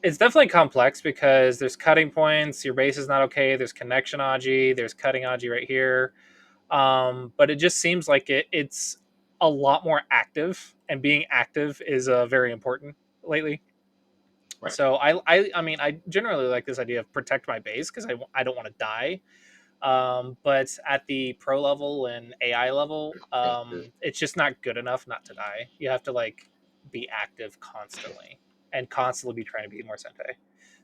it's definitely complex because there's cutting points. Your base is not okay. There's connection Aji. There's cutting Aji right here. But it just seems like it's a lot more active, and being active is very important lately. Right. So I mean, I generally like this idea of protect my base because I don't want to die. But at the pro level and AI level, it's just not good enough not to die. You have to like be active constantly and constantly be trying to be more Sente.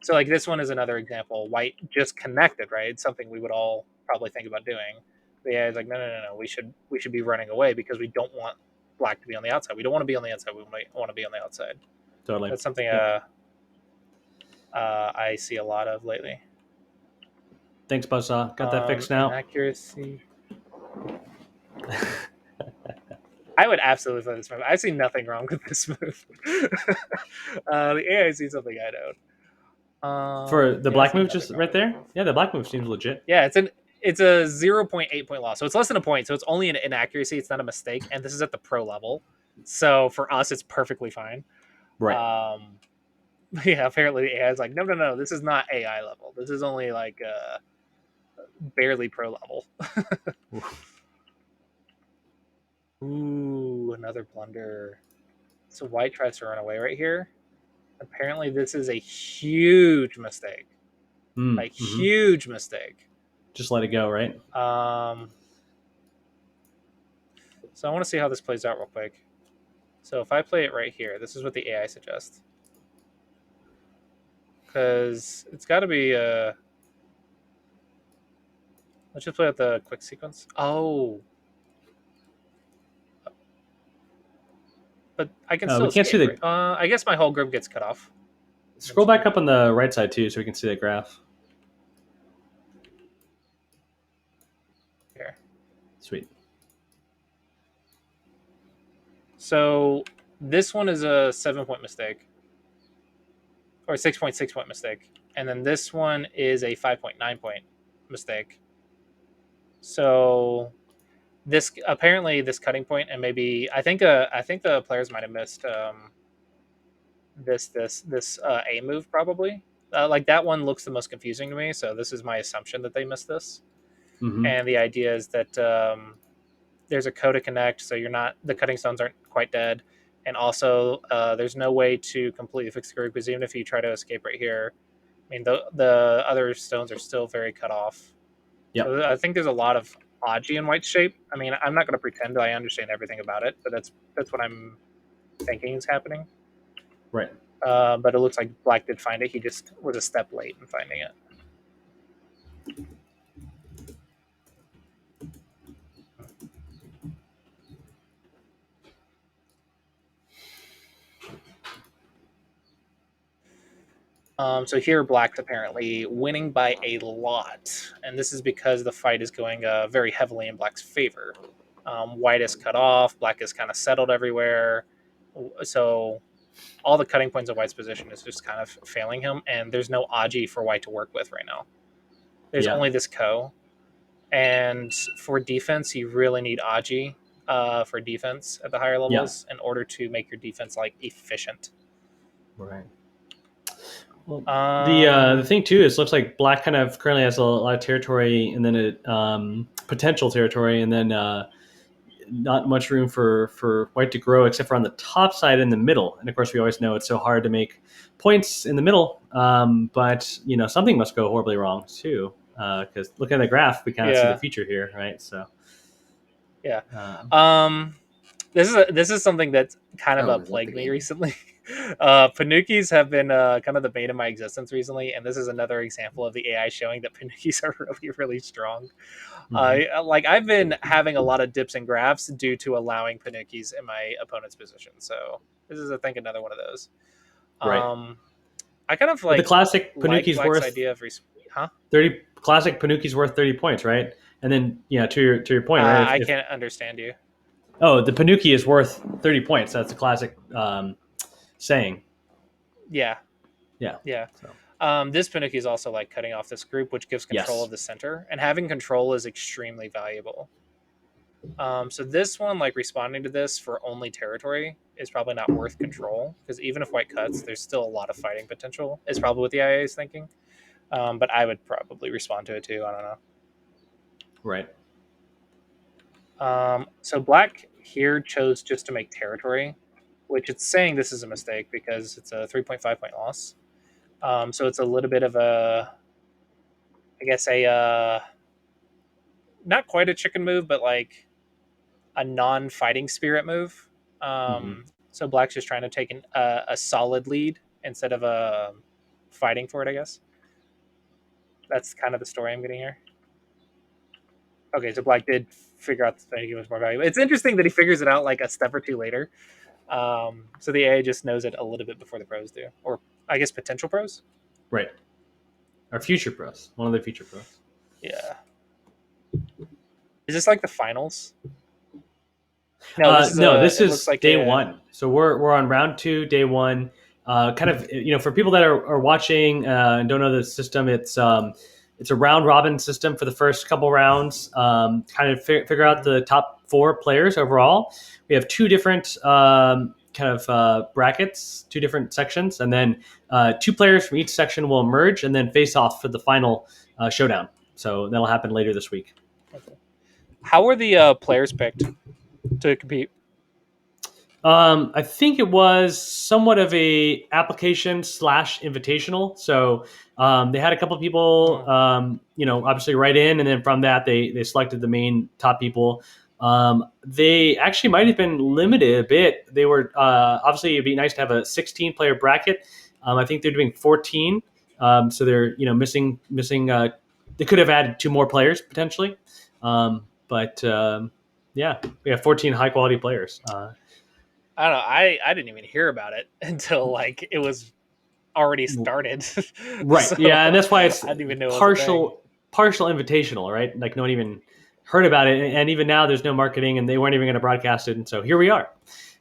So like this one is another example. White just connected, right? It's something we would all probably think about doing. The AI is like, no. We should be running away because we don't want black to be on the outside. We don't want to be on the outside. We want to be on the outside. Totally. That's something Yep. I see a lot of lately. Thanks, Buzzsaw. Got that fixed now. Inaccuracy. I would absolutely play this move. I see nothing wrong with this move. The AI sees something I don't. For the Yeah, I black see move nothing just wrong right with it. there? Yeah, the black move seems legit. Yeah, it's a 0.8 point loss, so it's less than a point. So it's only an inaccuracy. It's not a mistake, and this is at the pro level. So for us, it's perfectly fine. Right. Um, yeah, apparently the AI is like, no. This is not AI level. This is only like barely pro level. Ooh, another blunder. So white tries to run away right here. Apparently, this is a huge mistake. Like Mm-hmm. huge mistake. Just let it go, right? So I want to see how this plays out real quick. So if I play it right here, this is what the AI suggests. Because it's got to be. Let's just play out the quick sequence. Oh, but I can We still can't see escape, right? the. I guess my whole group gets cut off. Scroll back up on the right side too, so we can see that graph. Here. Sweet. So this one is a 7-point mistake, or 6.6 point mistake, and then this one is a 5.9 point mistake. So this apparently this cutting point, and maybe I think the players might have missed this A move probably. Like that one looks the most confusing to me, so this is my assumption that they missed this. Mm-hmm. And the idea is that there's a coda connect, so you're not the cutting stones aren't quite dead, and also there's no way to completely fix the group because even if you try to escape right here, I mean the other stones are still very cut off. Yep. So I think there's a lot of Aji in white shape. I mean, I'm not going to pretend I understand everything about it, but that's what I'm thinking is happening. Right. But it looks like Black did find it. He just was a step late in finding it. So here, Black's apparently winning by a lot, and this is because the fight is going very heavily in Black's favor. White is cut off, Black is kind of settled everywhere, so all the cutting points of White's position is just kind of failing him, and there's no Aji for White to work with right now. There's only this Ko, and for defense, you really need Aji for defense at the higher levels in order to make your defense like efficient. Right. Well, the thing too is, looks like Black kind of currently has a lot of territory, and then it potential territory, and then not much room for White to grow, except for on the top side in the middle. And of course, we always know it's so hard to make points in the middle. But something must go horribly wrong too, because look at the graph, we kind of see the future here, right? So yeah. This is something that's kind of plagued me recently. Panukis have been kind of the bane of my existence recently, and this is another example of the AI showing that Panukis are really, really strong. Like I've been having a lot of dips and graphs due to allowing Panukis in my opponent's position. So this is, I think, another one of those. Right. I kind of But the classic like Panuki's Black's worth idea of 30. Classic Panuki's worth 30 points, right? And then to your point, right? I can't understand you. Oh, the Panuki is worth 30 points. That's a classic saying. Yeah. So. This Panuki is also like cutting off this group, which gives control of the center, and having control is extremely valuable. So this one, like responding to this for only territory, is probably not worth control, because even if white cuts, there's still a lot of fighting potential, is probably what the IA is thinking. But I would probably respond to it too. I don't know. Right. So black here chose just to make territory, which it's saying this is a mistake because it's a 3.5 point loss. So it's a little bit of a, I guess, not quite a chicken move, but like a non-fighting spirit move. Mm-hmm. So black's just trying to take a solid lead instead of fighting for it, I guess. That's kind of the story I'm getting here. Okay, so black did figure out the thing to give us more value. It's interesting that he figures it out like a step or two later. So the AI just knows it a little bit before the pros do, or I guess potential pros. Right. Our future pros. One of the future pros. Yeah. Is this like the finals? This It looks is like day one. So we're on round 2, day 1. Kind of, for people that are watching and don't know the system, it's a round robin system for the first couple rounds. Kind of figure out the top 4 players overall. We have 2 different brackets, 2 different sections, and then 2 players from each section will emerge and then face off for the final showdown. So that'll happen later this week. Okay. How were the players picked to compete? I think it was somewhat of a application / invitational. So they had a couple of people, obviously write in, and then from that they selected the main top people. They actually might have been limited a bit. They were obviously it'd be nice to have a 16 player bracket. I think they're doing 14, so they're missing. They could have added 2 more players potentially, but yeah, we have 14 high quality players. I don't know. I didn't even hear about it until like it was already started. Right. So, yeah, and that's why it's I didn't even know partial invitational, right? Like no one even heard about it, and even now there's no marketing, and they weren't even going to broadcast it, and so here we are,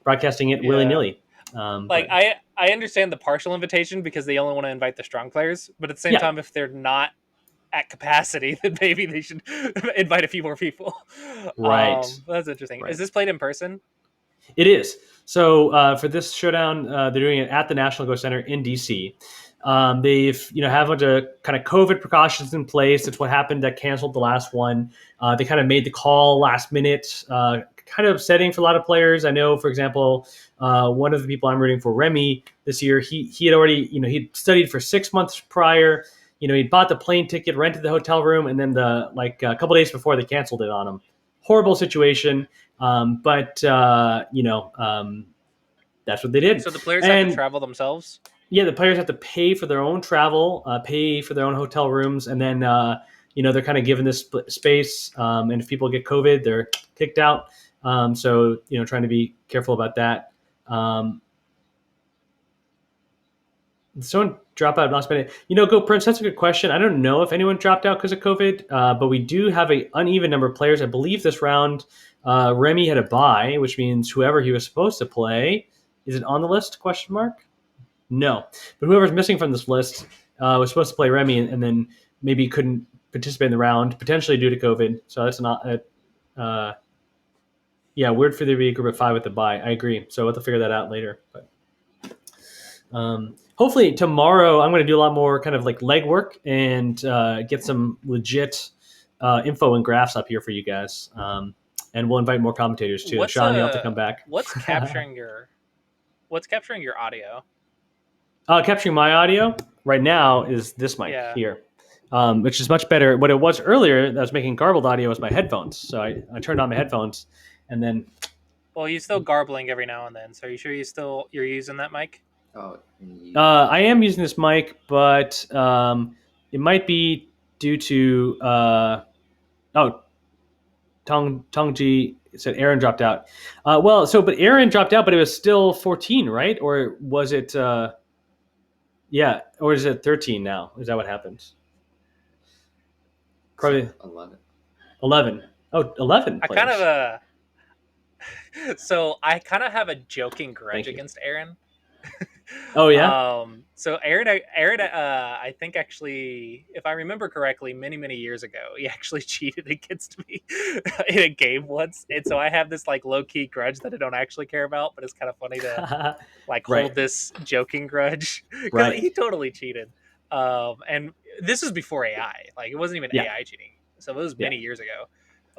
broadcasting it willy nilly. Like I understand the partial invitation because they only want to invite the strong players, but at the same time, if they're not at capacity, then maybe they should invite a few more people. Right. That's interesting. Right. Is this played in person? It is. So for this showdown, they're doing it at the National Go Center in DC. They've have a bunch of kind of COVID precautions in place. It's what happened that canceled the last one. They kind of made the call last minute, kind of upsetting for a lot of players. I know, for example, one of the people I'm rooting for, Remy, this year, he had already he'd studied for 6 months prior. He'd bought the plane ticket, rented the hotel room, and then a couple days before they canceled it on him. Horrible situation. But that's what they did. So the players have to travel themselves? Yeah, the players have to pay for their own travel, pay for their own hotel rooms, and then they're kind of given this space. And if people get COVID, they're kicked out. So trying to be careful about that. Someone drop out last minute. Go Prince. That's a good question. I don't know if anyone dropped out because of COVID, but we do have an uneven number of players. I believe this round, Remy had a bye, which means whoever he was supposed to play, is it on the list? Question mark. No, but whoever's missing from this list was supposed to play Remy, and then maybe couldn't participate in the round, potentially due to COVID. So that's not. Weird for there to be a group of 5 with the bye. I agree. So we'll have to figure that out later. But hopefully tomorrow I'm going to do a lot more kind of like legwork and get some legit info and graphs up here for you guys. And we'll invite more commentators too. Shawn, you'll have to come back. What's capturing your audio? Capturing my audio right now is this mic here, which is much better. What it was earlier that was making garbled audio was my headphones. So I turned on my headphones and then. Well, you're still garbling every now and then. So are you sure you're using that mic? Oh, I am using this mic, but it might be due to Tongji said Aaron dropped out. But Aaron dropped out, but it was still 14, right? Or was it? Or is it 13 now? Is that what happens? Probably 11. 11. Oh, 11 players. I kind of have a joking grudge against Aaron Oh yeah. So Aaron, I think actually, if I remember correctly, many years ago, he actually cheated against me in a game once, and so I have this like low key grudge that I don't actually care about, but it's kind of funny to like hold Right. this joking grudge because Right. he totally cheated. And this was before AI, like it wasn't even Yeah. AI cheating, so it was Yeah. many years ago.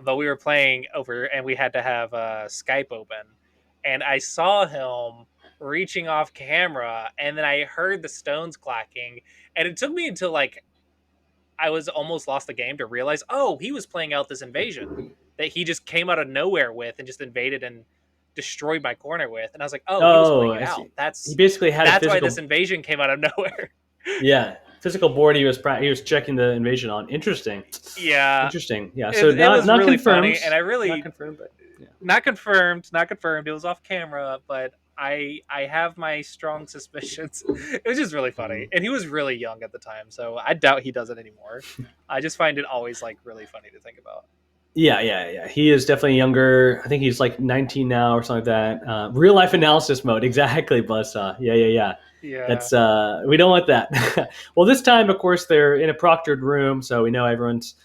But we were playing over, and we had to have Skype open, and I saw him reaching off camera, and then I heard the stones clacking, and it took me until like I was almost lost the game to realize, oh, he was playing out this invasion that he just came out of nowhere with and just invaded and destroyed my corner with, and I was like, oh, he was Oh, playing it I out. see. He That's basically had a that's why this physical. invasion came out of nowhere. Yeah, physical board. He was checking the invasion on. Interesting. Yeah, Interesting. Yeah. So it was not really confirmed. funny, and I Not really confirmed, but yeah. not confirmed, not confirmed. It was off camera, but I have my strong suspicions. It was just really funny, Mm. and he was really young at the time, so I doubt he does it anymore. I just find it always like really funny to think about. Yeah, yeah, yeah. He is definitely younger. I think he's like 19 now or something like that. Real life analysis mode, exactly, Buzzsaw. Yeah, yeah, yeah. Yeah, That's we don't want that. Well, this time, of course, they're in a proctored room, so we know everyone's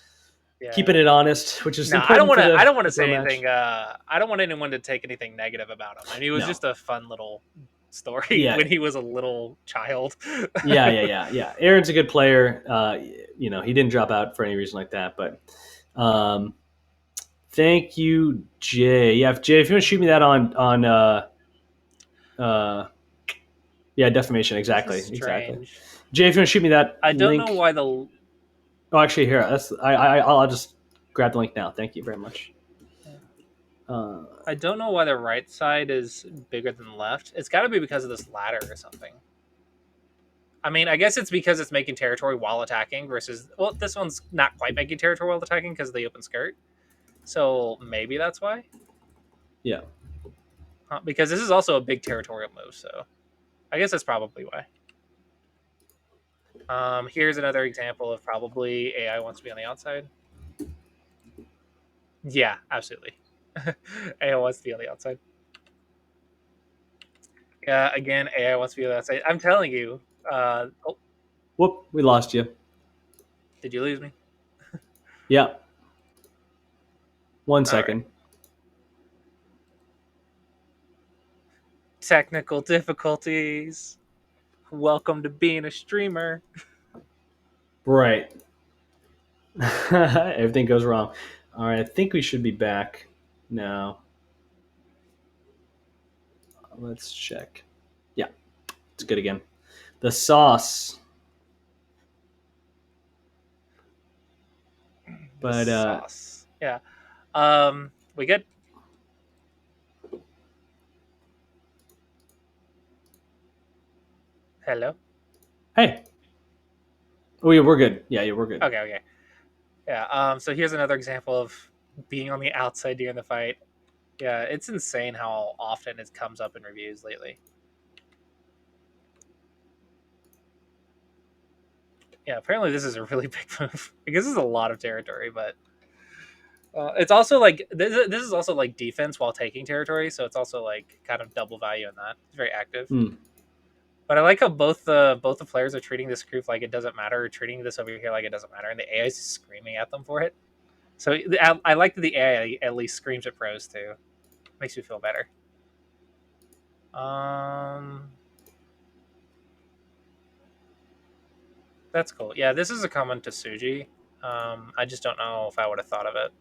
yeah. keeping it honest, which is No, I don't important want for to. I don't want to the pro say match. anything. I don't want anyone to take anything negative about him. I mean, it was No. just a fun little story Yeah, when he was a little child. yeah, yeah, yeah, yeah. Aaron's a good player. He didn't drop out for any reason like that, but um, thank you, Jay. Yeah, Jay, if you want to shoot me that on uh, yeah, defamation. This is Exactly, exactly. strange. Jay, if you want to shoot me that I don't know link. why the. Oh, actually, here. I'll just grab the link now. Thank you very much. Uh, I don't know why the right side is bigger than left. It's got to be because of this ladder or something. I mean, I guess it's because it's making territory while attacking versus, well, this one's not quite making territory while attacking because of the open skirt. So maybe that's why. yeah. Because this is also a big territorial move. So I guess that's probably why. Here's another example of probably AI wants to be on the outside. Yeah, absolutely. AI wants to be on the outside. Yeah, again, AI wants to be on the outside. I'm telling you. Oh, Whoop, we lost you. did you lose me? Yeah. One All right. second. Technical difficulties. Welcome to being a streamer. Right. Everything goes wrong. All right, I think we should be back now. Let's check. Yeah, it's good again. The sauce. The But sauce. Yeah. We good? Hello? hey, oh yeah, we're good. Yeah, yeah, we're good. Okay, okay. Yeah. So here's another example of being on the outside during the fight. Yeah, it's insane how often it comes up in reviews lately. Yeah, apparently this is a really big move. I guess this is a lot of territory, but it's also like this is also like defense while taking territory, so it's also like kind of double value in that. It's very active. Hmm. But I like how both the players are treating this group like it doesn't matter, or treating this over here like it doesn't matter, and the AI is screaming at them for it. So I like that the AI at least screams at pros too. Makes me feel better. Um, that's cool. Yeah, this is a comment to Suji. I just don't know if I would have thought of it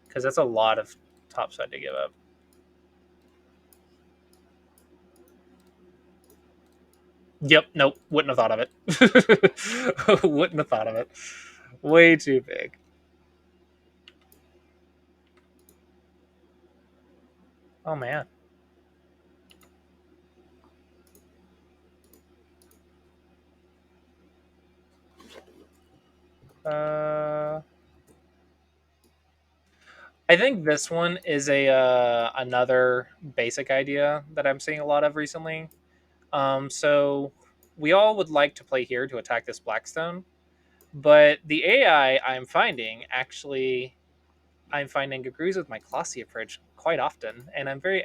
because that's a lot of topside to give up. Yep, nope, wouldn't have thought of it. Wouldn't have thought of it. Way too big. Oh man. Uh, I think this one is a another basic idea that I'm seeing a lot of recently. So we all would like to play here to attack this Blackstone, but the AI I'm finding agrees with my Clossius approach quite often, and I'm very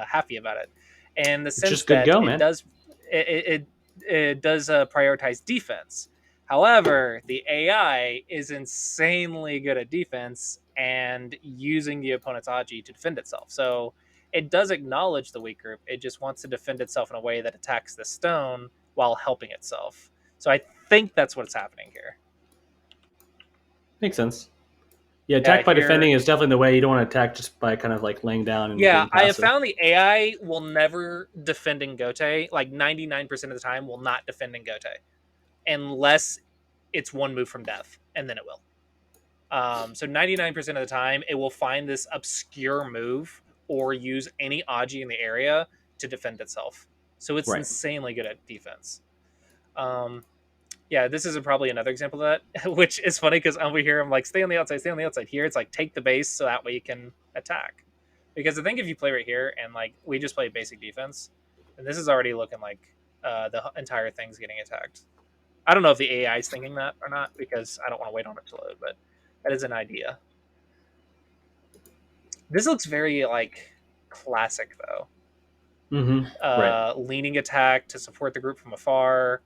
happy about it. in the It's sense just good that go, it man. does it does prioritize defense. However, the AI is insanely good at defense and using the opponent's Aji to defend itself. So it does acknowledge the weak group. It just wants to defend itself in a way that attacks the stone while helping itself. So I think that's what's happening here. Makes sense. Yeah, Yeah, attack by here. defending is definitely the way. You don't want to attack just by kind of like laying down and Yeah, getting I have passive. found the AI will never defend in Gote. Like 99% of the time, will not defend in Gote unless it's one move from death, and then it will. So 99% of the time, it will find this obscure move or use any Aji in the area to defend itself. So it's Right. insanely good at defense. Um, yeah, this is probably another example of that, which is funny because over here I'm like, stay on the outside, stay on the outside. Here it's like take the base so that way you can attack. Because I think if you play right here and like we just play basic defense, and this is already looking like the entire thing's getting attacked. I don't know if the AI is thinking that or not because I don't want to wait on it to load, but that is an idea. This looks very like classic though. Mm-hmm. Right. Leaning attack to support the group from afar.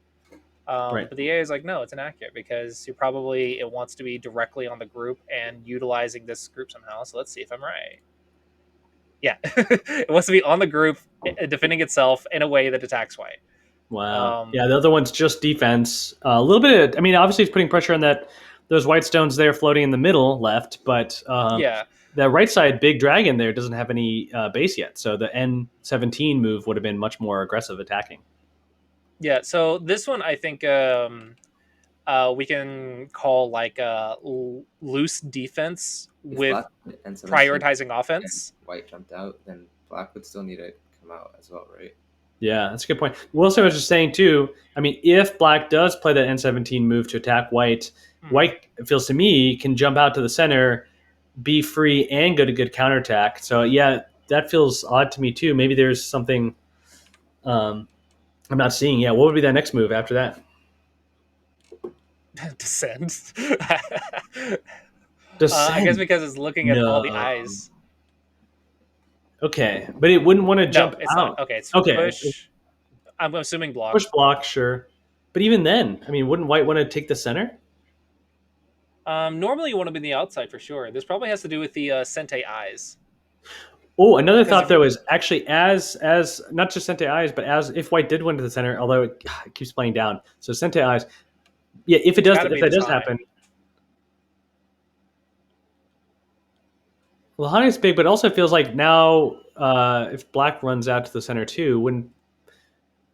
Right. But the AI is like, no, it's inaccurate because it wants to be directly on the group and utilizing this group somehow. So let's see if I'm right. Yeah, it wants to be on the group, defending itself in a way that attacks white. Wow. Um, Yeah, the other one's just defense. A little bit. I mean, obviously, it's putting pressure on that those white stones there floating in the middle left, but yeah, the right side big dragon there doesn't have any base yet. So the N17 move would have been much more aggressive attacking. yeah. So this one, I think we can call like loose defense If with black and 17 prioritizing and offense. white jumped out, then black would still need to come out as well, right? Yeah, that's a good point. Wilson was just saying too. I mean, if black does play that N17 move to attack white, white it feels to me can jump out to the center, be free, and go to good counterattack. So yeah, that feels odd to me too. Maybe there's something I'm not seeing. Yeah, what would be that next move after that? Descend. I guess Descend. because it's looking at all the No. eyes. Okay, but it wouldn't want to No, jump it's not. out. Okay, it's Okay, push. I'm assuming block. push block, sure. But even then, I mean, wouldn't white want to take the center? Normally, you want to be on the outside for sure. This probably has to do with the Sente eyes. Oh, another Because thought if you, though is actually as not just Sente eyes, but as if white did win to the center, although it keeps playing down. So Sente eyes, yeah, if it it's does, got to if be that this does high. happen, well, Hane's big, but it also feels like now if black runs out to the center too, wouldn't?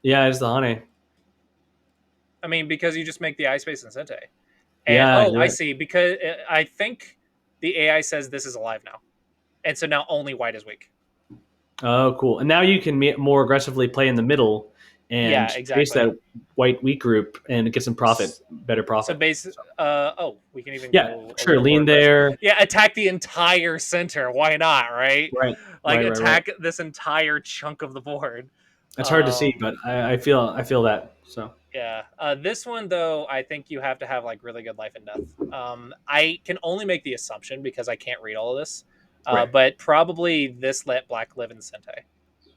Yeah, it's the Hane. I mean, because you just make the eye space in Sente. And Yeah, oh, you're I right. see. Because I think the AI says this is alive now, and so now only white is weak. Oh, cool. And now you can more aggressively play in the middle and Yeah, face that exactly. white weak group and get some profit, better So profit. base. So, Oh, we can even yeah, go a sure. little more Lean aggressive. there. Yeah, attack the entire center. Why not? Right? Right, Like right. attack this entire chunk of the board. That's hard to see, Um, but I feel that. So yeah. This one though, I think you have to have like really good life and death. I can only make the assumption because I can't read all of this. right, But probably this let black live in Sente.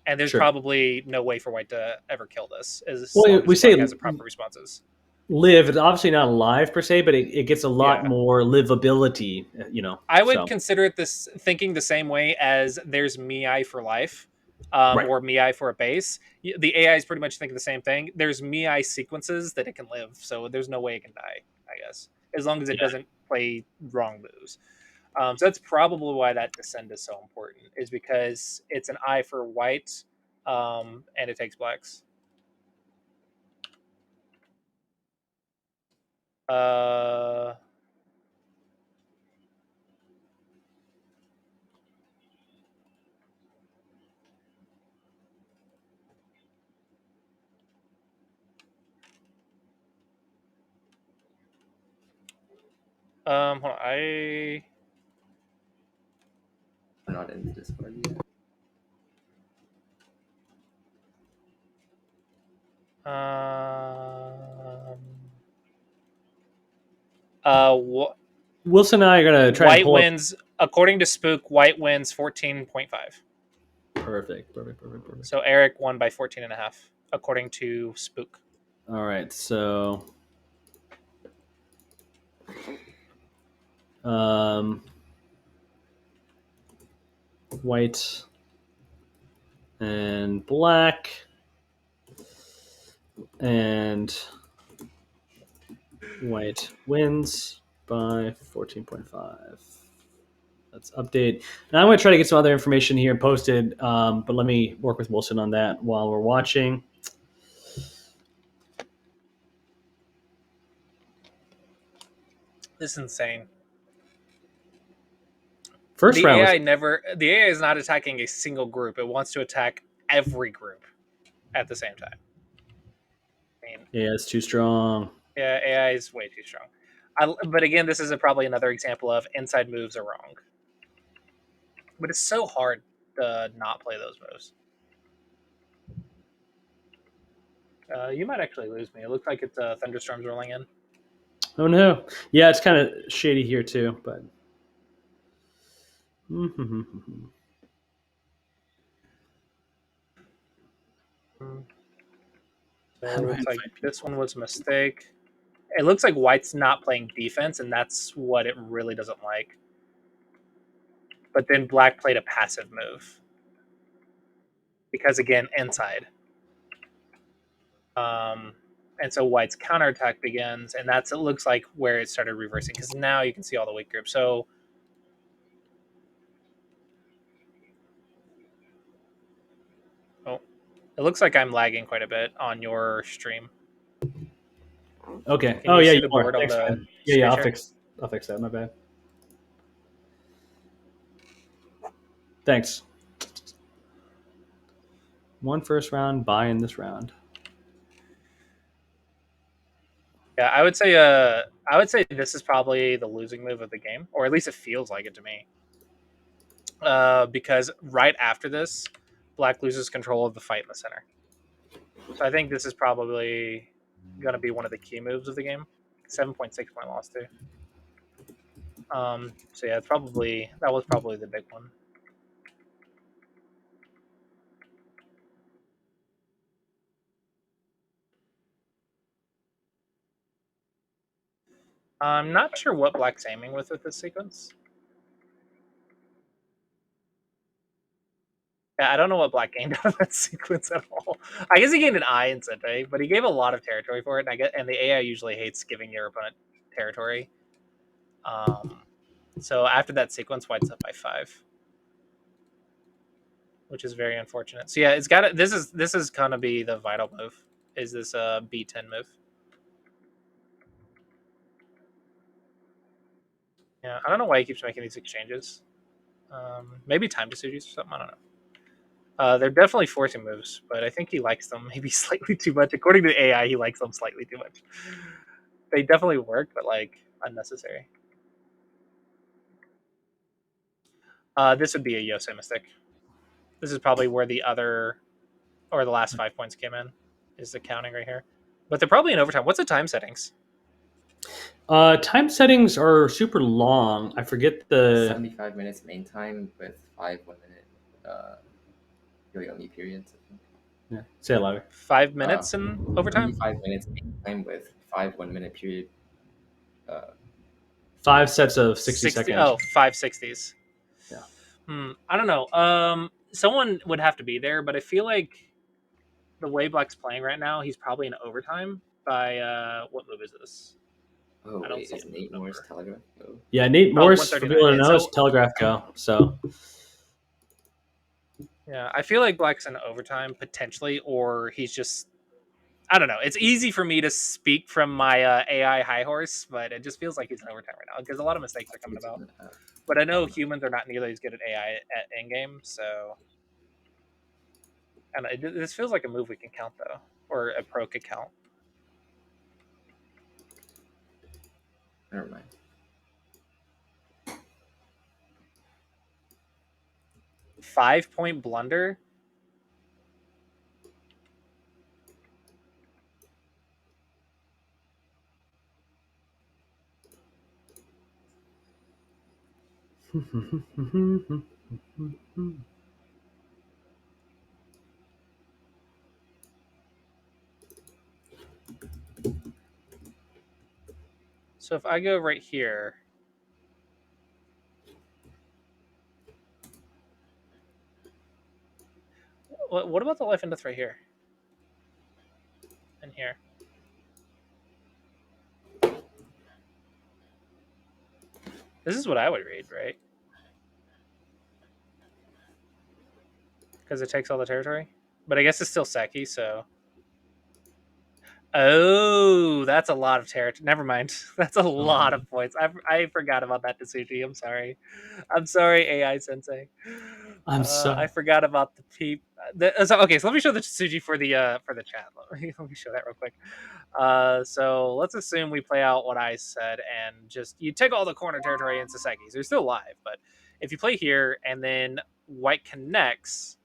And there's sure. probably no way for white to ever kill this as Well, long as we black say has the proper responses. live. It's obviously not alive per se, but it gets a lot Yeah. more livability. I would So consider it this thinking the same way as there's Miai for life, right, or Miai for a base. The AI is pretty much thinking the same thing. There's Miai sequences that it can live, so there's no way it can die. I guess as long as it yeah. doesn't play wrong moves. So that's probably why that descend is so important, is because it's an eye for white, and it takes blacks. Uh, hold on, We're not in the Discord yet. um, Wilson and I are gonna try and white pull up. wins according to Spook. White wins 14.5. Perfect. So Eric won by 14.5, according to Spook. All right, so white and black, and white wins by 14.5. Let's update. Now I'm going to try to get some other information here posted, but let me work with Wilson on that while we're watching. This is insane. First round was The AI is not attacking a single group. It wants to attack every group at the same time. I mean, yeah, it's too strong. yeah, AI is way too strong. But again, this is probably another example of inside moves are wrong. But it's so hard to not play those moves. You might actually lose me. It looks like it's thunderstorms rolling in. Oh no. Yeah, it's kind of shady here too, but. So it looks like this one was a mistake. It looks like White's not playing defense, and that's what it really doesn't like. But then Black played a passive move. Because again, inside. And so White's counterattack begins, and it looks like where it started reversing, because now you can see all the weak groups. So it looks like I'm lagging quite a bit on your stream. Okay. Can you see the are. board Thanks, on the man. Yeah, screen I'll fix that. My bad. Thanks. One first round, buy in this round. Yeah, I would say this is probably the losing move of the game, or at least it feels like it to me. Because right after this, Black loses control of the fight in the center. So I think this is probably going to be one of the key moves of the game. 7.6 point loss too. So yeah, that was probably the big one. I'm not sure what Black's aiming with this sequence. Yeah, I don't know what Black gained out of that sequence at all. I guess he gained an eye in Sente, but he gave a lot of territory for it, and the AI usually hates giving your opponent territory. So after that sequence, White's up by 5, which is very unfortunate. So yeah, it's got this is gonna be the vital move. Is this a B10 move? Yeah, I don't know why he keeps making these exchanges. Maybe time decisions or something. I don't know. They're definitely forcing moves, but I think he likes them maybe slightly too much. According to the AI, he likes them slightly too much. They definitely work, but like unnecessary. This would be a Yosei mistake. This is probably where the last 5 points came in. Is the counting right here? But they're probably in overtime. What's the time settings? Time settings are super long. I forget the 75 minutes main time with 5 1-minute Yoyomi periods. I think. Yeah, say it louder. 5 minutes in overtime. 75 minutes main time with 5 1-minute period. 5 sets of 60 seconds. Oh, 560s. Yeah. I don't know. Someone would have to be there, but I feel like the way Black's playing right now, he's probably in overtime by what move is this? Oh, wait, is Nate Moore's Telegraph Go? Yeah, Nate Morse, for people to know, is Telegraph Go. So yeah, I feel like Black's in overtime potentially, or he's just. I don't know. It's easy for me to speak from my AI high horse, but it just feels like he's in overtime right now because a lot of mistakes are coming about. But I know humans are not nearly as good at AI at in game, so. And this feels like a move we can count though, or a pro could count. Never mind. 5-point blunder. So if I go right here, what about the life and death right here? And here. This is what I would read, right? Because it takes all the territory. But I guess it's still Seki, so. Oh, that's a lot of territory. Never mind. That's a lot of points. I forgot about that, Tsuji. I'm sorry. I'm sorry, AI Sensei. I'm sorry. I forgot about the peep. Okay, so let me show the Tsuji for the chat. Let me show that real quick. So let's assume we play out what I said, and just you take all the corner territory into Sekis. They're still alive, but if you play here and then White connects,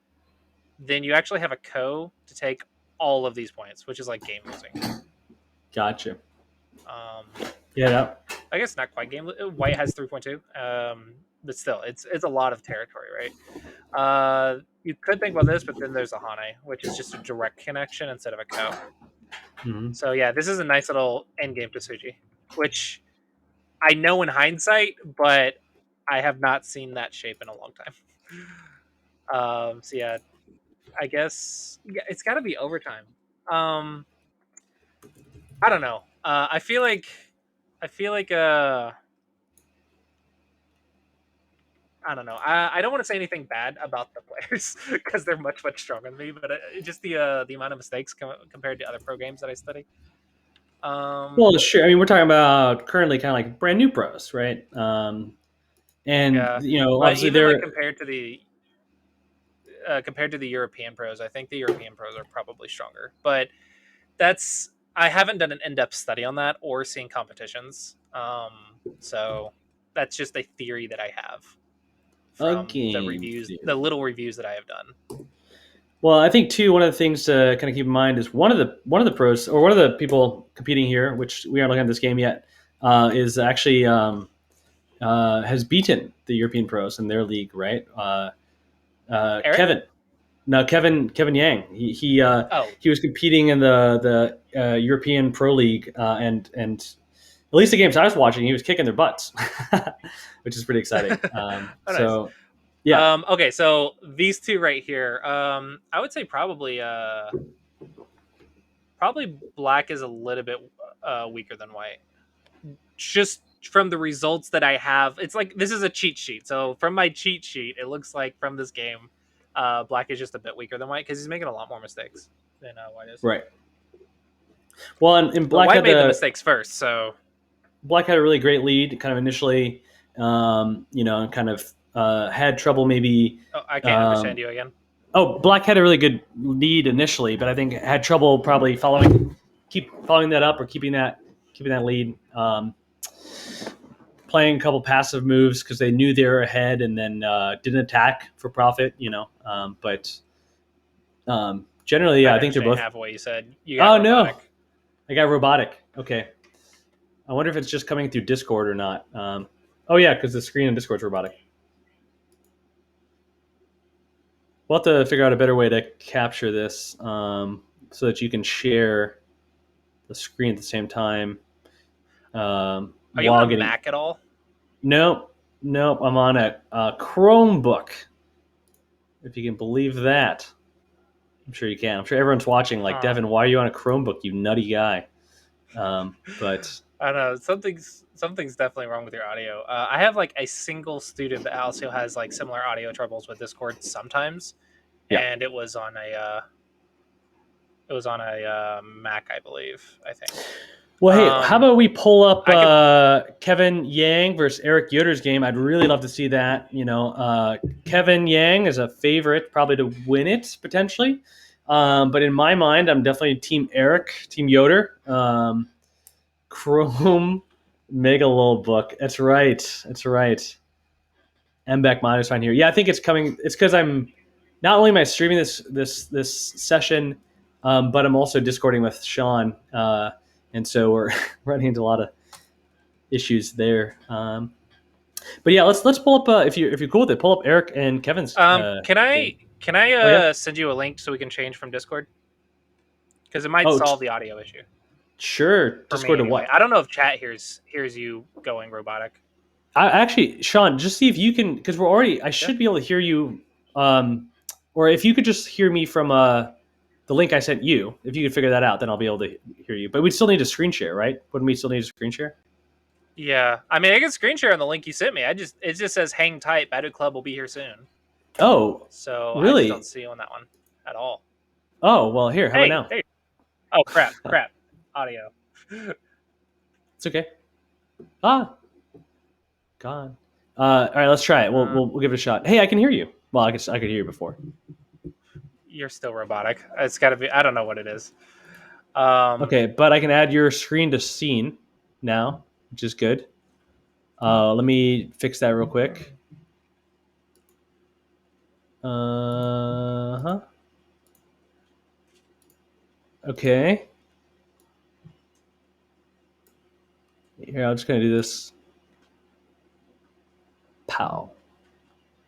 then you actually have a ko to take all of these points, which is like game losing. Gotcha. Um, Yeah. I guess not quite game. White has 3.2, but still, it's a lot of territory, right? You could think about this, but then there's a Hane, which is just a direct connection instead of a ko. Mm-hmm. So yeah, this is a nice little end game to Suji, which I know in hindsight, but I have not seen that shape in a long time. So yeah, I guess it's got to be overtime. I don't know. I feel like I don't know. I don't want to say anything bad about the players because they're much stronger than me, but just the amount of mistakes compared to other pro games that I study. Well, sure. I mean, we're talking about currently kind of like brand new pros, right? And yeah, but obviously even like they're compared to the European pros, I think the European pros are probably stronger. But I haven't done an in-depth study on that or seen competitions. So that's just a theory that I have from the little reviews that I have done. Well, I think too, one of the things to kind of keep in mind is one of the pros or one of the people competing here, which we aren't looking at this game yet, is actually has beaten the European pros in their league, right? Kevin. No, Kevin Yang. He was competing in the European Pro League, and at least the games I was watching, he was kicking their butts, which is pretty exciting. So, nice. Yeah. Okay, so these two right here, I would say probably Black is a little bit weaker than White. Just from the results that I have, it's like this is a cheat sheet. So from my cheat sheet, it looks like from this game, Black is just a bit weaker than White because he's making a lot more mistakes than White is. Right. Well, and Black White made the mistakes first, so Black had a really great lead, kind of initially, kind of had trouble maybe. Oh, I can't understand you again. Oh, Black had a really good lead initially, but I think had trouble probably keep following that up or keeping that lead. Playing a couple passive moves because they knew they were ahead and then didn't attack for profit, but generally, yeah, I think they're both. Half of what you said. Oh no, I got robotic. Okay, I wonder if it's just coming through Discord or not. Oh yeah, because the screen in Discord's robotic. We'll have to figure out a better way to capture this so that you can share the screen at the same time. Are you on a Mac at all? Nope. I'm on a Chromebook. If you can believe that. I'm sure you can. I'm sure everyone's watching like, Devin, why are you on a Chromebook, you nutty guy? But I don't know. Something's definitely wrong with your audio. I have like a single student that also has like similar audio troubles with Discord sometimes, and it was on a Mac, I believe. I think. Well, hey, how about we pull up Kevin Yang versus Eric Yoder's game? I'd really love to see that. Kevin Yang is a favorite, probably to win it potentially. But in my mind, I'm definitely Team Eric, Team Yoder. Chrome Mega Lol book. That's right. MBAC minus fine here. Yeah, I think it's coming. It's because I'm not only am I streaming this session, but I'm also Discording with Shawn. And so we're running into a lot of issues there. But yeah, let's pull up if you're cool with it. Pull up Eric and Kevin's. Can I send you a link so we can change from Discord? Because it might solve the audio issue. Sure. For me, Discord to anyway. what? I don't know if chat hears you going robotic. Actually, Shawn, just see if you can, because we're already. I should be able to hear you, or if you could just hear me from the link I sent you. If you could figure that out, then I'll be able to hear you. But we still need a screen share, right? Wouldn't we still need a screen share? Yeah, I mean, I can screen share on the link you sent me. It just says hang tight. Battle Club will be here soon. Oh, So I just don't really? see you on that one at all. Oh, well, here. How about Hey, now? hey. Oh crap, audio. It's okay. Ah, God. All right, let's try it. We'll give it a shot. Hey, I can hear you. Well, I could hear you before. You're still robotic. It's got to be. I don't know what it is. Okay, but I can add your screen to scene now, which is good. Let me fix that real quick. Huh. Okay. Here, I'm just gonna do this. Pow. All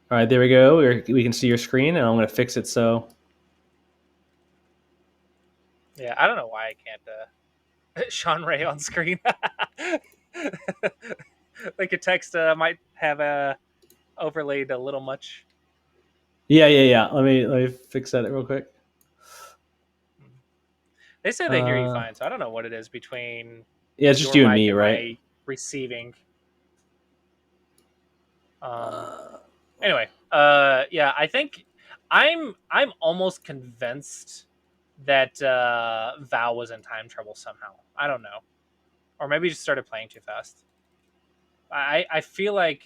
right, there we go. We can see your screen, and I'm gonna fix it so. Yeah, I don't know why I can't. Shawn Ray on screen. Like a text might have overlaid a little much. Yeah. Let me fix that real quick. They say they hear you fine, so I don't know what it is between Yeah, it's just your you and mic me, and right? my receiving. Anyway, yeah, I think I'm almost convinced that Val was in time trouble somehow. I don't know, or maybe he just started playing too fast. I feel like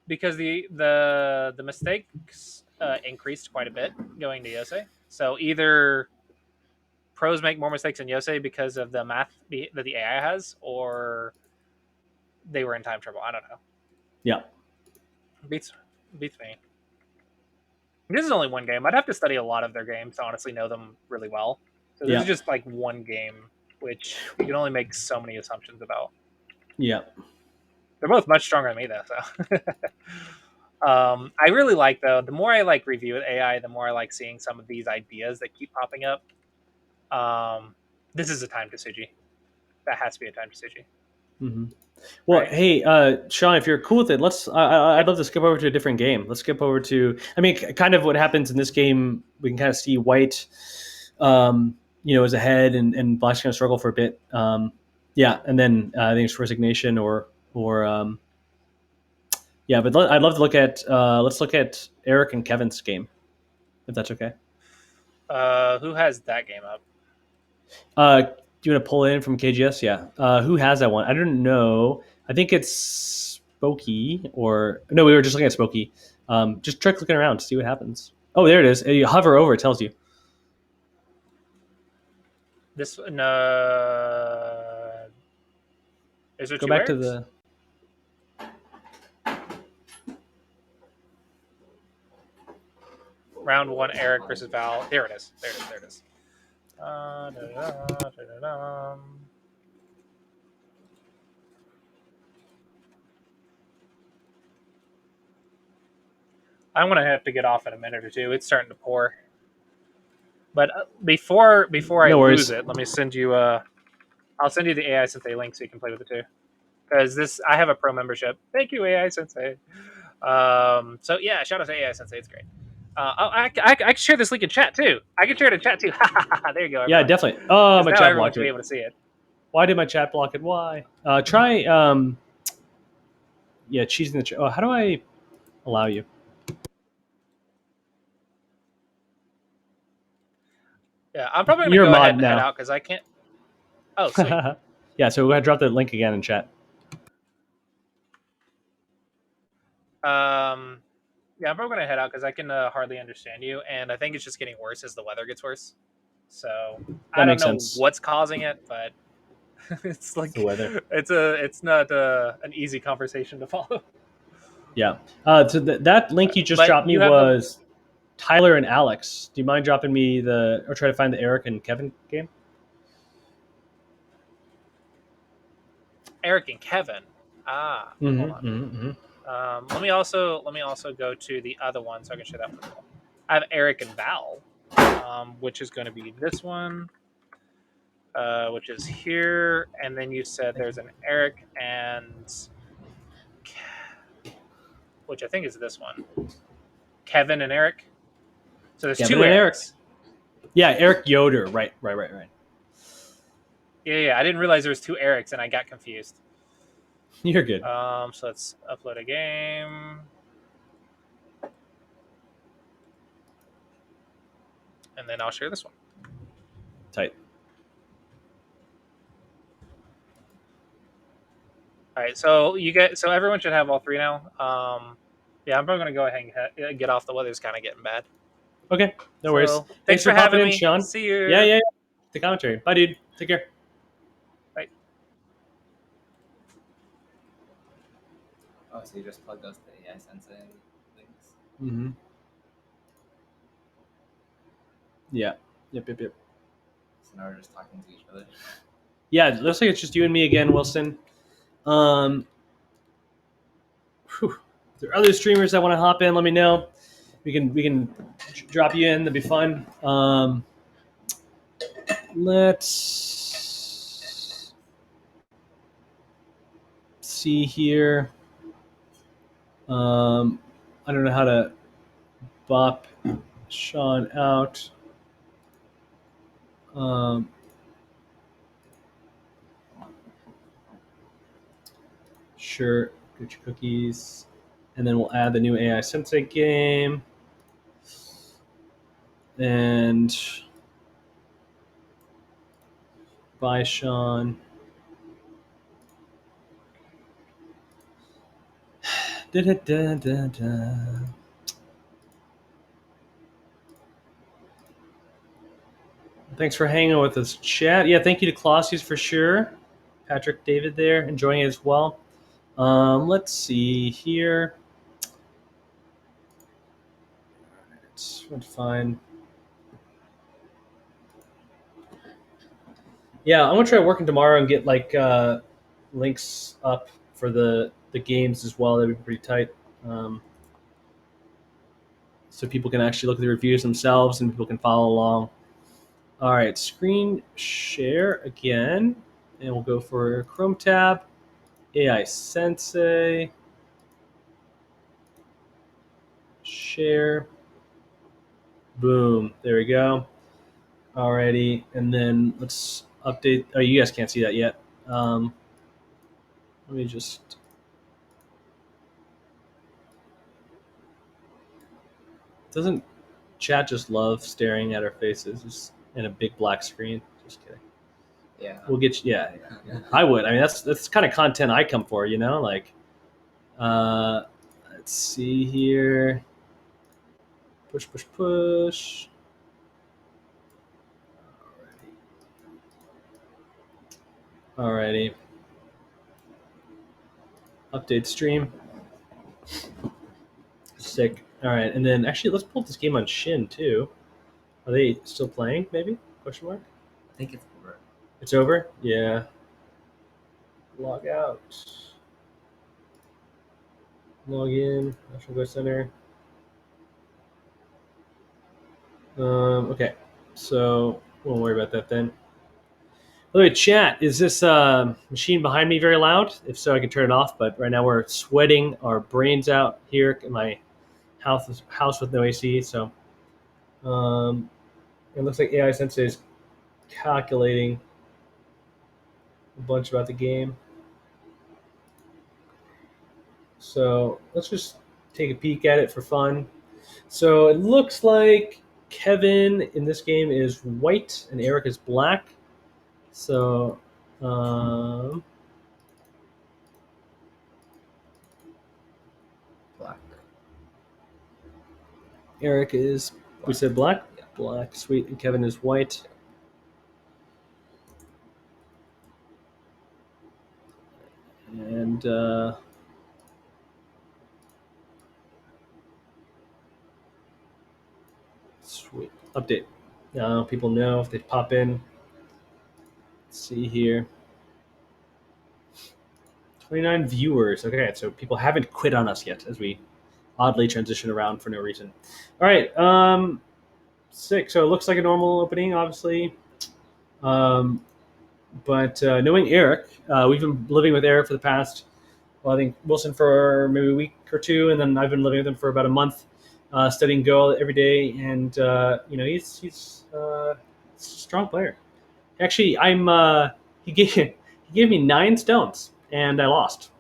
because the mistakes increased quite a bit going to Yosei. So either pros make more mistakes in Yosei because of the math that the AI has, or they were in time trouble. I don't know. Yeah. Beats me. This is only one game. I'd have to study a lot of their games to honestly know them really well. So this is just like one game, which you can only make so many assumptions about. Yeah. They're both much stronger than me, though. So, I really like though. The more I like review with AI, the more I like seeing some of these ideas that keep popping up. This is a time to Suji. That has to be a time to Suji. Mm-hmm. Well, right. Hey, Shawn, if you're cool with it, I'd love to skip over to a different game. Let's skip over to. I mean, kind of what happens in this game. We can kind of see White, is ahead, and Black's going to struggle for a bit. Yeah, and then I think it's resignation or. Yeah, but I'd love to look at. Let's look at Eric and Kevin's game, if that's okay. Who has that game up? Do you want to pull in from KGS? Yeah. Who has that one? I don't know. I think it's Spooky or no. We were just looking at Spooky. Just try clicking around to see what happens. Oh, there it is. You hover over, it tells you. This Is there Go two back Erics? to the. Round one, Eric versus Val. There it is. There it is. I'm gonna have to get off in a minute or two. It's starting to pour. But before I lose it, let me send you I'll send you the AI Sensei link so you can play with it too. Because I have a pro membership. Thank you, AI Sensei. So yeah, shout out to AI Sensei. It's great. I can share this link in chat too. I can share it in chat too. There you go. Everyone. Yeah, definitely. Oh, my chat blocked it. Be able to see it. Why did my chat block it? Why? Try. Yeah, cheesing the chat. Oh, how do I allow you? Yeah, I'm probably gonna go ahead and head out because I can't. Oh, sweet. Yeah, so we're gonna drop the link again in chat. Yeah, I'm probably gonna head out because I can hardly understand you, and I think it's just getting worse as the weather gets worse. So I don't know what's causing it, but it's like the weather. It's not an easy conversation to follow. Yeah. So that link you just dropped me was Tyler and Alex. Do you mind dropping me or try to find the Eric and Kevin game? Eric and Kevin. Hold on. Let me also go to the other one so I can show that one. I have Eric and Val, which is going to be this one. which is here, and then you said there's an Eric and which I think is this one, Kevin and Eric. So there's Kevin two and Eric. Erics. Yeah, Eric Yoder. Right. Yeah. I didn't realize there was two Erics, and I got confused. You're good. So let's upload a game, and then I'll share this one. Tight. All right, so everyone should have all three now. Yeah, I'm probably gonna go ahead and get off. The weather's kind of getting bad. Okay, no worries. Thanks for having popping in, me, Shawn. See you. Yeah. The commentary. Bye, dude. Take care. Bye. Oh, so you just plug those to AI Sensei links? Mm-hmm. Yeah. Yep. So now we're just talking to each other. Yeah, it looks like it's just you and me again, Wilson. If there are other streamers that want to hop in, let me know. We can drop you in. That'd be fun. Let's see here. I don't know how to bop Shawn out. Sure, get your cookies. And then we'll add the new AI Sensei game. And bye, Shawn. Thanks for hanging with us, chat. Yeah, thank you to Clossius for sure. Patrick David there, enjoying it as well. Let's see here. Let's find. Yeah, I'm gonna try working tomorrow and get like links up for the games as well. That'd be pretty tight. So people can actually look at the reviews themselves and people can follow along. All right, screen share again, and we'll go for Chrome tab, AI Sensei, share, boom, there we go. Alrighty, and then let's update. Oh, you guys can't see that yet. Let me just. Doesn't chat just love staring at our faces just in a big black screen? Just kidding. Yeah. We'll get you. Yeah. I would. I mean, that's kind of content I come for, you know. Like, let's see here. Push. Alrighty. Update stream. Sick. All right, and then actually, let's pull this game on Shin too. Are they still playing? Maybe? Question mark. I think it's over. It's over. Yeah. Log out. Log in. National Go Center. Okay, so we won't worry about that then. By the way, chat, is this machine behind me very loud? If so, I can turn it off. But right now we're sweating our brains out here in my house with no AC. So it looks like AI Sensei is calculating a bunch about the game. So let's just take a peek at it for fun. So it looks like Kevin in this game is white and Eric is black. So Black. Eric is, Black. we said black? Yeah. Black, sweet, and Kevin is white. And sweet. Update. Now people know if they pop in. Let's see here. 29 viewers. Okay, so people haven't quit on us yet as we oddly transition around for no reason. All right, 6. So it looks like a normal opening, obviously. But knowing Eric, we've been living with Eric for the past, well, I think Wilson for maybe a week or two, and then I've been living with him for about a month, studying Go every day, and he's a strong player. Actually, he gave me 9 stones, and I lost,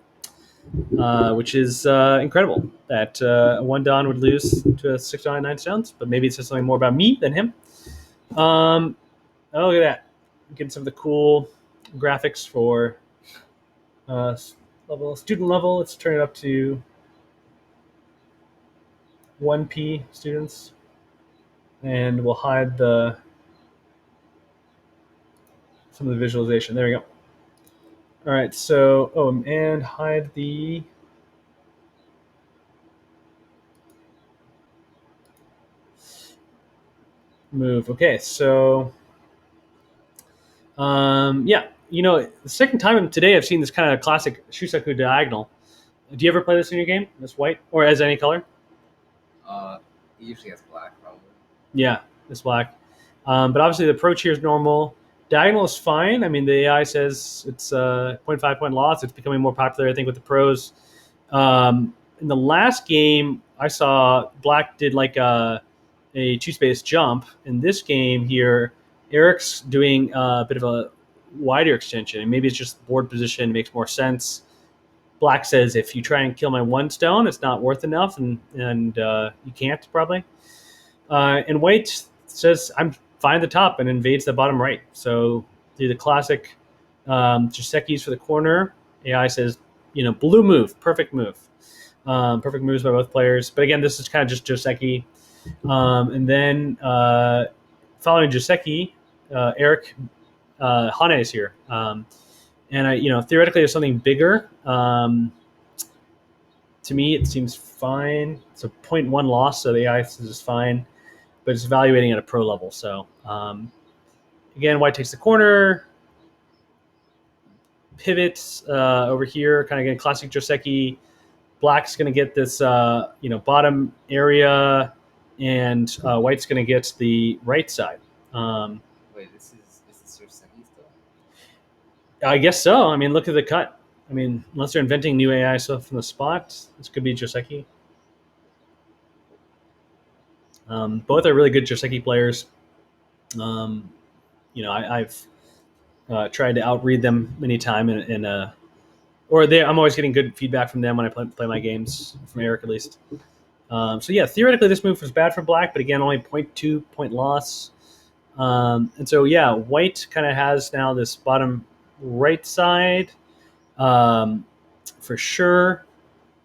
which is incredible. That one Don would lose to a 6 Don and 9 stones, but maybe it says something more about me than him. Oh, look at that! Getting some of the cool graphics for student level. Let's turn it up to 1P students, and we'll hide some of the visualization. There we go. All right, so and hide the move. Okay, so yeah, the second time today I've seen this kind of classic Shusaku diagonal. Do you ever play this in your game? This white or as any color? He usually has black, probably. Yeah, this black. But obviously the approach here is normal. Diagonal is fine. I mean, the AI says it's 0.5 point loss. It's becoming more popular, I think, with the pros. In the last game, I saw black did like a 2-space jump. In this game here, Eric's doing a bit of a wider extension, and maybe it's just board position makes more sense. Black says if you try and kill my 1 stone, it's not worth enough, and you can't probably. And white says I'm fine at the top and invades the bottom right. So do the classic Josekis for the corner. AI says, blue move, perfect move. Perfect moves by both players. But again, this is kind of just Joseki. And then following Joseki, Eric Hane is here. And theoretically, there's something bigger. To me, it seems fine. It's a 0.1 loss, so the AI is fine, but it's evaluating at a pro level. So again, white takes the corner, pivots over here, kind of getting classic Joseki. Black's going to get this bottom area, and white's going to get the right side. Wait, is this Joseki still? I guess so. I mean, look at the cut. I mean, unless they're inventing new AI stuff from the spot, this could be Joseki. Both are really good Joseki players. I've tried to outread them many times, I'm always getting good feedback from them when I play my games, from Eric at least. So yeah, theoretically this move was bad for black, but again, only 0.2 point loss. And so yeah, white kind of has now this bottom right side for sure,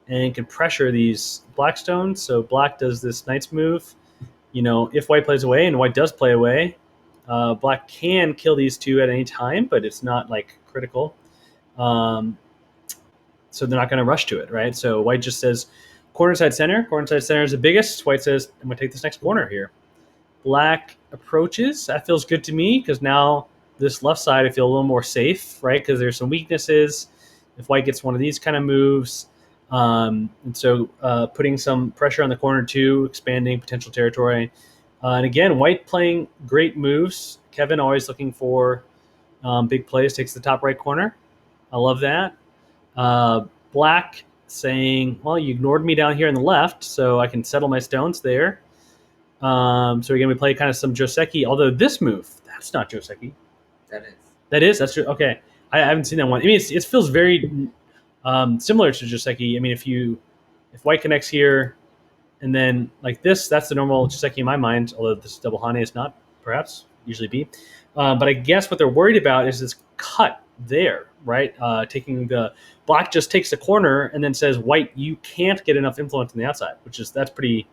and can pressure these black stones. So black does this knight's move. If white plays away, and white does play away, black can kill these two at any time, but it's not like critical. So they're not going to rush to it, right? So white just says corner side center. Corner side center is the biggest. White says, I'm going to take this next corner here. Black approaches. That feels good to me because now this left side I feel a little more safe, right? Because there's some weaknesses. If white gets one of these kind of moves, and so putting some pressure on the corner too, expanding potential territory. And again, white playing great moves. Kevin always looking for big plays, takes the top right corner. I love that. Black saying, well, you ignored me down here in the left, so I can settle my stones there. So again, we play kind of some Joseki, although this move, that's not Joseki. That is. That's okay. I haven't seen that one. I mean, it feels very similar to Joseki. I mean, if white connects here, and then like this, that's the normal Joseki in my mind, although this double Hane is not, perhaps, usually B. But I guess what they're worried about is this cut there, right? Taking the black just takes the corner and then says, white, you can't get enough influence on the outside, that's pretty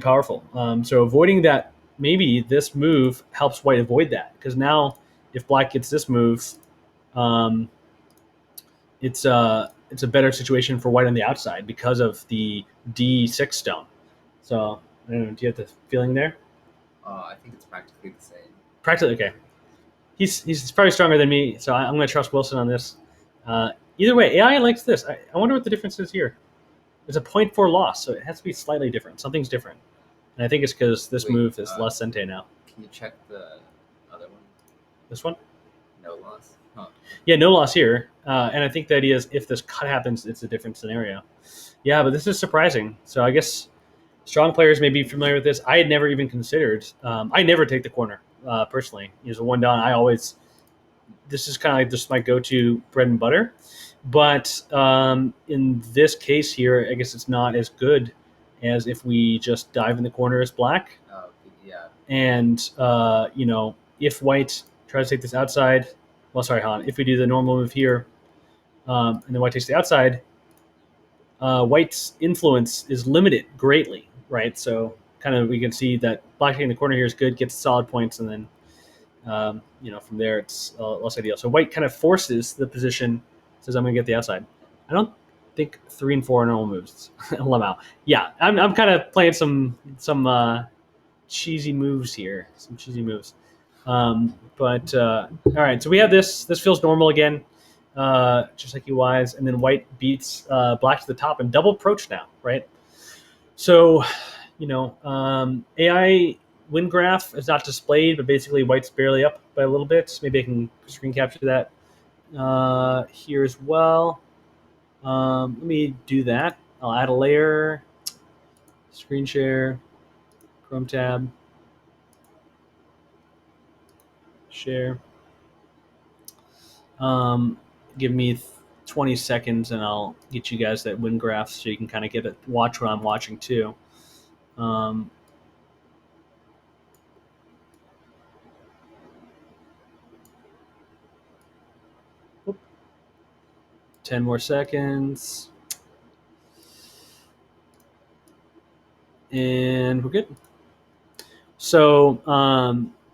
powerful. So avoiding that, maybe this move helps white avoid that, because now if black gets this move, it's a better situation for white on the outside because of the D6 stone. So I don't know, do you have the feeling there? I think it's practically the same. Practically, okay. He's probably stronger than me, so I'm going to trust Wilson on this. Either way, AI likes this. I wonder what the difference is here. It's a 0.4 loss, so it has to be slightly different. Something's different. And I think it's because this move is less Sente now. Can you check the other one? This one? No loss. Huh. Yeah, no loss here. And I think the idea is if this cut happens, it's a different scenario. Yeah, but this is surprising. So I guess strong players may be familiar with this. I had never even considered. I never take the corner personally. As a one down, I always. This is kind of like just my go-to bread and butter. But in this case here, I guess it's not as good as if we just dive in the corner as black. Yeah. And if white tries to take this outside, well, sorry, Han. If we do the normal move here, and then white takes the outside, white's influence is limited greatly, right? So kind of we can see that black taking the corner here is good, gets solid points, and then from there it's less ideal. So white kind of forces the position, says I'm going to get the outside. I don't think 3 and 4 are normal moves. Lemao. Yeah, I'm kind of playing some cheesy moves here, some cheesy moves. But all right, so we have this. This feels normal again, just like UI's, and then white beats black to the top and double approach now, right? So, AI win graph is not displayed, but basically white's barely up by a little bit. Maybe I can screen capture that here as well. Let me do that. I'll add a layer, screen share, Chrome tab, share. Give me 20 seconds and I'll get you guys that win graph so you can kind of watch what I'm watching too. 10 more seconds. And we're good. So,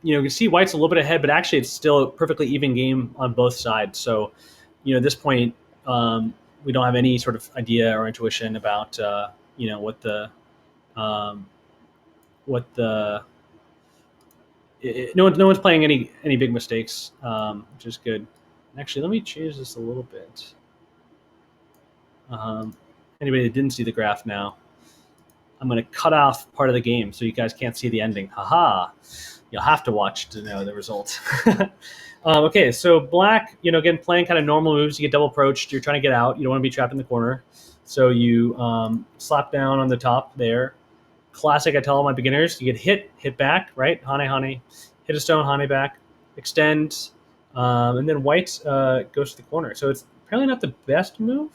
you can see white's a little bit ahead, but actually it's still a perfectly even game on both sides. So, at this point, we don't have any sort of idea or intuition about, no one's playing any big mistakes, which is good. Actually, let me change this a little bit. Anybody that didn't see the graph now, I'm going to cut off part of the game so you guys can't see the ending. Haha. You'll have to watch to know the result. Okay, so black, again, playing kind of normal moves. You get double approached. You're trying to get out. You don't want to be trapped in the corner. So you slap down on the top there. Classic, I tell all my beginners, you get hit back, right? Hane, hit a stone, hane back, extend, and then white goes to the corner. So it's apparently not the best move,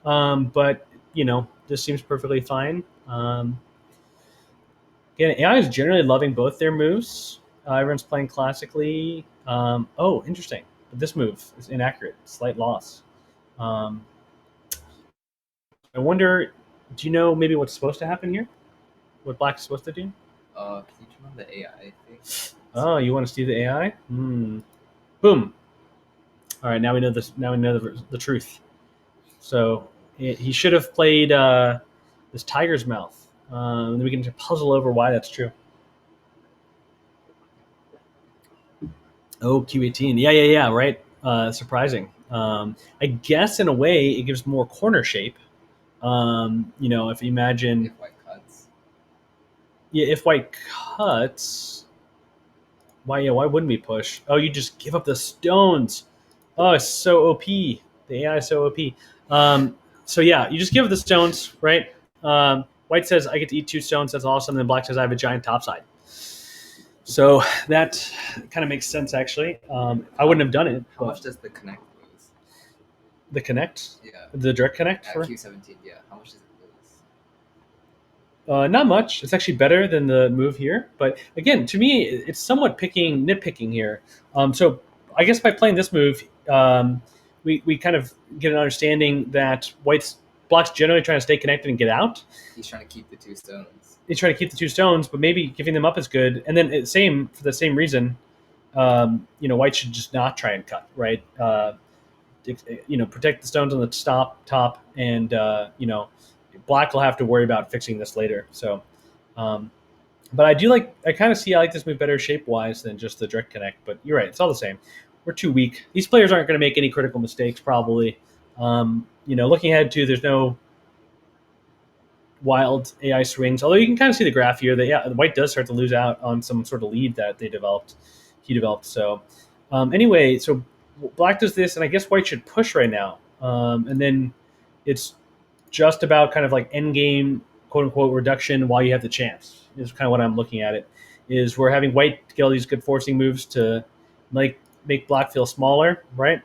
but, this seems perfectly fine. Again, AI is generally loving both their moves. Everyone's playing classically. Oh, interesting. But this move is inaccurate. Slight loss. I wonder, do you know maybe what's supposed to happen here? What black is supposed to do? Can you turn on the AI thing? Oh, you want to see the AI? Boom. All right, now we know this. Now we know the truth. So he should have played this tiger's mouth. And then we can puzzle over why that's true. Oh, Q18. Yeah, right. Surprising. I guess in a way it gives more corner shape. If you imagine. If white cuts. Yeah, if white cuts. Why wouldn't we push? Oh, you just give up the stones. Oh, it's so OP. The AI is so OP. So yeah, you just give up the stones, right? White says, I get to eat 2 stones. That's awesome. And then black says, I have a giant topside. So that kind of makes sense, actually. I wouldn't have done it. How much does the connect lose? The connect? Yeah. The direct connect? At Q17, yeah. How much does it lose? Not much. It's actually better than the move here. But again, to me, it's somewhat nitpicking here. So I guess by playing this move, we kind of get an understanding that black's generally trying to stay connected and get out. He's trying to keep the 2 stones. He's trying to keep the 2 stones, but maybe giving them up is good. And then for the same reason, white should just not try and cut, right? Protect the stones on the top, and black will have to worry about fixing this later. So, but I kind of see I like this move better shape wise than just the direct connect. But you're right, it's all the same. We're too weak. These players aren't going to make any critical mistakes probably. Looking ahead too, there's no wild AI swings. Although you can kind of see the graph here that the white does start to lose out on some sort of lead that he developed. So Anyway, so black does this, and I guess white should push right now. And then it's just about kind of like end game, quote unquote, reduction while you have the chance, is kind of what I'm looking at it. Is we're having white get all these good forcing moves to make black feel smaller, right?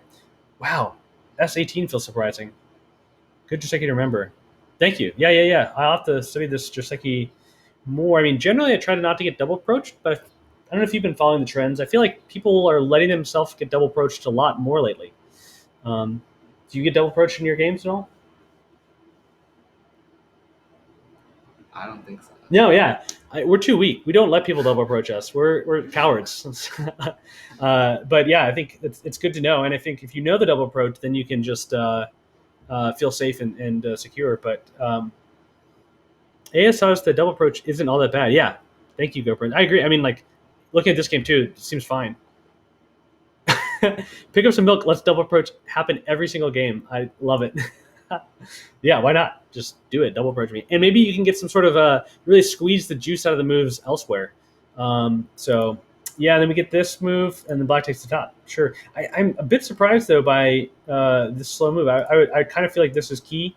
Wow, S18 feels surprising. Good Joseki to remember. Thank you. Yeah. I'll have to study this Joseki more. I mean, generally I try not to get double approached, but I don't know if you've been following the trends. I feel like people are letting themselves get double approached a lot more lately. Do you get double approached in your games at all? I don't think so. No, yeah. We're too weak. We don't let people double approach us. We're cowards. But yeah, I think it's good to know. And I think if you know the double approach, then you can just feel safe and secure. But ASR's the double approach isn't all that bad. Yeah. Thank you, GoPro. I agree. I mean, like, looking at this game too, it seems fine. Pick up some milk. Let's double approach happen every single game. I love it. Yeah, why not? Just do it. Double approach me, and maybe you can get some sort of really squeeze the juice out of the moves elsewhere. So yeah, then we get this move, and then black takes the top. Sure, I'm a bit surprised though by this slow move. I kind of feel like this is key.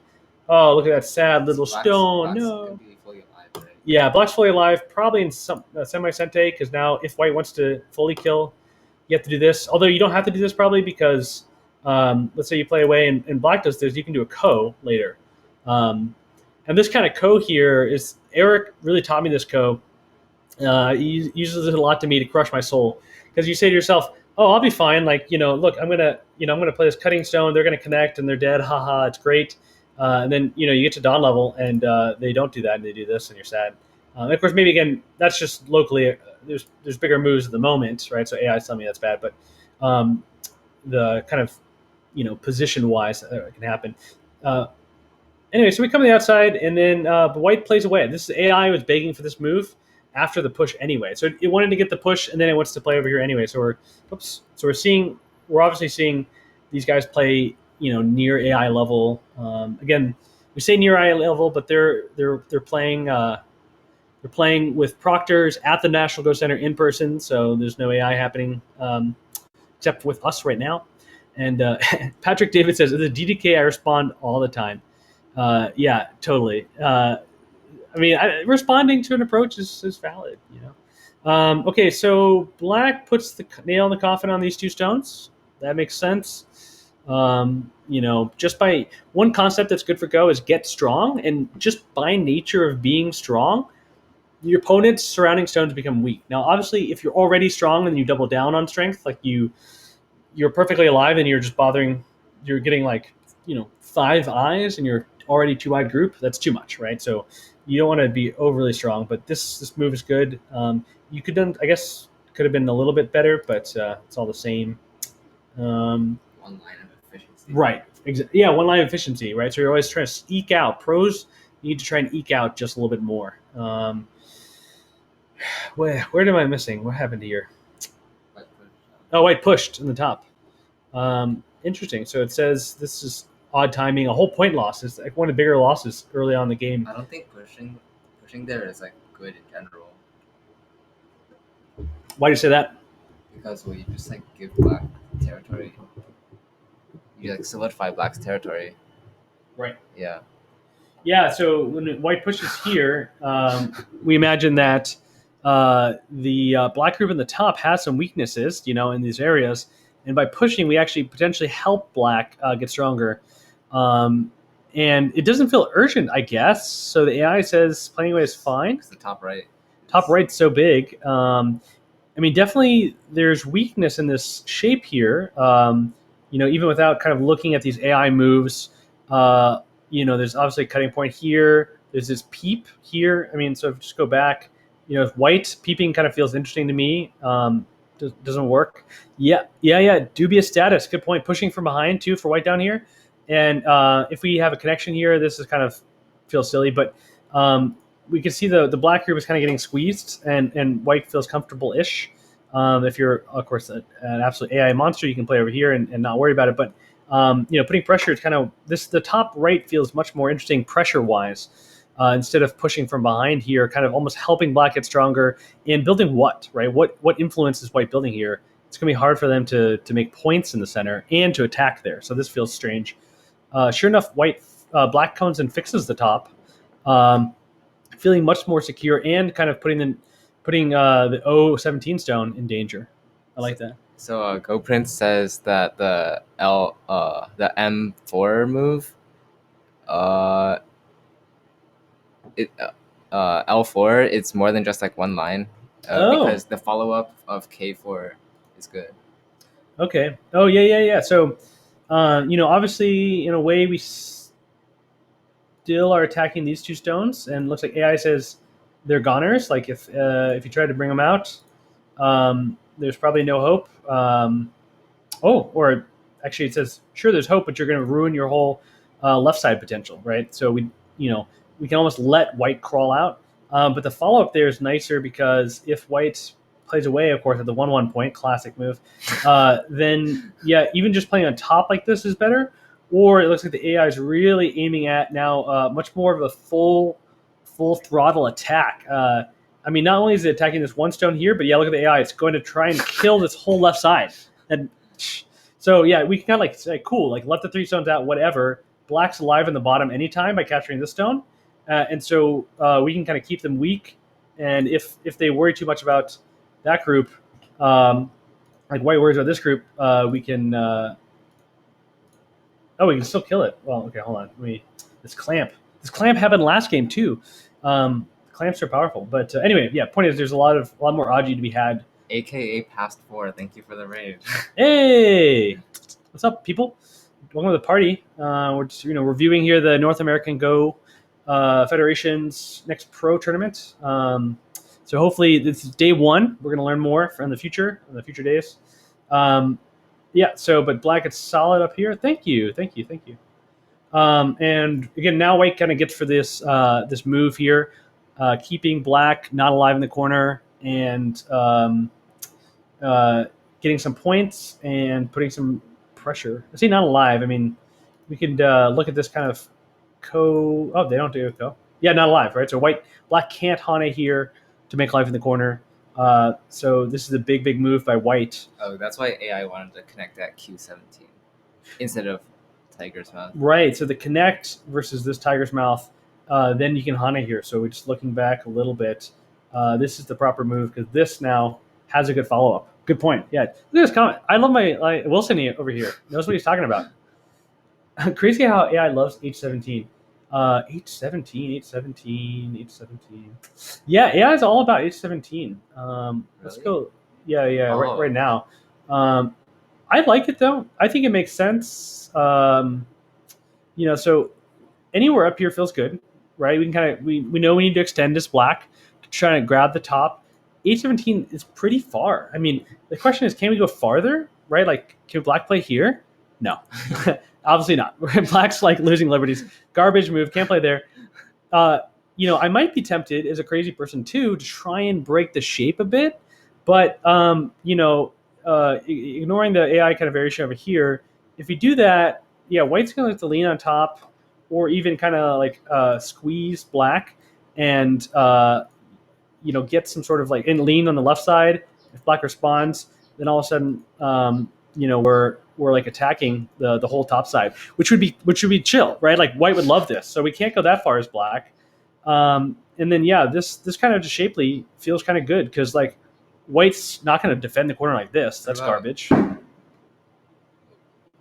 Oh, look at that sad little stone. Black's No. gonna be fully alive, right? Yeah, black's fully alive, probably in some semi-sente, because now if white wants to fully kill, you have to do this. Although you don't have to do this probably because let's say you play away and black does this, you can do a ko later. And this kind of ko here is, Eric really taught me this ko. He uses it a lot to me to crush my soul, because you say to yourself, oh, I'll be fine. Like, look, I'm going to play this cutting stone. They're going to connect and they're dead. Haha, it's great. And then, you get to dawn level and they don't do that and they do this and you're sad. And of course, maybe again, that's just locally. There's bigger moves at the moment, right? So AI is telling me that's bad, but the kind of position wise it can happen. Anyway, so we come to the outside, and then white plays away. This AI was begging for this move after the push anyway, so it wanted to get the push, and then it wants to play over here anyway. So we're obviously seeing these guys play near AI level. Again, we say near AI level, but they're playing. They're playing with proctors at the National Go Center in person, so there's no AI happening except with us right now. And Patrick David says, "The DDK I respond all the time." Yeah, totally. Responding to an approach is valid. Okay, so black puts the nail in the coffin on these two stones. That makes sense. Just by one concept that's good for Go is get strong, and just by nature of being strong, your opponent's surrounding stones become weak. Now, obviously, if you're already strong and you double down on strength, like you're perfectly alive and you're just you're getting 5 eyes and you're already 2-eyed group, that's too much, right? So you don't want to be overly strong, but this move is good. You could have been a little bit better, but it's all the same. One line of efficiency. Right. Yeah, one line of efficiency, right? So you're always trying to eke out. Pros need to try and eke out just a little bit more. Where am I missing? What happened here? White pushed in the top. Interesting. So it says this is odd timing. A whole point loss is like one of the bigger losses early on in the game. I don't think pushing there is good in general. Why do you say that? Because you just give black territory. You solidify black's territory. Right. Yeah. Yeah. So when white pushes here, we imagine that the black group in the top has some weaknesses, in these areas, and by pushing, we actually potentially help black get stronger. And it doesn't feel urgent, I guess. So the AI says playing away is fine. It's the top right. Top right's so big. Definitely there's weakness in this shape here. Even without kind of looking at these AI moves, there's obviously a cutting point here. There's this peep here. So if you just go back, if white peeping kind of feels interesting to me. Doesn't work. Yeah. Dubious status. Good point. Pushing from behind too for white down here. And if we have a connection here, this is kind of feels silly, but we can see the black group is kind of getting squeezed, and white feels comfortable-ish. If you're, of course, an absolute AI monster, you can play over here and not worry about it. But putting pressure is kind of the top right feels much more interesting pressure-wise. Instead of pushing from behind here, kind of almost helping black get stronger and building what, right? What influence is white building here? it's going to be hard for them to make points in the center and to attack there. So this feels strange. Sure enough, black comes and fixes the top, feeling much more secure and kind of putting the O17 stone in danger. I like that. So Go Prince says that the M4 move, L4, it's more than just like one line, because the follow up of K4 is good. Okay. Oh yeah. So, obviously in a way we still are attacking these two stones, and it looks like AI says they're goners. Like if you try to bring them out, there's probably no hope. Or actually it says sure there's hope, but you're going to ruin your whole left side potential, right? So we can almost let white crawl out, but the follow up there is nicer because if white plays away, of course, at the 1/1 point, classic move, then yeah, even just playing on top like this is better. Or it looks like the AI is really aiming at now much more of a full throttle attack. I mean, not only is it attacking this one stone here, but yeah, look at the AI. It's going to try and kill this whole left side. And so yeah, we can kind of like say, cool, like let the 3 stones out, whatever. Black's alive in the bottom anytime by capturing this stone, and so we can kind of keep them weak. And if they worry too much about that group, like white worries about this group, we can. We can still kill it. Well, okay, hold on. This clamp happened last game too. Clamps are powerful, but anyway, yeah. Point is, there's a lot more Aji to be had. AKA past 4. Thank you for the raid. Hey, what's up, people? Welcome to the party. We're just reviewing here the North American Go Federation's next pro tournament. So hopefully this is day 1. We're going to learn more in the future days. Yeah. So, but black, it's solid up here. Thank you. And again, now white kind of gets for this move here, keeping black not alive in the corner and getting some points and putting some pressure. I say not alive. I mean, we could look at this kind of they don't do co. Yeah, not alive, right? So black can't Hana here to make life in the corner. So this is a big move by white. Oh, that's why AI wanted to connect that Q17 instead of Tiger's Mouth. Right. So the connect versus this Tiger's Mouth, then you can Hana here. So we're just looking back a little bit. This is the proper move because this now has a good follow up. Good point. Yeah. Look at this comment. I love my Wilson over here. Knows what he's talking about. Crazy how AI loves H17. H17. Yeah, AI is all about H17. Let's go. Yeah. Right now. I like it though. I think it makes sense. So anywhere up here feels good, right? We can we know we need to extend this black to try to grab the top. H17 is pretty far. I mean, the question is, can we go farther? Right? Like, can black play here? No. Obviously not. Black's like losing liberties. Garbage move. Can't play there. I might be tempted as a crazy person too to try and break the shape a bit, but ignoring the AI kind of variation over here, if we do that, yeah, white's gonna have to lean on top, or even kind of like squeeze black and get some sort of and lean on the left side. If black responds, then all of a sudden we're like attacking the whole top side, which would be chill, right? Like white would love this. So we can't go that far as black. And then this kind of just shapely feels kind of good because like white's not going to defend the corner like this. That's garbage.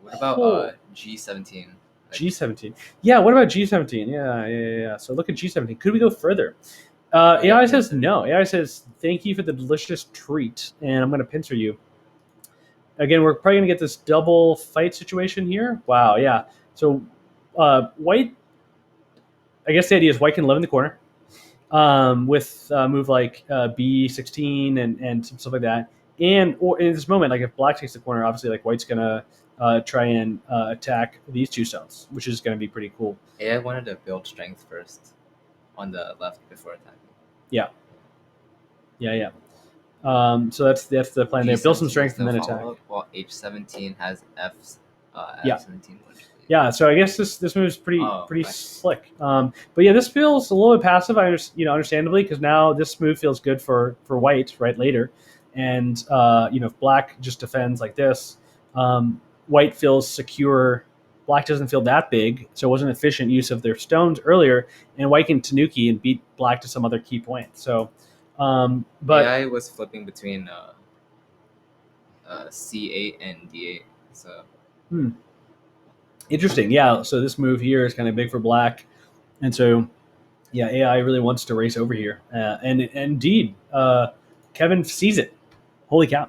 What about G17? G17. Yeah, what about G17? Yeah. So look at G17. Could we go further? AI says no. AI says thank you for the delicious treat, and I'm going to pincer you. Again, we're probably going to get this double fight situation here. Wow, yeah. So white, I guess the idea is white can live in the corner with move like B16 and some stuff like that. Or in this moment, like if black takes the corner, obviously like white's going to try and attack these 2 stones, which is going to be pretty cool. AI wanted to build strength first on the left before attacking. Yeah. So that's the plan there. Build some strength and then attack. While H17 has F17. Yeah. So I guess this move is pretty slick. But yeah, this feels a little bit passive. Understandably, because now this move feels good for white right later, And if black just defends like this, white feels secure. Black doesn't feel that big, so it wasn't efficient use of their stones earlier, and white can tanuki and beat black to some other key point. So, but AI was flipping between C8 and D8. So interesting. Yeah. So this move here is kind of big for black, and so yeah, AI really wants to race over here, and indeed, Kevin sees it. Holy cow!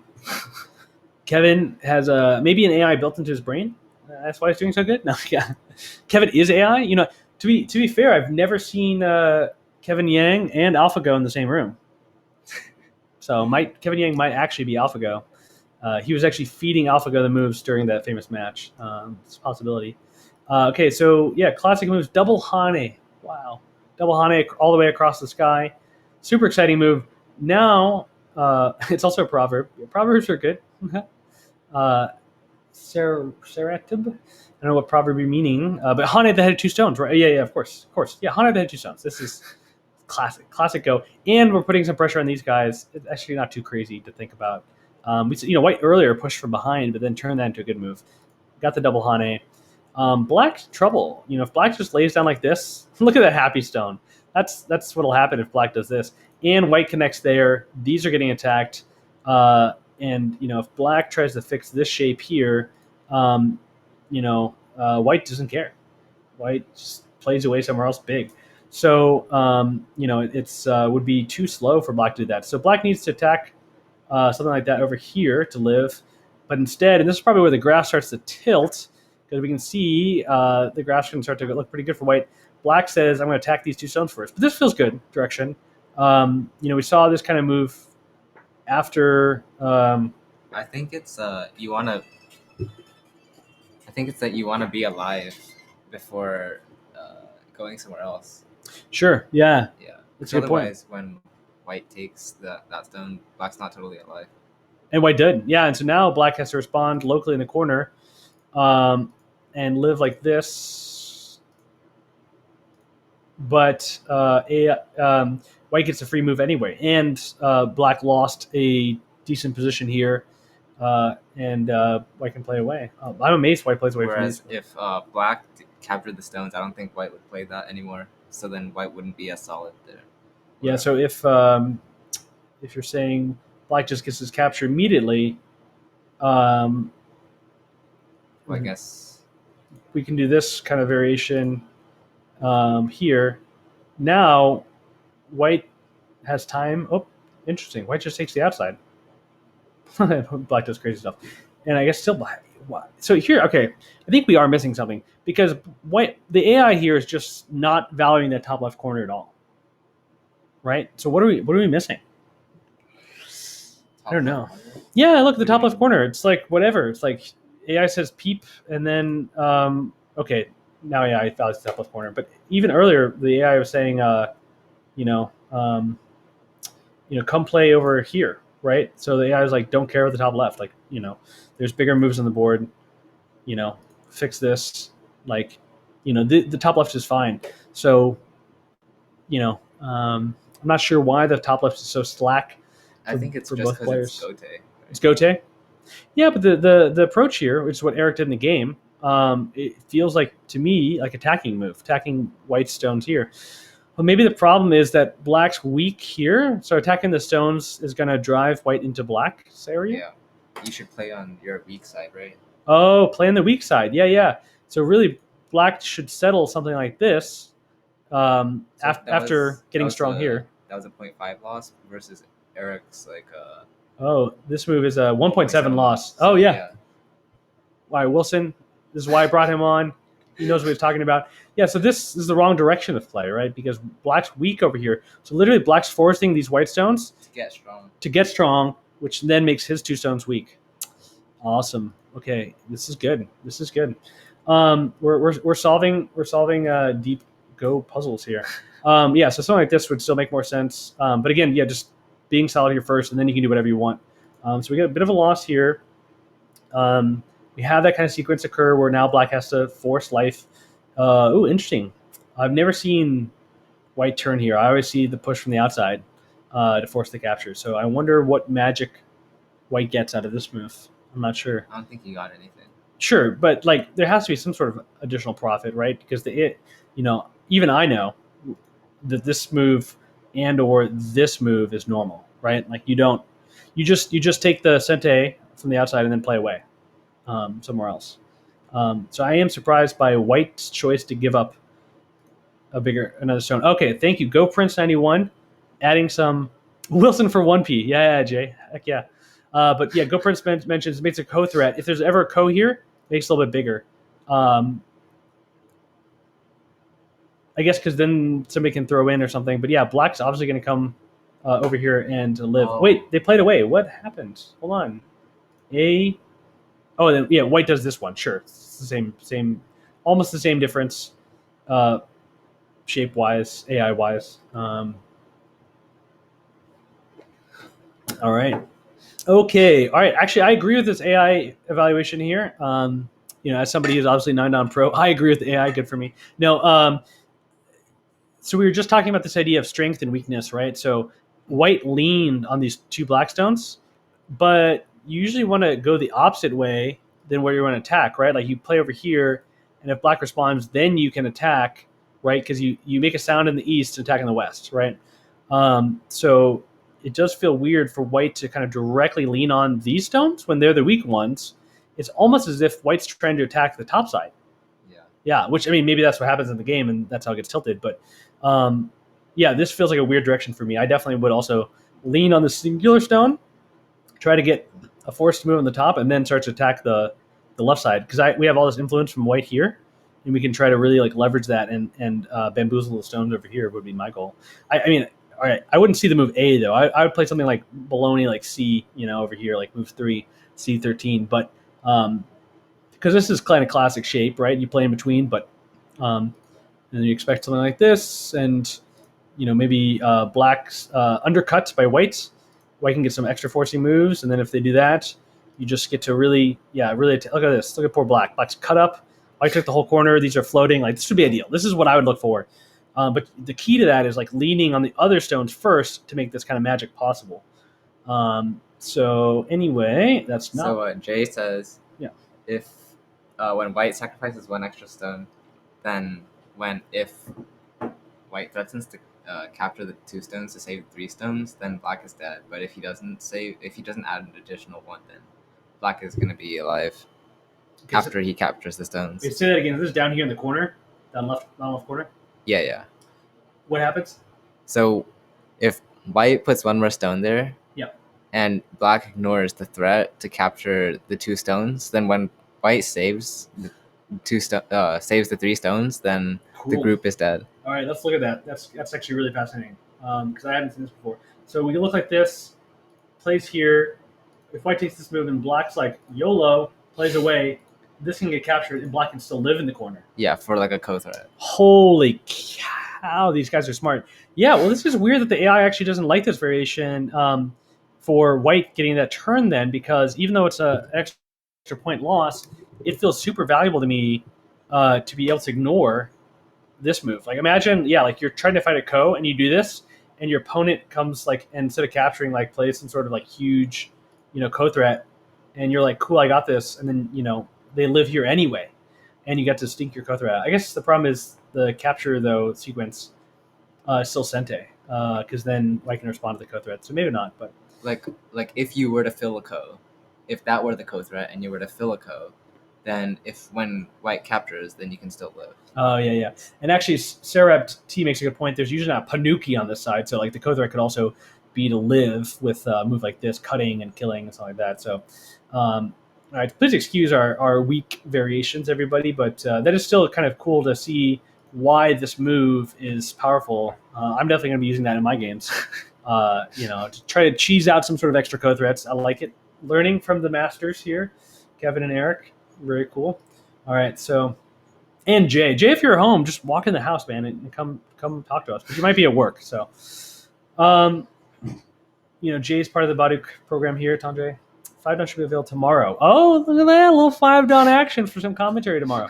Kevin has maybe an AI built into his brain. That's why he's doing so good. No, yeah, Kevin is AI. To be fair, I've never seen Kevin Yang and AlphaGo in the same room. So Kevin Yang might actually be AlphaGo. He was actually feeding AlphaGo the moves during that famous match. It's a possibility. Okay, so yeah, classic moves. Double Hane. Wow. Double Hane all the way across the sky. Super exciting move. Now, it's also a proverb. Proverbs are good. Seratib. I don't know what proverb you're meaning, but Hane the head of two stones, right? Yeah, of course. Yeah, Hane the head of two stones. This is classic go. And we're putting some pressure on these guys. It's actually not too crazy to think about. White earlier pushed from behind, but then turned that into a good move. Got the double Hane. Black's trouble. If black just lays down like this, look at that happy stone. That's what'll happen if black does this. And white connects there. These are getting attacked. And if black tries to fix this shape here, white doesn't care. White just plays away somewhere else big. So it's would be too slow for black to do that. So black needs to attack something like that over here to live. But instead, and this is probably where the graph starts to tilt, because we can see the graph's going to start to look pretty good for white. Black says, I'm going to attack these two stones first. But this feels good direction. We saw this kind of move after. I think it's you want to. I think it's that you want to be alive before going somewhere else. Sure. Yeah. Yeah. That's a good point. Otherwise, when white takes that stone, black's not totally alive. And white did. Yeah. And so now black has to respond locally in the corner and live like this. But white gets a free move anyway. And black lost a decent position here. And white can play away. I'm amazed white plays away from these. Whereas if black captured the stones, I don't think white would play that anymore. So then white wouldn't be as solid there. Yeah, so if you're saying black just gets his capture immediately, well, I guess we can do this kind of variation here. Now, white has time. Oh, interesting. White just takes the outside. Black does crazy stuff. And I guess still black. So here, okay, I think we are missing something, because the AI here is just not valuing that top left corner at all. Right? So what are we missing? I don't know. Yeah, look at the top left corner. It's like whatever. It's like AI says peep, and then okay, now AI values the top left corner. But even earlier, the AI was saying, come play over here, right? So the AI was like, don't care about the top left. Like, there's bigger moves on the board. Fix this. Like, the top left is fine. So, I'm not sure why the top left is so slack. I think it's for just both players. It's Gote. Right? It's Gote. Yeah, but the approach here, which is what Eric did in the game, it feels like to me like attacking move, attacking white stones here. Well, maybe the problem is that black's weak here, so attacking the stones is going to drive white into black's area. Yeah, you should play on your weak side, right? Oh, play on the weak side. Yeah. So really, black should settle something like this after getting strong here. That was a 0.5 loss versus Eric's Oh, this move is a 1.7 loss. Oh yeah. Why Wilson? This is why I brought him on. He knows what he's talking about. Yeah, so this is the wrong direction of play, right? Because black's weak over here. So literally black's forcing these white stones to get strong, which then makes his two stones weak. Awesome. Okay, this is good. We're solving deep Go puzzles here. So something like this would still make more sense. But again, just being solid here first, and then you can do whatever you want. So we get a bit of a loss here. We have that kind of sequence occur where now black has to force life. Interesting. I've never seen white turn here. I always see the push from the outside to force the capture. So I wonder what magic white gets out of this move. I'm not sure. I don't think he got anything. Sure, but like there has to be some sort of additional profit, right? Because even I know that this move and or this move is normal, right? Like you just take the Sente from the outside and then play away somewhere else. So I am surprised by White's choice to give up another stone. Okay, thank you. Go Prince 91, adding some Wilson for 1P. Yeah, Jay. Heck yeah. But yeah, Go Prince mentions makes a co threat. If there's ever a co here, makes it a little bit bigger. I guess because then somebody can throw in or something. But yeah, Black's obviously going to come over here and live. Oh. Wait, they played away. What happened? Hold on. Then yeah, White does this one. Sure, it's the same, almost the same difference, shape wise, AI wise. All right. Okay. All right. Actually, I agree with this AI evaluation here. As somebody who's obviously 9-down pro, I agree with the AI. Good for me. No. So we were just talking about this idea of strength and weakness, right? So White leaned on these two Blackstones, but you usually want to go the opposite way than where you want to attack, right? Like you play over here, and if Black responds, then you can attack, right? Because you make a sound in the east and attack in the west, right? So it does feel weird for White to kind of directly lean on these stones when they're the weak ones. It's almost as if White's trying to attack the top side. Yeah, which, I mean, maybe that's what happens in the game, and that's how it gets tilted. But, this feels like a weird direction for me. I definitely would also lean on the singular stone, try to get a force to move on the top, and then start to attack the left side. Because we have all this influence from White here, and we can try to really like leverage that and bamboozle the stones over here would be my goal. I mean, all right, I wouldn't see the move A, though. I would play something like Bologna, like C, over here, like move 3, C13. But because this is kind of classic shape, right? You play in between, but and you expect something like this, and maybe Black's undercut by White's. White can get some extra forcing moves, and then if they do that, you just get to really look at this. Look at poor Black. Black's cut up. White took the whole corner. These are floating. Like, this would be ideal. This is what I would look for. But the key to that is like leaning on the other stones first to make this kind of magic possible. So anyway, that's not. So Jay says, yeah, if when White sacrifices 1 extra stone, then if White threatens to capture the 2 stones to save 3 stones, then Black is dead. But if he doesn't add an additional 1, then Black is going to be alive after he captures the stones. Wait, say that again. This is down here in the corner, down left corner. Yeah. What happens? So if White puts 1 more stone there, and Black ignores the threat to capture the 2 stones, then when White saves the 3 stones, then the group is dead. All right, let's look at that. That's actually really fascinating because I hadn't seen this before. So we can look like this, plays here. If White takes this move and Black's like YOLO, plays away, this can get captured and Black can still live in the corner. Yeah, for like a co-threat. Holy cow, these guys are smart. Yeah, well, this is weird that the AI actually doesn't like this variation for White getting that turn then, because even though it's an extra point loss, it feels super valuable to me to be able to ignore this move. Like imagine, like you're trying to fight a co and you do this, and your opponent comes like, and instead of capturing, like plays some sort of like huge, co threat, and you're like, cool, I got this, and then they live here anyway, and you get to stink your co threat out. I guess the problem is the capture though sequence still Sente, because then I can respond to the co threat. So maybe not, but like if you were to fill a co, if that were the co threat and you were to fill a co, then when White captures, then you can still live. Oh, yeah. And actually, Sarab T makes a good point. There's usually not Panuki on this side, so like the co-threat could also be to live with a move like this, cutting and killing and something like that. So, all right, please excuse our weak variations, everybody, but that is still kind of cool to see why this move is powerful. I'm definitely going to be using that in my games, to try to cheese out some sort of extra co-threats. I like it. Learning from the masters here, Kevin and Eric. Very cool. All right, so, and Jay, if you're home, just walk in the house, man, and come talk to us. But you might be at work, so, Jay's part of the Baduk program here. Tandre, 5-down should be available tomorrow. Oh, look at that, a little 5-down action for some commentary tomorrow.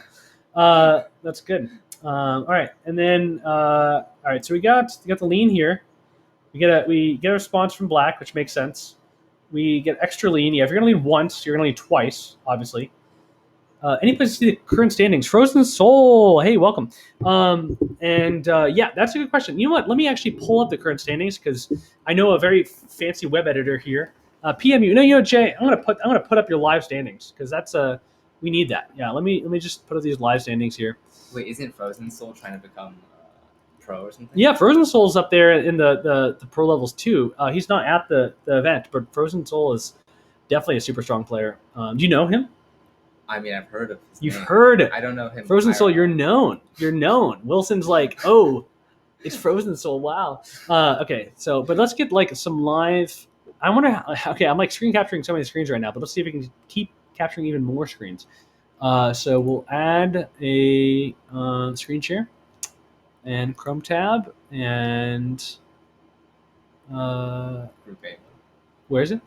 That's good. All right, and then all right, so we got the lean here. We get a response from Black, which makes sense. we get extra lean. Yeah, if you're going to lead once, you're going to lead twice, obviously. Any place to see the current standings? Frozen Soul, hey, welcome. Yeah, that's a good question. You know what? Let me actually pull up the current standings because I know a very fancy web editor here. PMU, no, Jay, I'm gonna put up your live standings because that's we need that. Yeah, let me just put up these live standings here. Wait, isn't Frozen Soul trying to become pro or something? Yeah, Frozen Soul's up there in the pro levels too. He's not at the event, but Frozen Soul is definitely a super strong player. Do you know him? I mean, I've heard of his You've name. heard it. I don't know him. Frozen Soul, you're known. You're known. Wilson's like, oh, it's Frozen Soul. Wow. Okay, so but let's get like some live. I wonder. Okay, I'm like screen capturing so many screens right now, but let's see if we can keep capturing even more screens. So we'll add a screen share and Chrome tab and Group A. where is it?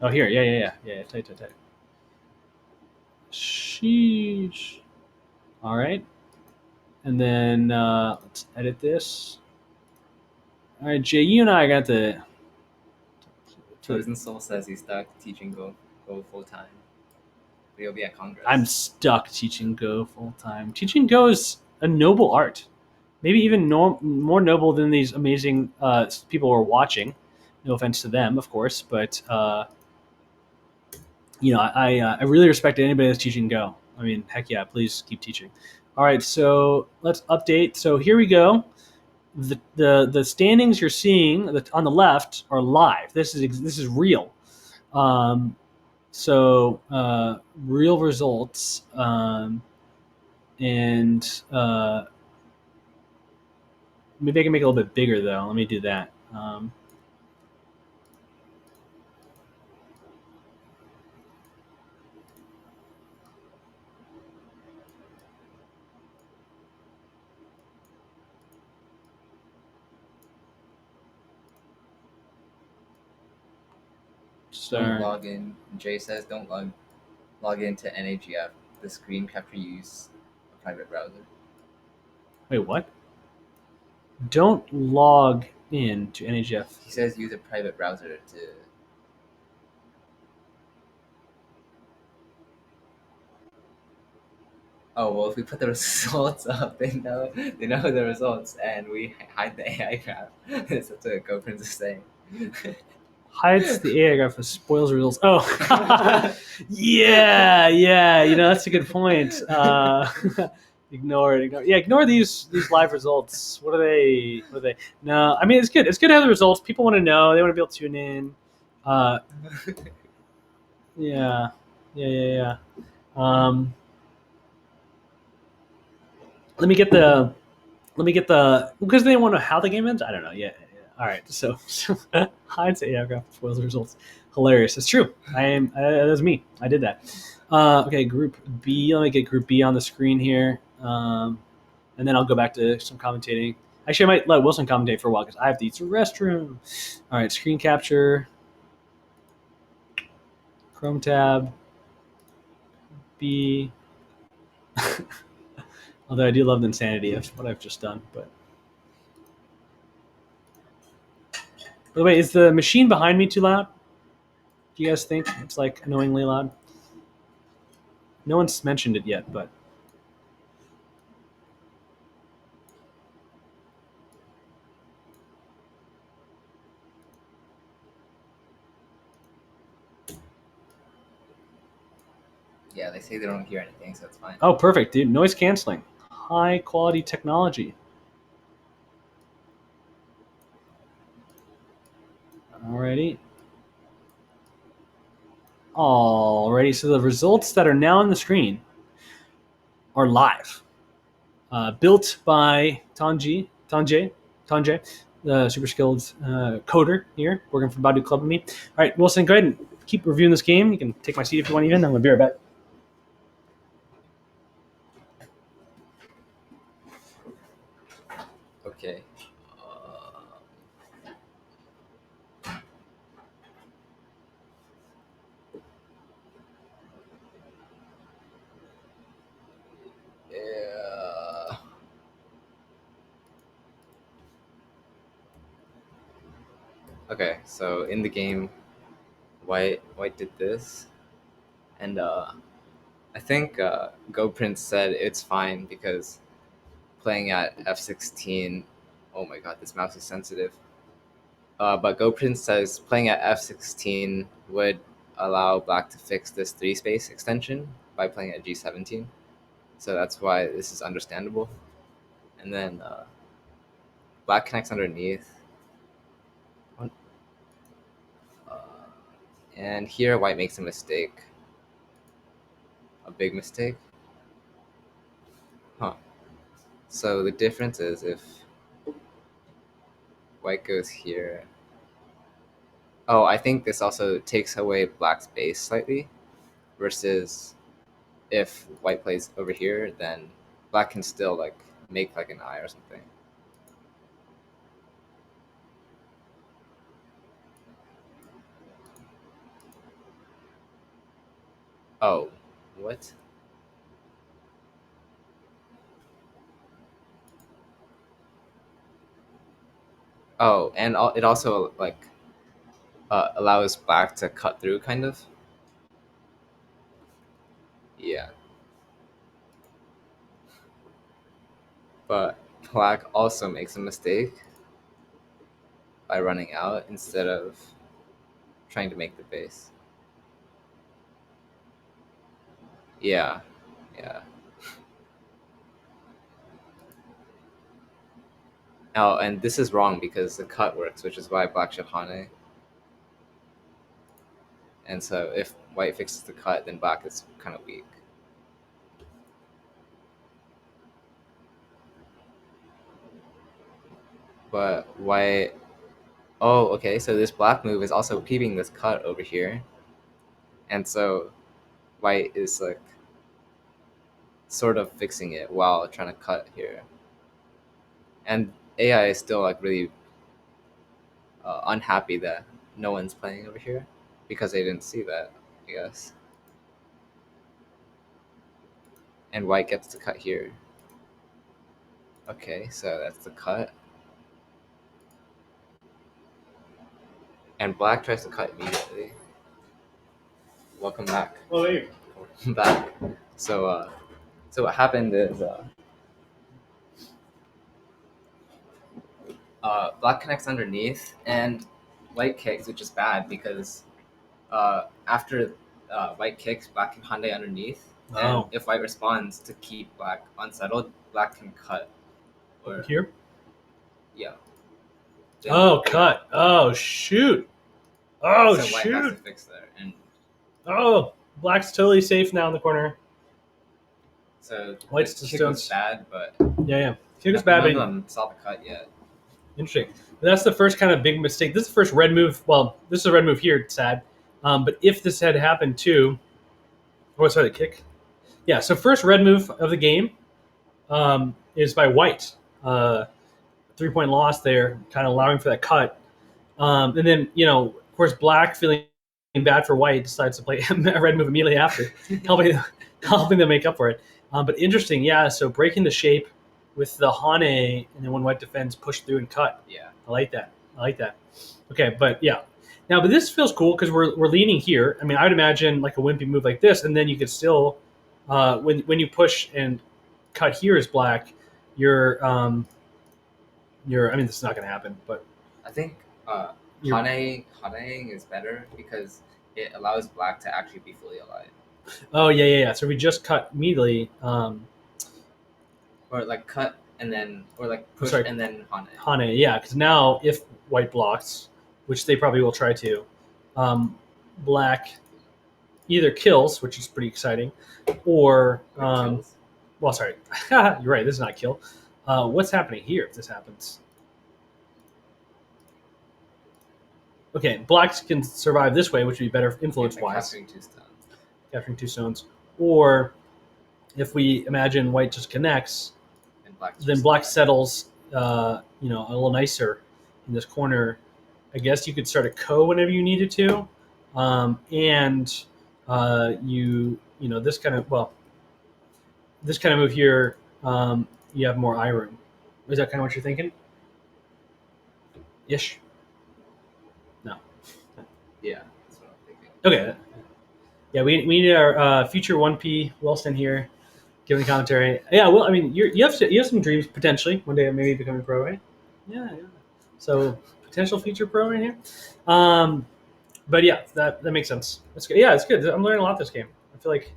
Oh, here. Yeah. Tight. Sheesh. All right. And then let's edit this. All right, Jay, you and I got to. Frozen Soul says he's stuck teaching Go full time. But he'll be at Congress. I'm stuck teaching Go full time. Teaching Go is a noble art, maybe even more noble than these amazing people who are watching. No offense to them, of course, but I really respect anybody that's teaching Go. I mean, heck yeah, please keep teaching. All right, so let's update. So here we go. The standings you're seeing on the left are live. This is real. Real results, and maybe I can make it a little bit bigger though. Let me do that. Don't log in. Jay says don't log into NAGF. The screen capture use a private browser. Wait, what? Don't log in to NAGF. He says use a private browser to. Oh well, if we put the results up, they know the results, and we hide the AI graph. That's what the GoPrince is saying. Hides the AI graph and spoils the results. Oh, yeah. That's a good point. Ignore it. Yeah, ignore these live results. What are they? No, I mean it's good. It's good to have the results. People want to know. They want to be able to tune in. Yeah. Let me get the because they want to know how the game ends. I don't know. Yeah. All right. So hides AI graph spoils the results. Hilarious. It's true. I am. That was me. I did that. Okay, Group B. Let me get Group B on the screen here, and then I'll go back to some commentating. Actually, I might let Wilson commentate for a while because I have to use the restroom. All right, screen capture, Chrome tab, B. Although I do love the insanity of what I've just done. But by the way, is the machine behind me too loud? Do you guys think it's like annoyingly loud? No one's mentioned it yet, but Yeah, they say they don't hear anything, so it's fine. oh, perfect, dude. Noise canceling, high quality technology. Alrighty. So the results that are now on the screen are live. Built by Tanjay, the super skilled coder here, working for Badu Club with me. All right, Wilson, go ahead and keep reviewing this game. You can take my seat if you want even. I'm going to be right back. Okay. Yeah. Okay, so in the game, white did this, and I think Go Prince said it's fine because playing at f16. Oh my god, this mouse is sensitive. But Go Prince says playing at f16 would allow black to fix this 3-space extension by playing at g17. So that's why this is understandable. And then black connects underneath. And here white makes a mistake. A big mistake. Huh. So the difference is if white goes here. Oh, I think this also takes away black's base slightly. Versus if white plays over here, then black can still like make like an eye or something. Oh, what? Oh, and it also like allows black to cut through, kind of. Yeah. But black also makes a mistake by running out instead of trying to make the base. Yeah, yeah. Oh, and this is wrong because the cut works, which is why black should Hane. And so if white fixes the cut, then black is kind of weak. But white... Oh, okay, so this black move is also keeping this cut over here. And so white is like sort of fixing it while trying to cut here. And AI is still like really unhappy that no one's playing over here because they didn't see that, I guess. And white gets to cut here. Okay, so that's the cut. And black tries to cut immediately. Welcome back. Well, there you go. Back. So what happened is black connects underneath and white kicks, which is bad because after white kicks, black can Hande underneath. Oh. And if white responds to keep black unsettled, black can cut. Or Here? yeah. Oh, cut. Oh, shoot. Oh, so white has to shoot. fix there. And Oh, black's totally safe now in the corner. so White's the to kick stones. was bad, but Yeah. Kick is bad, none of but them saw the cut yet. interesting. That's the first kind of big mistake. This is the first red move. Well, this is a red move here. It's sad. But if this had happened too, oh, sorry, the kick. Yeah. So first red move of the game is by white. 3-point loss there, kind of allowing for that cut. And then of course, black feeling bad for white decides to play a red move immediately after, helping them make up for it. But interesting, yeah. So breaking the shape with the Hane, and then when white defends, push through and cut. Yeah. I like that. Okay, but yeah. Now, but this feels cool because we're leaning here. I mean, I would imagine like a wimpy move like this, and then you could still, when you push and cut here as black, you're. I mean, this is not going to happen, but I think Haneing is better because it allows black to actually be fully alive. Oh yeah. So we just cut immediately. Or like cut and then, or like push and then Hane. Hane, yeah, because now if white blocks, which they probably will try to, black either kills, which is pretty exciting, or well, sorry, you're right. This is not kill. What's happening here if this happens? Okay, blacks can survive this way, which would be better influence-wise. Capturing 2 stones. Or if we imagine white just connects, then black settles, a little nicer in this corner. I guess you could start a ko whenever you needed to, and this kind of move here, you have more eye room. Is that kind of what you're thinking? Ish. No. Yeah, that's what I'm thinking. Okay. Yeah, we need our future 1P Wilson here giving commentary. Yeah, well, I mean, you have some dreams potentially one day of maybe becoming pro, right? Yeah, yeah. So potential future pro right here. But yeah, that makes sense. That's good. Yeah, it's good. I'm learning a lot this game. I feel like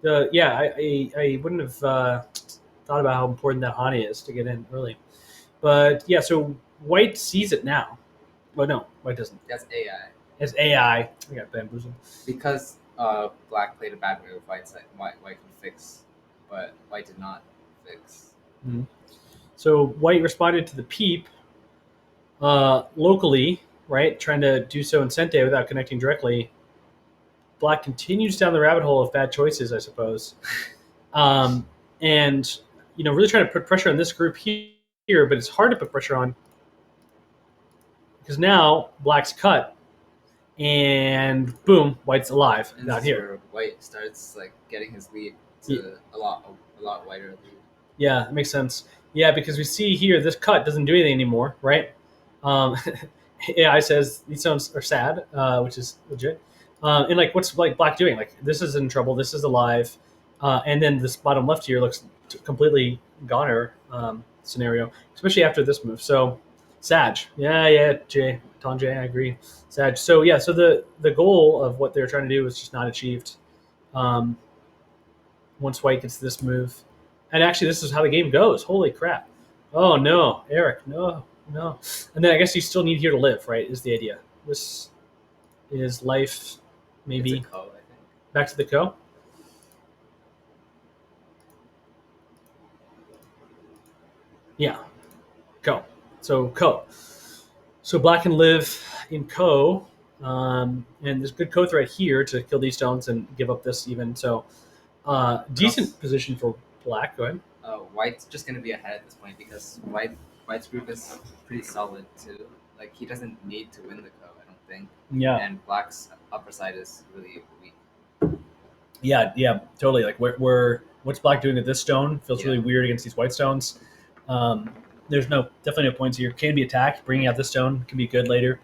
I wouldn't have thought about how important that Hani is to get in early. But yeah, so White sees it now. Well, no, White doesn't. That's AI. It's AI. I got bamboozled. Because Black played a bad move, White can fix, but White did not fix. So White responded to the peep locally, right, trying to do so in Sente without connecting directly. Black continues down the rabbit hole of bad choices, I suppose. And, really trying to put pressure on this group here, but it's hard to put pressure on because now Black's cut, and boom, White's alive And down here. White starts like getting his lead to a lot wider lead. Yeah, that makes sense. Yeah, because we see here this cut doesn't do anything anymore, right? AI says these stones are sad, which is legit. And like, what's like Black doing? Like, this is in trouble. This is alive, and then this bottom left here looks completely goner scenario, especially after this move. So, Sag, yeah, Jay, Ton Jay, I agree. Sag. So yeah, so the goal of what they're trying to do was just not achieved. Once White gets this move, and actually, this is how the game goes. Holy crap! Oh no, Eric, no. And then I guess you still need here to live, right? Is the idea. This is life, maybe. It's a co, I think. Back to the co. Yeah, co. So co. So Black can live in co, and there's good co threat here to kill these stones and give up this even. So decent position for Black. Go ahead. White's just going to be ahead at this point because White's group is pretty solid too. Like, he doesn't need to win the co, I don't think. Yeah. And Black's upper side is really weak. Yeah, totally. Like, what's Black doing with this stone feels really weird against these white stones. There's definitely no points here. Can be attacked. Bringing out this stone can be good later.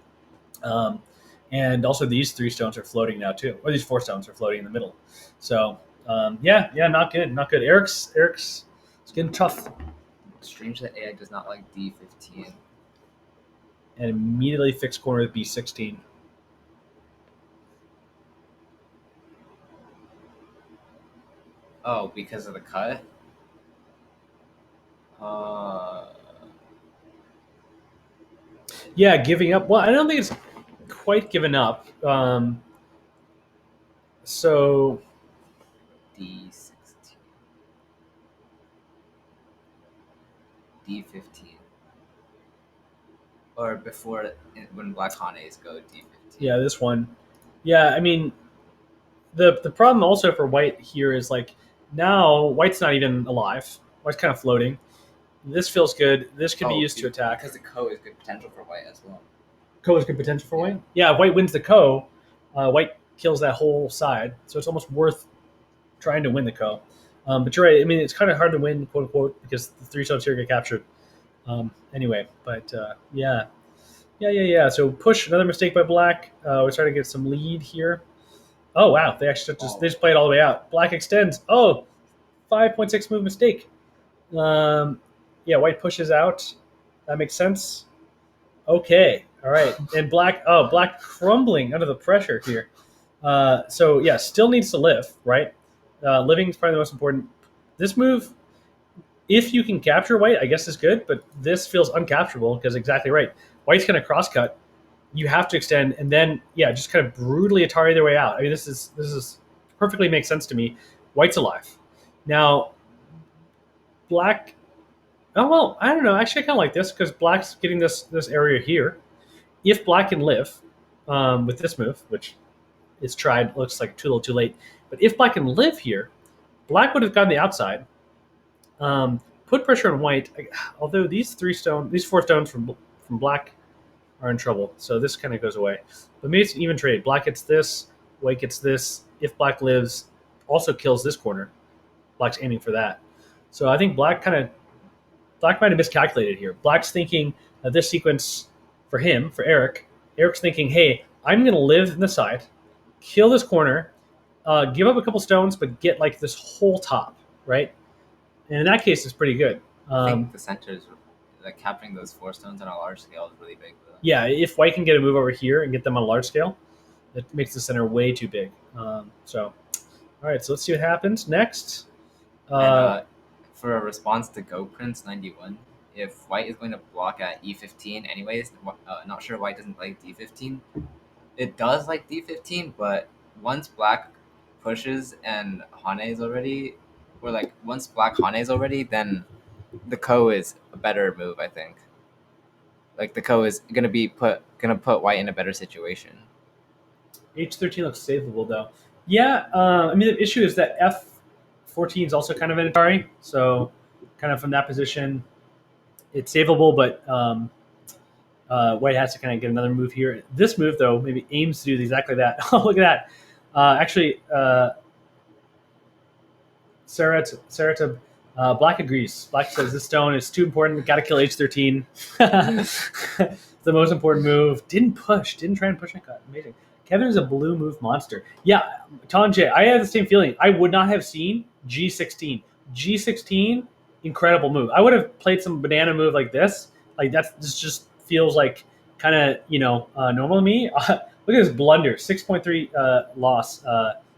And also these 3 stones are floating now too, or these 4 stones are floating in the middle. So not good. Eric's it's getting tough. Strange that AI does not like D15. And immediately fixed corner with B16. Oh, because of the cut? Yeah, giving up. Well, I don't think it's quite given up. So D16. D15. Or before, when Black Hanes go D15. Yeah, this one. Yeah, I mean, the problem also for White here is like now White's not even alive. White's kind of floating. This feels good. This could be used to attack. Because the co is good potential for White as well. Co is good potential for White? Yeah, if White wins the co, White kills that whole side. So it's almost worth trying to win the co. But you're right. I mean, it's kind of hard to win, quote unquote, because the 3 stones here get captured. Anyway, but yeah. So push, another mistake by Black. We're starting to get some lead here. Oh, wow. They actually they just play it all the way out. Black extends. Oh, 5.6 move mistake. White pushes out. That makes sense. Okay. All right. And Black crumbling under the pressure here. Still needs to live, right? Living is probably the most important. This move, if you can capture White, I guess is good, but this feels uncapturable because exactly right. White's going to cross-cut. You have to extend, and then, just kind of brutally Atari their way out. I mean, this is perfectly makes sense to me. White's alive. Now, Black... Oh, well, I don't know. Actually, I kind of like this because Black's getting this area here. If Black can live with this move, which is tried, looks like too little too late, but if Black can live here, Black would have gotten the outside, put pressure on White, although these 4 stones from Black are in trouble, so this kind of goes away. But maybe it's an even trade. Black gets this, White gets this. If Black lives, also kills this corner. Black's aiming for that. So I think Black might have miscalculated here. Black's thinking that this sequence for him, for Eric's thinking, hey, I'm going to live in the side. kill this corner, give up a couple stones, but get like this whole top, right? And in that case, it's pretty good. I think the centers, like capturing those 4 stones on a large scale is really big. Though. Yeah, if white can get a move over here and get them on a large scale, it makes the center way too big. So, all right, so let's see what happens next. For a response to Go Prince 91, if white is going to block at E15 anyways, not sure white doesn't like D15. It does like D15, but once black pushes and Hane's already, or like once black Hane's already, then the Ko is a better move, I think. Like the Ko is gonna put white in a better situation. H13 looks savable though. Yeah, I mean the issue is that F14 is also kind of an Atari, so kind of from that position, it's savable, but white has to kind of get another move here. This move though maybe aims to do exactly that. Oh, look at that! Actually, Sarah Black agrees. Black says this stone is too important. Got to kill H13. It's the most important move. Didn't try and push and cut. Amazing. Kevin is a blue move monster. Yeah, Tonje, I had the same feeling. I would not have seen G16. G16, incredible move. I would have played some banana move like this. Like this just feels like kind of normal to me. Look at this blunder, 6.3 loss.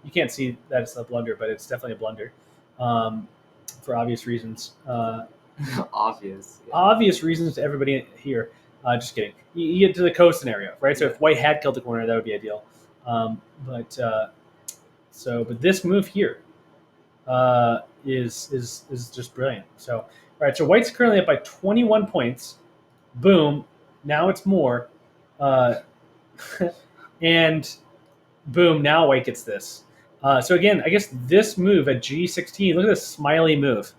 You can't see that it's a blunder, but it's definitely a blunder. For obvious reasons. Obvious. Yeah. Obvious reasons to everybody here. Just kidding. You get to the Ko scenario, right? So if white had killed the corner, that would be ideal. But this move here is just brilliant. So all right, so white's currently up by 21 points. Boom. Now it's more. And boom, now white gets this. So again, I guess this move at G16, look at this smiley move.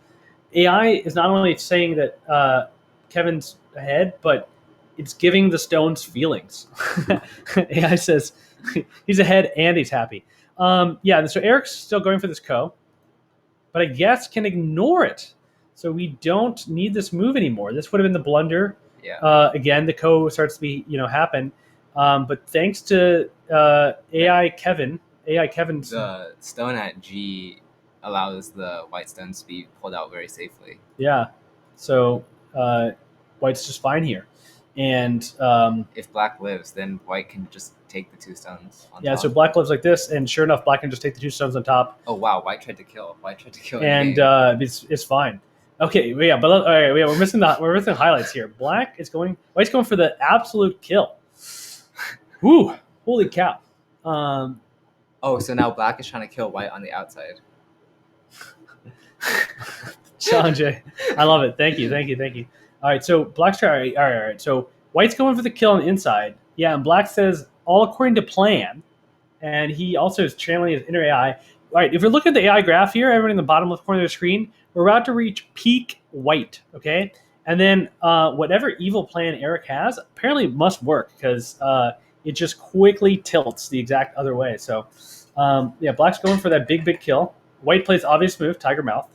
AI is not only saying that Kevin's ahead, but it's giving the stones feelings. AI says he's ahead and he's happy. Yeah, so Eric's still going for this Ko, but I guess can ignore it. So we don't need this move anymore. This would have been the blunder. Yeah. Again, the Ko starts to be happen. But thanks to AI Kevin's the stone at G allows the white stones to be pulled out very safely. Yeah, so white's just fine here, and if black lives, then white can just take the 2 stones. On top. So black lives like this, and sure enough, black can just take the 2 stones on top. Oh wow, white tried to kill. And it's fine. Okay, yeah, but all right, we're missing highlights here. White's going for the absolute kill. Woo! Holy cow! So now black is trying to kill white on the outside. Shawn Ray, I love it. Thank you. All right, so black's trying. All right. So white's going for the kill on the inside. Yeah, and black says all according to plan, and he also is channeling his inner AI. All right, if you're looking at the AI graph here, everyone in the bottom left corner of the screen, we're about to reach peak white. Okay, and then whatever evil plan Eric has apparently must work because it just quickly tilts the exact other way. So black's going for that big kill. White plays obvious move, Tiger Mouth,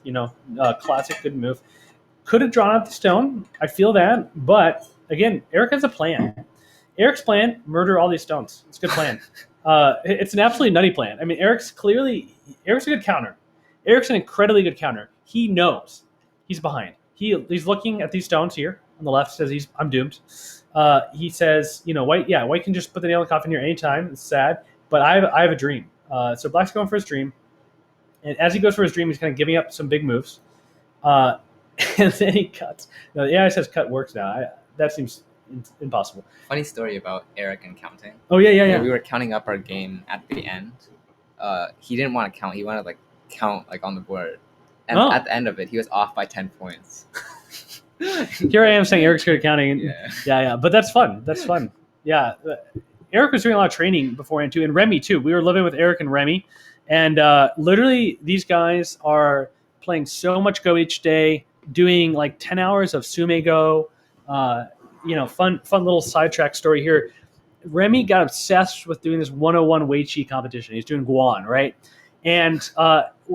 classic good move. Could have drawn out the stone. I feel that. But, again, Eric has a plan. Eric's plan, murder all these stones. It's a good plan. It's an absolutely nutty plan. I mean, Eric's a good counter. Eric's an incredibly good counter. He knows he's behind. He's looking at these stones here on the left, says I'm doomed. He says, white can just put the nail in the coffin here anytime. It's sad. But I have a dream. So black's going for his dream. And as he goes for his dream, he's kind of giving up some big moves. And then he cuts. Now, the AI says cut works now. That seems impossible. Funny story about Eric and counting. Oh, yeah. We were counting up our game at the end. He didn't want to count. He wanted to count on the board. And at the end of it, he was off by 10 points. Here I am saying Eric's good at counting. Yeah. But that's fun. Yeah. Eric was doing a lot of training beforehand, too. And Remy, too. We were living with Eric and Remy. And literally, these guys are playing so much Go each day, doing 10 hours of Sume Go. Fun little sidetrack story here. Remy got obsessed with doing this 101 Wei Chi competition. He's doing Guan, right? And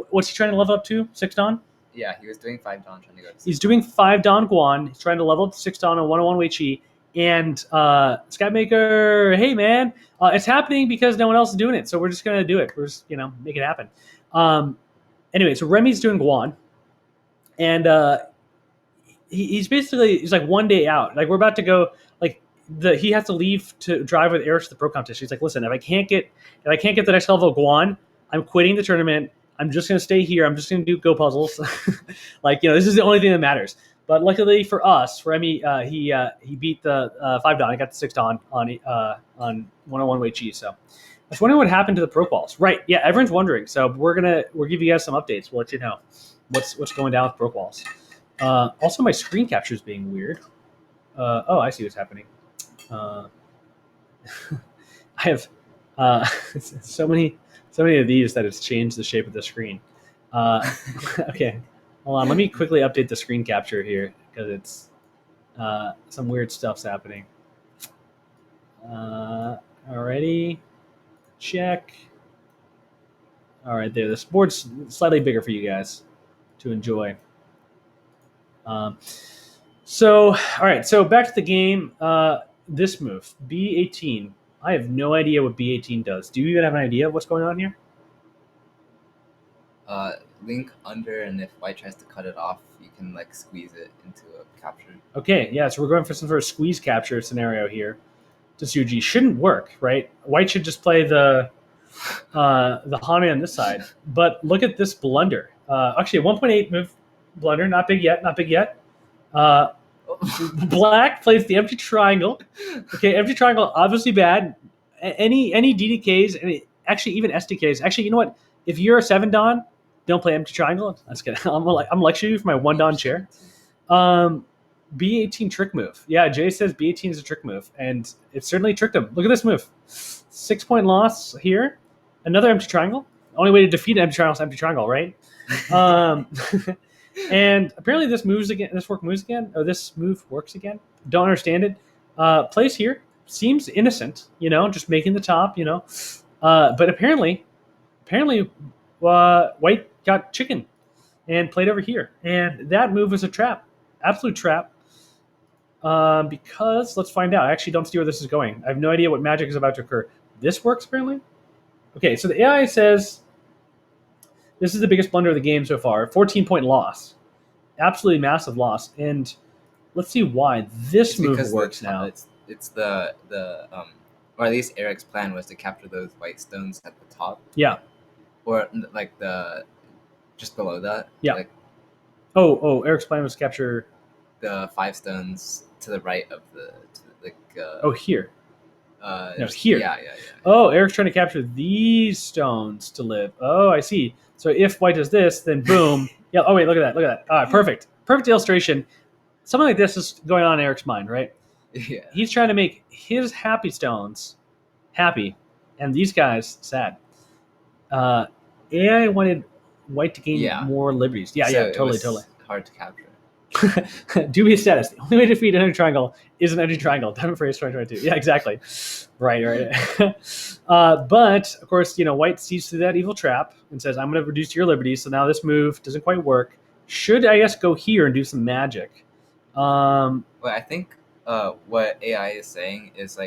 what's he trying to level up to? 6 Dan? Yeah, he was doing 5 Dan trying to go to 6. He's doing 5 Dan Guan. He's trying to level up to 6 Dan on 101 Wei Chi. And Skymaker, hey man, it's happening because no one else is doing it, so we're just gonna do it. We're just make it happen. Anyway, so Remy's doing Guan, and he's like 1 day out. Like we're about to go. Like he has to leave to drive with Eric to the pro competition. He's like, listen, if I can't get the next level of Guan, I'm quitting the tournament. I'm just gonna stay here. I'm just gonna do Go puzzles. This is the only thing that matters. But luckily for us, Remy, he beat the 5 Dan. I got the 6 Dan on 101 Wei Chi. So I was wondering what happened to the pro quals. Right? Yeah, everyone's wondering. So we'll give you guys some updates. We'll let you know what's going down with pro quals. Also, my screen capture is being weird. I see what's happening. I have so many of these that it's changed the shape of the screen. Okay, hold on. Let me quickly update the screen capture here because it's some weird stuff's happening. Alrighty, check. All right, there. This board's slightly bigger for you guys to enjoy. All right. So back to the game. This move, B18. I have no idea what B18 does. Do you even have an idea of what's going on here? Link under, and if white tries to cut it off, you can squeeze it into a capture. Okay, yeah. So we're going for some sort of squeeze capture scenario here. Tsuji shouldn't work, right? White should just play the Hane on this side. But look at this blunder. Actually, a 1.8 move blunder. Not big yet. Black plays the empty triangle. Okay, empty triangle, obviously bad. Any DDKs, actually even SDKs. Actually, you know what? If you're a 7 Dan, don't play empty triangle. That's good. I'm lecturing you for my 1 Dan chair. B18 trick move. Yeah, Jay says B18 is a trick move, and it certainly tricked him. Look at this move. 6-point loss here. Another empty triangle. The only way to defeat an empty triangle is empty triangle, right? And apparently this moves again. This move works again. Don't understand it. Plays here. Seems innocent, just making the top, but apparently, white got chicken and played over here, and that move was a trap, absolute trap. Because let's find out. I actually don't see where this is going. I have no idea what magic is about to occur. This works apparently. Okay, so the AI says this is the biggest blunder of the game so far. 14-point loss, absolutely massive loss, and let's see why this move works now. It's the or at least Eric's plan was to capture those white stones at the top. Yeah. Or the just below that. Yeah. Eric's plan was to capture the 5 stones to the right of the here. No, here. Yeah. Oh, Eric's trying to capture these stones to live. Oh, I see. So if white does this, then boom. Yeah. Oh wait, look at that. All right, perfect illustration. Something like this is going on in Eric's mind, right? Yeah. He's trying to make his happy stones happy, and these guys sad. AI wanted white to gain more liberties. Yeah, totally. Hard to capture. Dubious status. The only way to defeat an empty triangle is an empty triangle. Devin Fraze 2022. Yeah, exactly. Right. But of course, white sees through that evil trap and says, "I'm going to reduce your liberties." So now this move doesn't quite work. Should I guess go here and do some magic? Well, I think what AI is saying is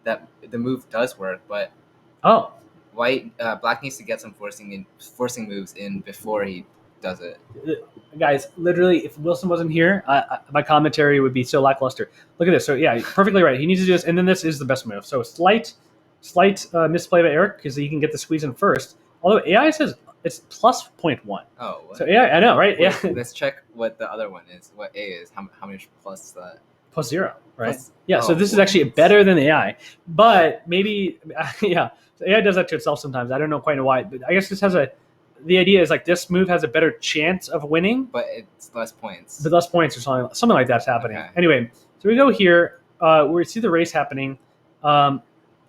that the move does work, but black needs to get some forcing moves in before he does it. Guys, literally, if Wilson wasn't here, my commentary would be so lackluster. Look at this. So yeah, perfectly right. He needs to do this, and then this is the best move. So slight misplay by Eric because he can get the squeeze in first. Although AI says it's plus 0.1. Oh, what? So AI, I know, right? Wait, yeah. Let's check what the other one is. What A is? How much plus is that? Plus 0, right? So this is actually better than the AI, but maybe yeah. So AI does that to itself sometimes. I don't quite know why, but I guess this has the idea is this move has a better chance of winning, but it's less points. But less points or something like that's happening. Okay. Anyway, so we go here. We see the race happening.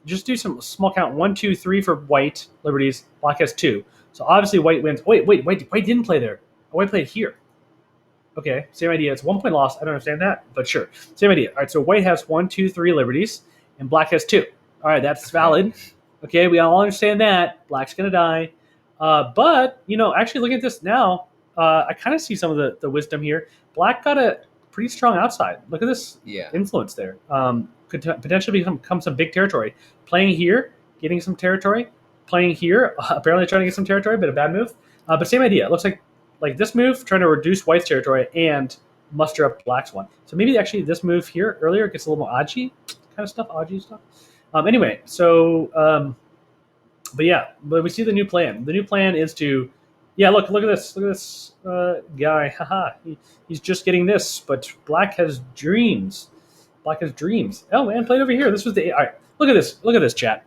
Just do some small count. 1, 2, 3 for white liberties. Black has 2. So obviously white wins. Wait, white didn't play there. White played here. Okay, same idea. It's 1 point loss. I don't understand that, but sure, same idea. All right, so white has 1, 2, 3 liberties, and black has 2. All right, that's valid. Okay, we all understand that. Black's gonna die. But actually looking at this now, I kind of see some of the wisdom here. Black got to pretty strong outside. Look at this Yeah. influence there. Could potentially become some big territory. Playing here, getting some territory. Playing here, apparently trying to get some territory, but a bad move. But same idea. It looks like this move, trying to reduce white's territory and muster up black's one. So maybe actually this move here earlier gets a little more Aji kind of stuff, Aji stuff. Anyway, so but we see the new plan. The new plan is to, look at this guy. Haha, he's just getting this, but black has dreams. Black has dreams. Oh man, played over here. This was the all right. Look at this chat.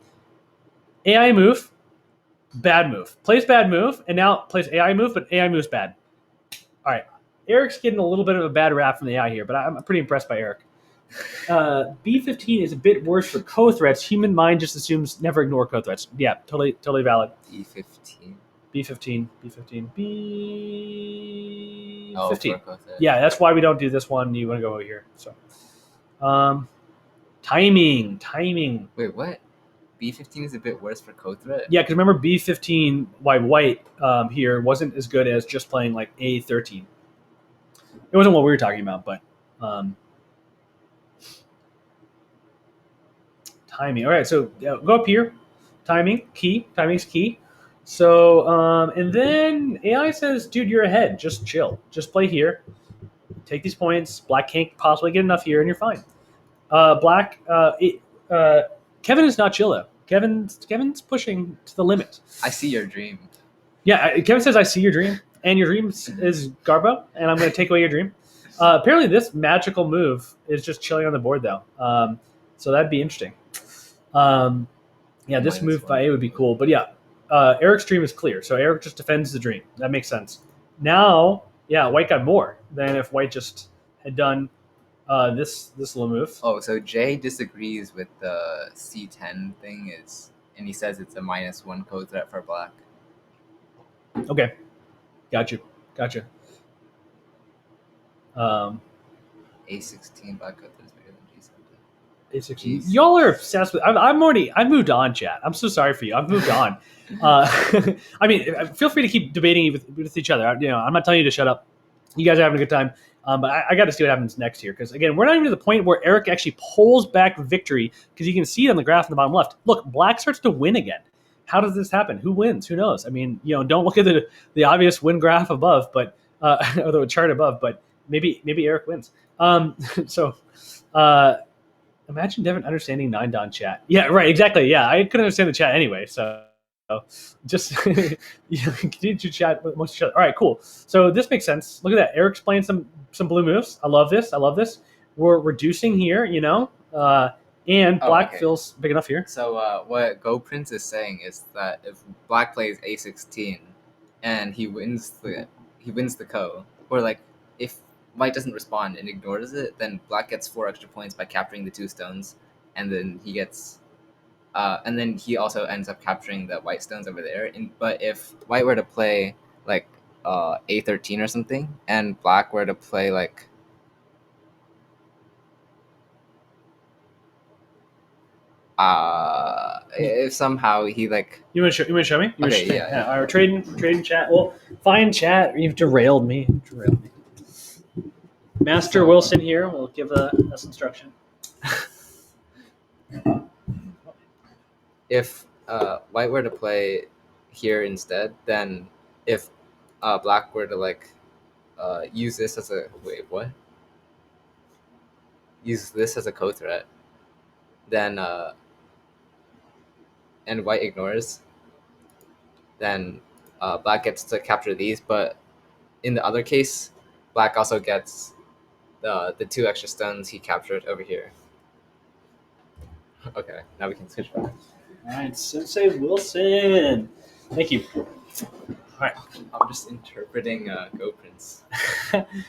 AI move, bad move. Plays bad move, and now plays AI move, but AI move's bad. All right, Eric's getting a little bit of a bad rap from the AI here, but I'm pretty impressed by Eric. B15 is a bit worse for co-threats. Human mind just assumes never ignore co-threats. Yeah, totally valid. B15. B15, B15, B15. Oh, yeah, that's why we don't do this one. You want to go over here. So, timing. Wait, what? B15 is a bit worse for co-threat? Yeah, because remember B15, white here wasn't as good as just playing like A13. It wasn't what we were talking about, but timing. All right, so go up here. Timing's key. So, and then AI says, dude, you're ahead. Just chill. Just play here. Take these points. Black can't possibly get enough here, and you're fine. Kevin is not chill, though. Kevin's pushing to the limit. I see your dream. Yeah, Kevin says, I see your dream, and your dream is Garbo, and I'm going to take away your dream. Apparently, this magical move is just chilling on the board, though. So that'd be interesting. This move by A would be cool. But Eric's dream is clear. So Eric just defends the dream. That makes sense. Now, white got more than if white just had done this little move. Oh, so Jay disagrees with the C10 thing, and he says it's a -1 code threat for black. Okay. Gotcha. A16 black code threat is bigger than G17. A16. Y'all are obsessed with. I've moved on, chat. I'm so sorry for you. I've moved on. I mean, feel free to keep debating with each other. I'm not telling you to shut up. You guys are having a good time. But I got to see what happens next here. Because, again, we're not even to the point where Eric actually pulls back victory. Because you can see it on the graph in the bottom left. Look, black starts to win again. How does this happen? Who wins? Who knows? I mean, don't look at the obvious win graph above, but or the chart above. But maybe Eric wins. Imagine Devin understanding 9-don chat. Yeah, right, exactly. Yeah, I couldn't understand the chat anyway. So just continue to chat with most of each other. All right, cool. So this makes sense. Look at that. Eric's playing some blue moves. I love this. We're reducing here, and black feels big enough here. So what Go Prince is saying is that if black plays A16 and he wins the ko, or like if white doesn't respond and ignores it, then black gets 4 extra points by capturing the 2 stones, and then he gets and then he also ends up capturing the white stones over there. But if white were to play like A13 or something, and black were to play like if somehow he like you want to show me? Okay, yeah. All right, trading chat. Well, fine chat. You've derailed me. Master Wilson here will give us instruction. If white were to play here instead, then if black were to like use this as a use this as a co-threat, then and white ignores, then black gets to capture these. But in the other case, black also gets the 2 extra stones he captured over here. Okay, now we can switch back. All right, Sensei Wilson. Thank you. All right. I'm just interpreting Go Prince.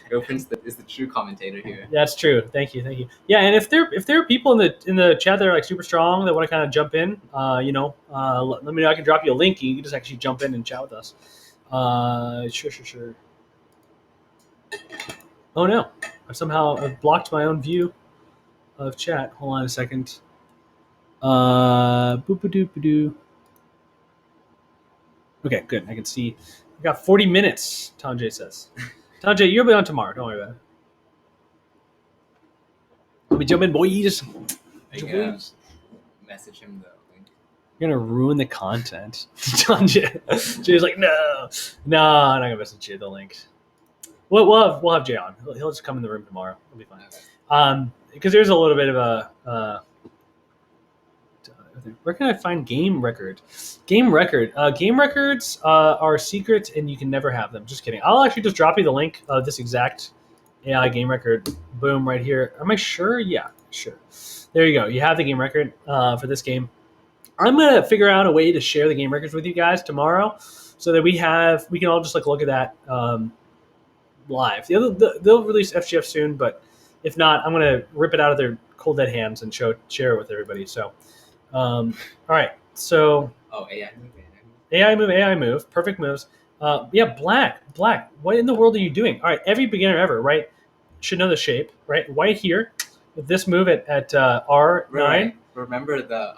Go Prince is the true commentator here. That's true. Thank you. Yeah, and if there are people in the chat that are like super strong that want to kind of jump in, let me know. I can drop you a link. You can just actually jump in and chat with us. Sure. Oh no! I've blocked my own view of chat. Hold on a second. Boop-a-doop-a-doo. Okay, good. I can see. We got 40 minutes, Tanjay says. Tanjay, you'll be on tomorrow. Don't worry about it. Let me jump in, boys. Message him the link. You're gonna ruin the content. Jay's like, no, I'm not gonna message you the link. We'll have Jay on. He'll just come in the room tomorrow. It'll be fine. Because there's a little bit of a. Where can I find game record? Game records are secret, and you can never have them. Just kidding. I'll actually just drop you the link of this exact AI game record. Boom, right here. Am I sure? Yeah, sure. There you go. You have the game record for this game. I'm gonna figure out a way to share the game records with you guys tomorrow, so that we can all just look at that live. They'll release FGF soon, but if not, I'm gonna rip it out of their cold dead hands and share it with everybody. So, all right. So AI move, perfect moves. Black. What in the world are you doing? All right, every beginner ever, right, should know the shape, right? White here with this move at R9. Right. Remember the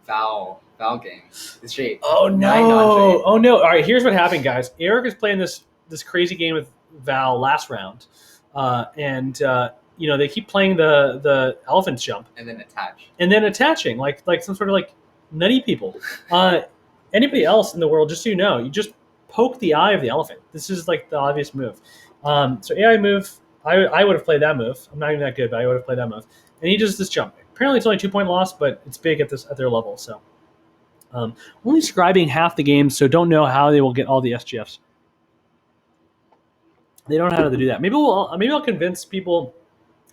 Val game. The shape. Oh no! Oh no! All right, here's what happened, guys. Eric is playing this crazy game with Val last round, and they keep playing the elephant jump and then attaching like some sort of like nutty people. Anybody else in the world, just so you know, you just poke the eye of the elephant. This is like the obvious move. So AI move. I would have played that move. I'm not even that good, but I would have played that move. And he does this jump. Apparently, it's only 2-point loss, but it's big at their level. So, only scribing half the game, so don't know how they will get all the SGFs. They don't know how to do that. Maybe I'll convince people.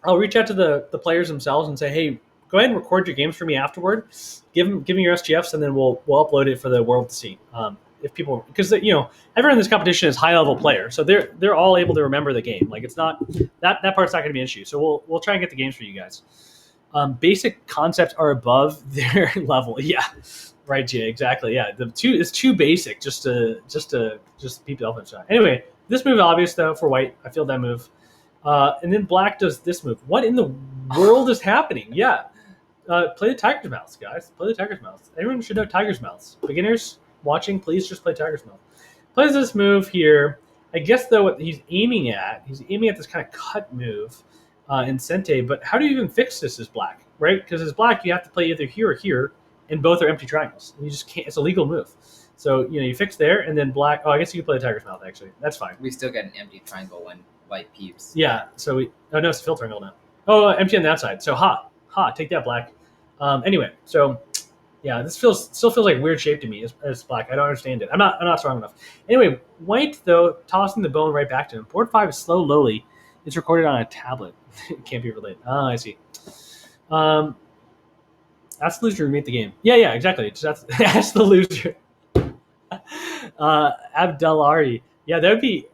I'll reach out to the players themselves and say, hey, go ahead and record your games for me afterward. Give me your SGFs, and then we'll upload it for the world to see. If people, because everyone in this competition is high level players, so they're all able to remember the game. Like it's not that part's not going to be an issue. So we'll try and get the games for you guys. Basic concepts are above their level. Yeah, right, Jay. Exactly. Yeah, it's too basic just to beat the elephant shot. Anyway, this move obvious though for white. I feel that move. And then black does this move. What in the world is happening? Yeah. Play the tiger's mouths, guys. Play the tiger's mouths. Everyone should know tiger's mouths. Beginners watching, please just play tiger's mouth. Plays this move here. I guess, though, what he's aiming at this kind of cut move in Sente. But how do you even fix this as black, right? Because as black, you have to play either here or here, and both are empty triangles. And you just can't. It's a legal move. So, you fix there, and then black. Oh, I guess you can play the tiger's mouth, actually. That's fine. We still get an empty triangle when white peeps. Yeah, so no, it's a fill triangle now. Oh, empty on the outside. So take that, black. Anyway, so yeah, this still feels like weird shape to me as black. I don't understand it. I'm not strong enough. Anyway, white though, tossing the bone right back to him. Board 5 is slow, lowly. It's recorded on a tablet. It can't be related. Oh, I see. Ask the loser to meet the game. Yeah, exactly. Ask the loser. Abdalari. Yeah, that would be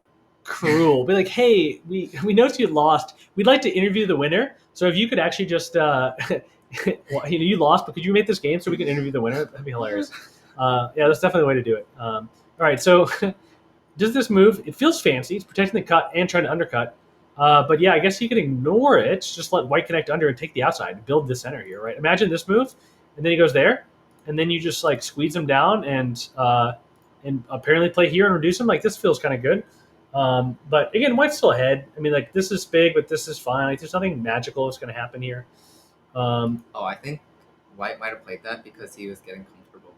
cruel. Be like, hey, we noticed you lost. We'd like to interview the winner. So if you could actually just, you lost, but could you make this game so we can interview the winner? That'd be hilarious. Yeah, that's definitely the way to do it. All right, so does this move? It feels fancy. It's protecting the cut and trying to undercut. But yeah, I guess you can ignore it. Just let white connect under and take the outside and build the center here, right? Imagine this move, and then he goes there, and then you just like squeeze him down and apparently play here and reduce him. Like this feels kind of good. But again, white's still ahead. I mean, like this is big, but this is fine. Like there's nothing magical that's going to happen here. I think white might have played that because he was getting comfortable.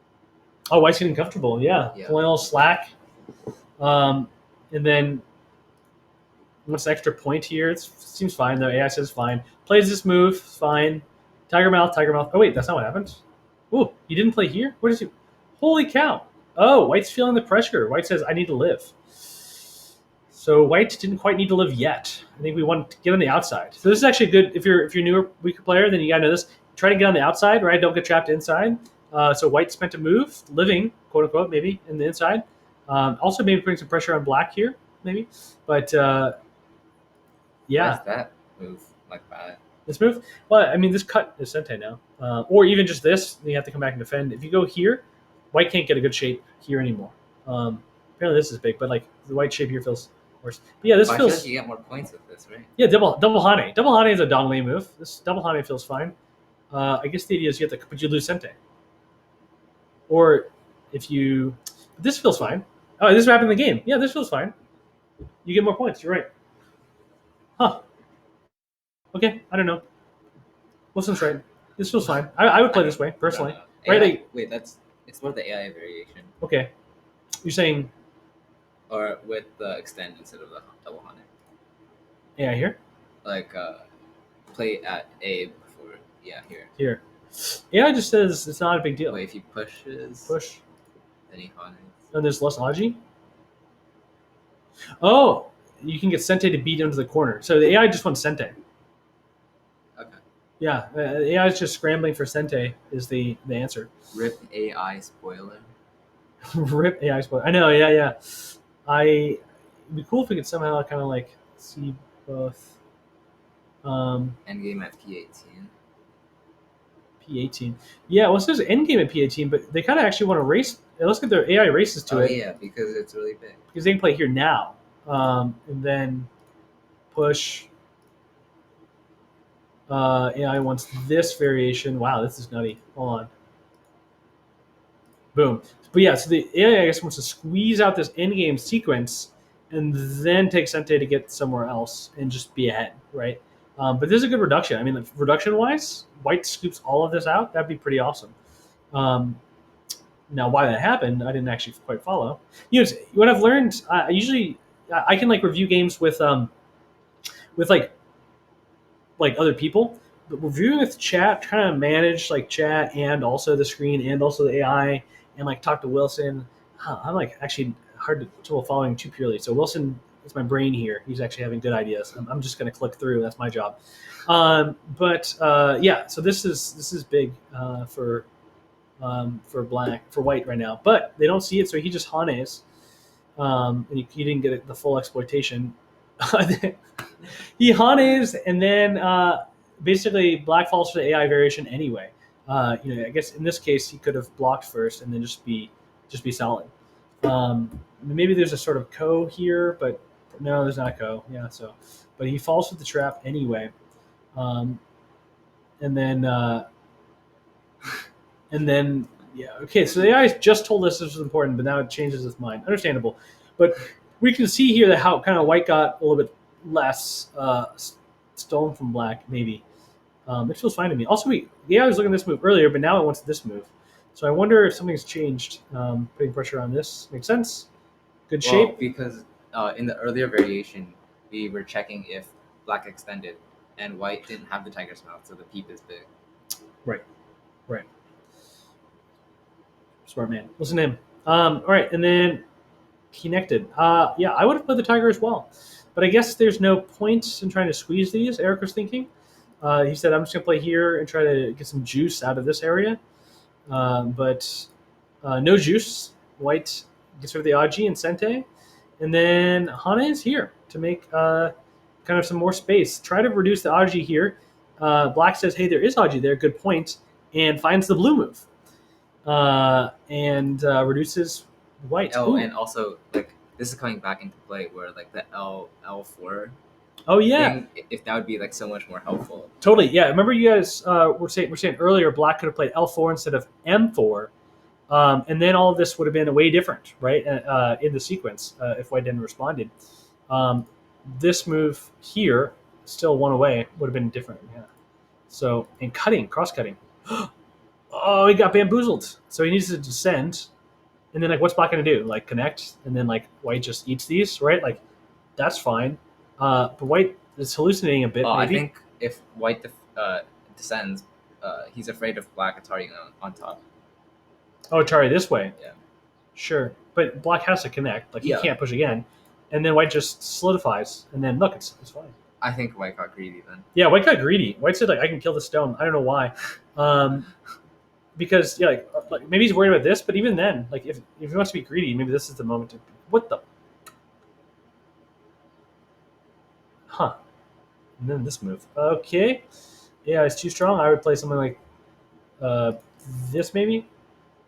Oh, white's getting comfortable. Yeah. Pulling a little slack. And then what's the extra point here? It seems fine though. AI says fine. Plays this move, fine. Tiger mouth. Oh wait, that's not what happened. Ooh, he didn't play here. What is he? Holy cow! Oh, white's feeling the pressure. White says, "I need to live." So white didn't quite need to live yet. I think we want to get on the outside. So this is actually good if you're newer, weaker player. Then you gotta know this. Try to get on the outside, right? Don't get trapped inside. So white spent a move, living, quote unquote, maybe in the inside. Also maybe putting some pressure on black here, maybe. But yeah. Why is that move like that? This move? Well, I mean, this cut is Sente now. Or even just this, then you have to come back and defend. If you go here, white can't get a good shape here anymore. Apparently this is big, but like the white shape here feels worse. But yeah, this feels. I feel like you get more points with this, right? Yeah, double Hane. Double Hane is a Dongli move. This double Hane feels fine. I guess the idea is but you lose Sente. Or if you, this feels fine. Oh, this is what happened in the game. Yeah, this feels fine. You get more points. You're right. Huh. Okay, I don't know. Wilson's right. This feels fine. I would play this way personally. No. Right? AI, Like, wait, it's more the AI variation, okay, you're saying or with the extend instead of the double hunter. AI here. Like play at A before. Yeah, here. Here, AI just says it's not a big deal. Wait, if he pushes, Push, then he hunts. and there's less Aji. Oh, you can get Sente to beat into the corner. So the AI just wants Sente. Okay. Yeah, AI is just scrambling for Sente is the answer. Rip AI spoiler. Rip AI spoiler. I know. Yeah. It'd be cool if we could somehow kind of like see both. Endgame at P18. P18. Yeah, well, it says endgame at P18, but they kind of actually want to race. Let's get their AI races to it Yeah, because it's really big. because they can play here now, and then push. AI wants this variation. Wow, this is nutty. Hold on. Boom. But yeah, so the AI, I guess, wants to squeeze out this endgame sequence and then take Sente to get somewhere else and just be ahead, right? But this is a good reduction. I mean, like, reduction-wise, White scoops all of this out. That'd be pretty awesome. Now, why that happened, I didn't actually quite follow. You know, what I've learned, I can like review games with like other people, but reviewing with chat, trying to manage like chat and also the screen and also the AI and like talk to Wilson. I'm like actually hard to trouble following too purely. So Wilson is my brain here. He's actually having good ideas. I'm just going to click through. That's my job. Yeah, so this is big for white right now, but they don't see it, so he just Hanes, and he didn't get the full exploitation. He Hanes, and then basically black falls for the AI variation anyway. I guess in this case he could have blocked first and then just be solid. Maybe there's a sort of co here, but no, there's not a co. Yeah, so but he falls with the trap anyway, and then. Yeah, okay, so the AI just told us this was important, but now it changes its mind. Understandable. But we can see here that how kind of white got a little bit less stolen from black, maybe. It feels fine to me. Also, the AI was looking at this move earlier, but now it wants this move. So I wonder if something's changed. Putting pressure on this. Makes sense? Good shape? Because in the earlier variation, we were checking if black extended, and white didn't have the tiger's mouth, so the peep is big. Right. Smart man. Listen to him. All right, and then connected. Yeah, I would have played the tiger as well, but I guess there's no point in trying to squeeze these. Eric was thinking. He said, "I'm just gonna play here and try to get some juice out of this area," but no juice. White gets rid of the Aji and Sente, and then Hana is here to make kind of some more space. Try to reduce the Aji here. Black says, "Hey, there is Aji there. Good point," and finds the blue move. And reduces white. Oh, and also like this is coming back into play where like the L4. Oh yeah. Thing, if that would be like so much more helpful. Totally. Yeah. Remember you guys were saying earlier black could have played L4 instead of M4, and then all of this would have been way different, right? In the sequence, if white didn't responded. This move here, still one away, would have been different. Yeah. So and cross cutting. Oh, he got bamboozled. So he needs to descend. And then, like, what's black going to do? Like, connect? And then, like, white just eats these, right? Like, that's fine. But white is hallucinating a bit, maybe. I think if white descends, he's afraid of black Atari on top. Oh, Atari this way? Yeah. Sure. But black has to connect. Like, he can't push again. And then white just solidifies. And then, look, it's fine. I think white got greedy then. Yeah, white got greedy. White said, like, I can kill the stone. I don't know why. Because yeah, like maybe he's worried about this, but even then, like if he wants to be greedy, maybe this is the moment to. What the? Huh? And then this move. Okay, yeah, it's too strong. I would play something like this, maybe.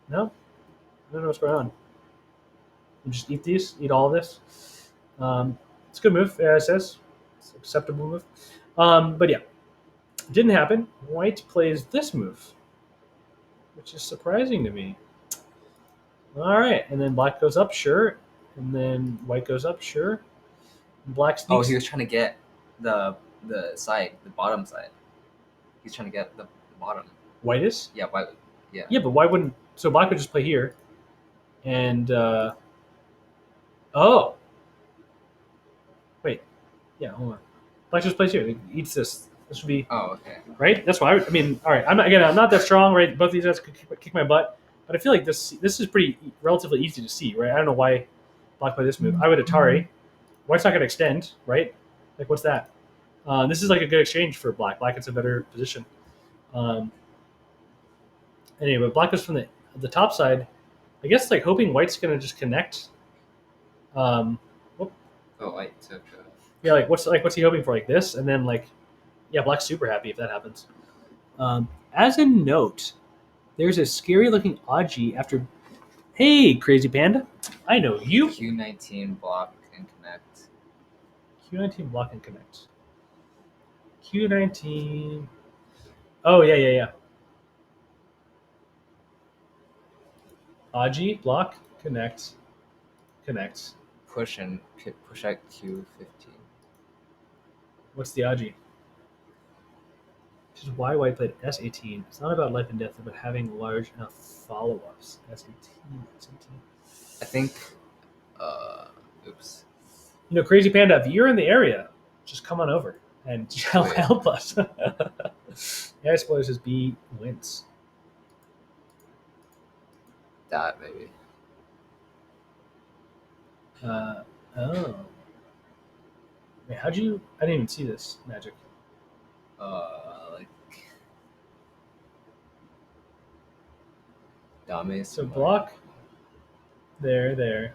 No, I don't know what's going on. You just eat these, eat all of this. It's a good move. Yeah, it says it's an acceptable move. But yeah, it didn't happen. White plays this move, which is surprising to me. All right, and then black goes up, sure, and then white goes up, sure. Black sneaks. Oh, he was trying to get the side, the bottom side. He's trying to get the bottom. White is? Yeah, white. Yeah. Yeah, but why wouldn't... So black would just play here. And... oh! Wait. Yeah, hold on. Black just plays here. He eats this. This would be... Oh, okay. Right? That's why I mean, all right. I'm not that strong, right? Both of these guys could kick my butt. But I feel like this is pretty relatively easy to see, right? I don't know why black played this move. I would Atari. White's not going to extend, right? Like, what's that? This is like a good exchange for black. Black gets a better position. Anyway, but black is from the top side. I guess like hoping white's going to just connect. Oh, white took. Yeah, like what's he hoping for? Like this, and then like, yeah, black's super happy if that happens. As a note, there's a scary looking Aji after. Hey, Crazy Panda, I know you. Q19 block and connect. Q19 block and connect. Q19. Oh yeah. Aji block connect. Push at Q15. What's the Aji? This is why white played S18. It's not about life and death, but having large enough follow-ups. S18. I think. Oops. You know, Crazy Panda, if you're in the area, just come on over and Wait. help us. Yeah, spoilers says B wins. That maybe. Oh. Wait, how'd you... I didn't even see this magic. Like. Dame. So block. There.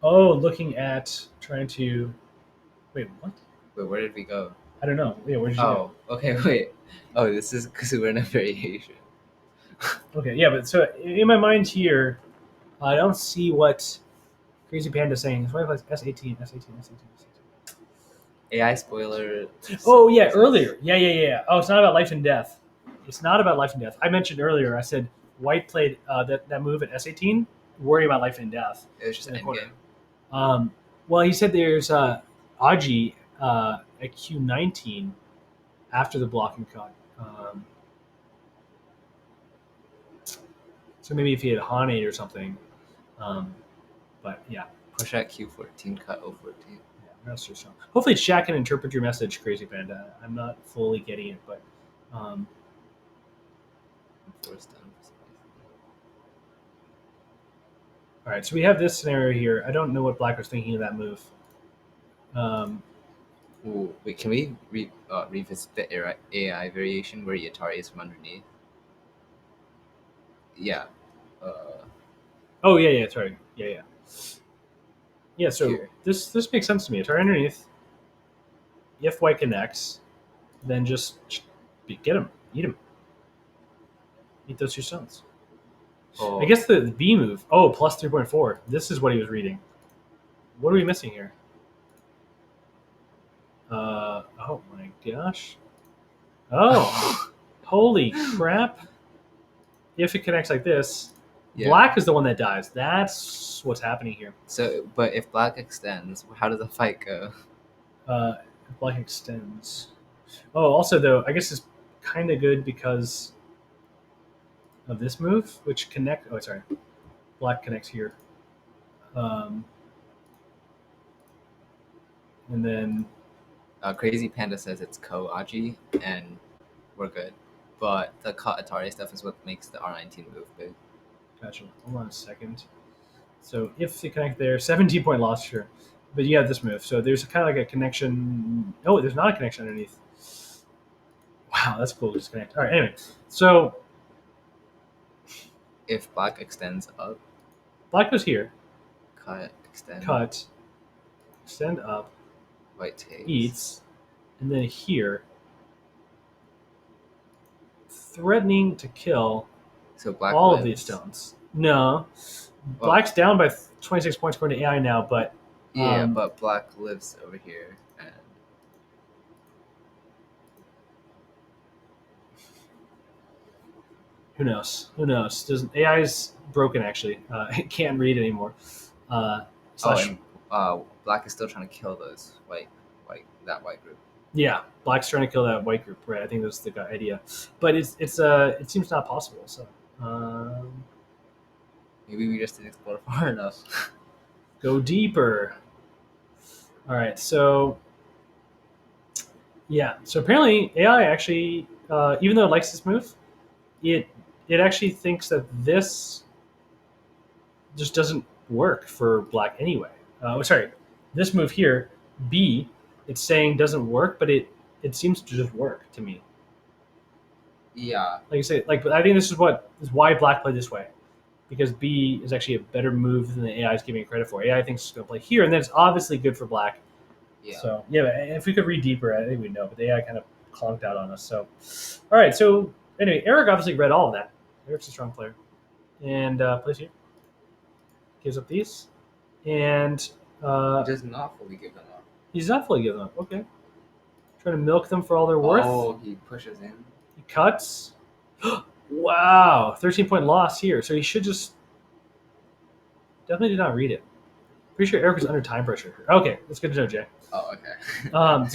Oh, looking at... Trying to... Wait, what? Wait, where did we go? I don't know. Yeah, where did you go? Oh, okay, wait. Oh, this is because we're in a variation. Okay, yeah, but so in my mind here, I don't see what Crazy Panda is saying. It's S18. AI spoiler. Oh, yeah, earlier. Yeah. Oh, it's not about life and death. I mentioned earlier, I said white played that move at S18, worry about life and death. It was just in the endgame. corner. Well, he said there's Aji at Q19 after the blocking cut. So maybe if he had Hane or something. But yeah. Push at Q14, cut O14. Yeah, I'm not so. Hopefully, chat can interpret your message, Crazy Panda. I'm not fully getting it, but. Forced down. All right, so we have this scenario here. I don't know what black was thinking of that move. Ooh, wait, can we revisit the AI variation where Atari is from underneath? Yeah. Oh yeah, sorry. Yeah. Yeah, so Here. this makes sense to me. Atari underneath. If white connects, then just get him, eat him. Eat those 2 stones. Oh, I guess the B move. Oh, plus 3.4. This is what he was reading. What are we missing here? Oh my gosh. Oh, holy crap. If it connects like this, yeah. black is the one that dies. That's what's happening here. So, but if black extends, how does the fight go? If black extends. Oh, also though, I guess it's kind of good because of this move, which connect. Oh, sorry, black connects here, and then Crazy Panda says it's Ko Aji, and we're good. But the cut Atari stuff is what makes the R19 move big. gotcha. Hold on a second. So if they connect there, 17-point loss, sure, but you have this move. So there's kind of like a connection. Oh, there's not a connection underneath. Wow, that's cool. Just connect. All right. Anyway, so If black extends up, black goes here. cut, extend, Extend up, white takes. eats, and then here, threatening to kill So black all lives. of these stones. No, black's down by 26 points according to AI now, but Yeah, but black lives over here. And who knows? Doesn't AI's broken actually? It can't read anymore. black is still trying to kill those that white group. Yeah, black's trying to kill that white group, right? I think that's the idea, but it seems not possible. So Maybe we just didn't explore far enough. go deeper. All right, so yeah, so apparently AI actually, even though it likes this move, it it actually thinks that this just doesn't work for black anyway. Sorry, this move here, B, it's saying doesn't work, but it seems to just work to me. Yeah. Like I say, like, but I think this is why black played this way, because B is actually a better move than the AI is giving it credit for. AI thinks it's going to play here, and then it's obviously good for black. Yeah. So yeah, but if we could read deeper, I think we'd know. But the AI kind of conked out on us. So, all right. So anyway, Eric obviously read all of that. Eric's a strong player, and plays here. Gives up these, and He does not fully give them up. he's not fully giving up. Okay, trying to milk them for all they're worth. Oh, he pushes in. He cuts. Wow, 13-point loss here. So he should just definitely did not read it. Pretty sure Eric was under time pressure. Okay, that's good to know, Jay. Oh, okay.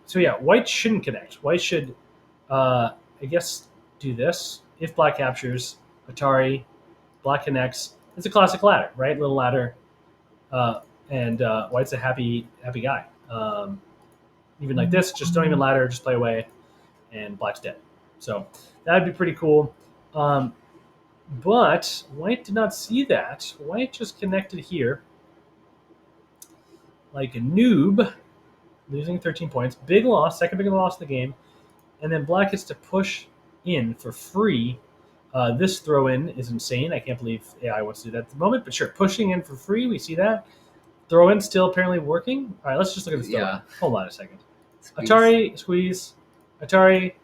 So yeah, white shouldn't connect. White should, I guess, do this. If black captures, Atari, black connects. It's a classic ladder, right? Little ladder, and white's a happy guy. Even like this, just don't even ladder, just play away, and black's dead. So that'd be pretty cool. But white did not see that. White just connected here like a noob, losing 13 points. Big loss, second big loss of the game. And then black gets to push in for free. This throw in is insane. I can't believe AI wants to do that at the moment. But sure, pushing in for free, we see that. Throw in still apparently working. All right, let's just look at this throw in. Hold on a second. Squeeze. Atari, squeeze. Atari,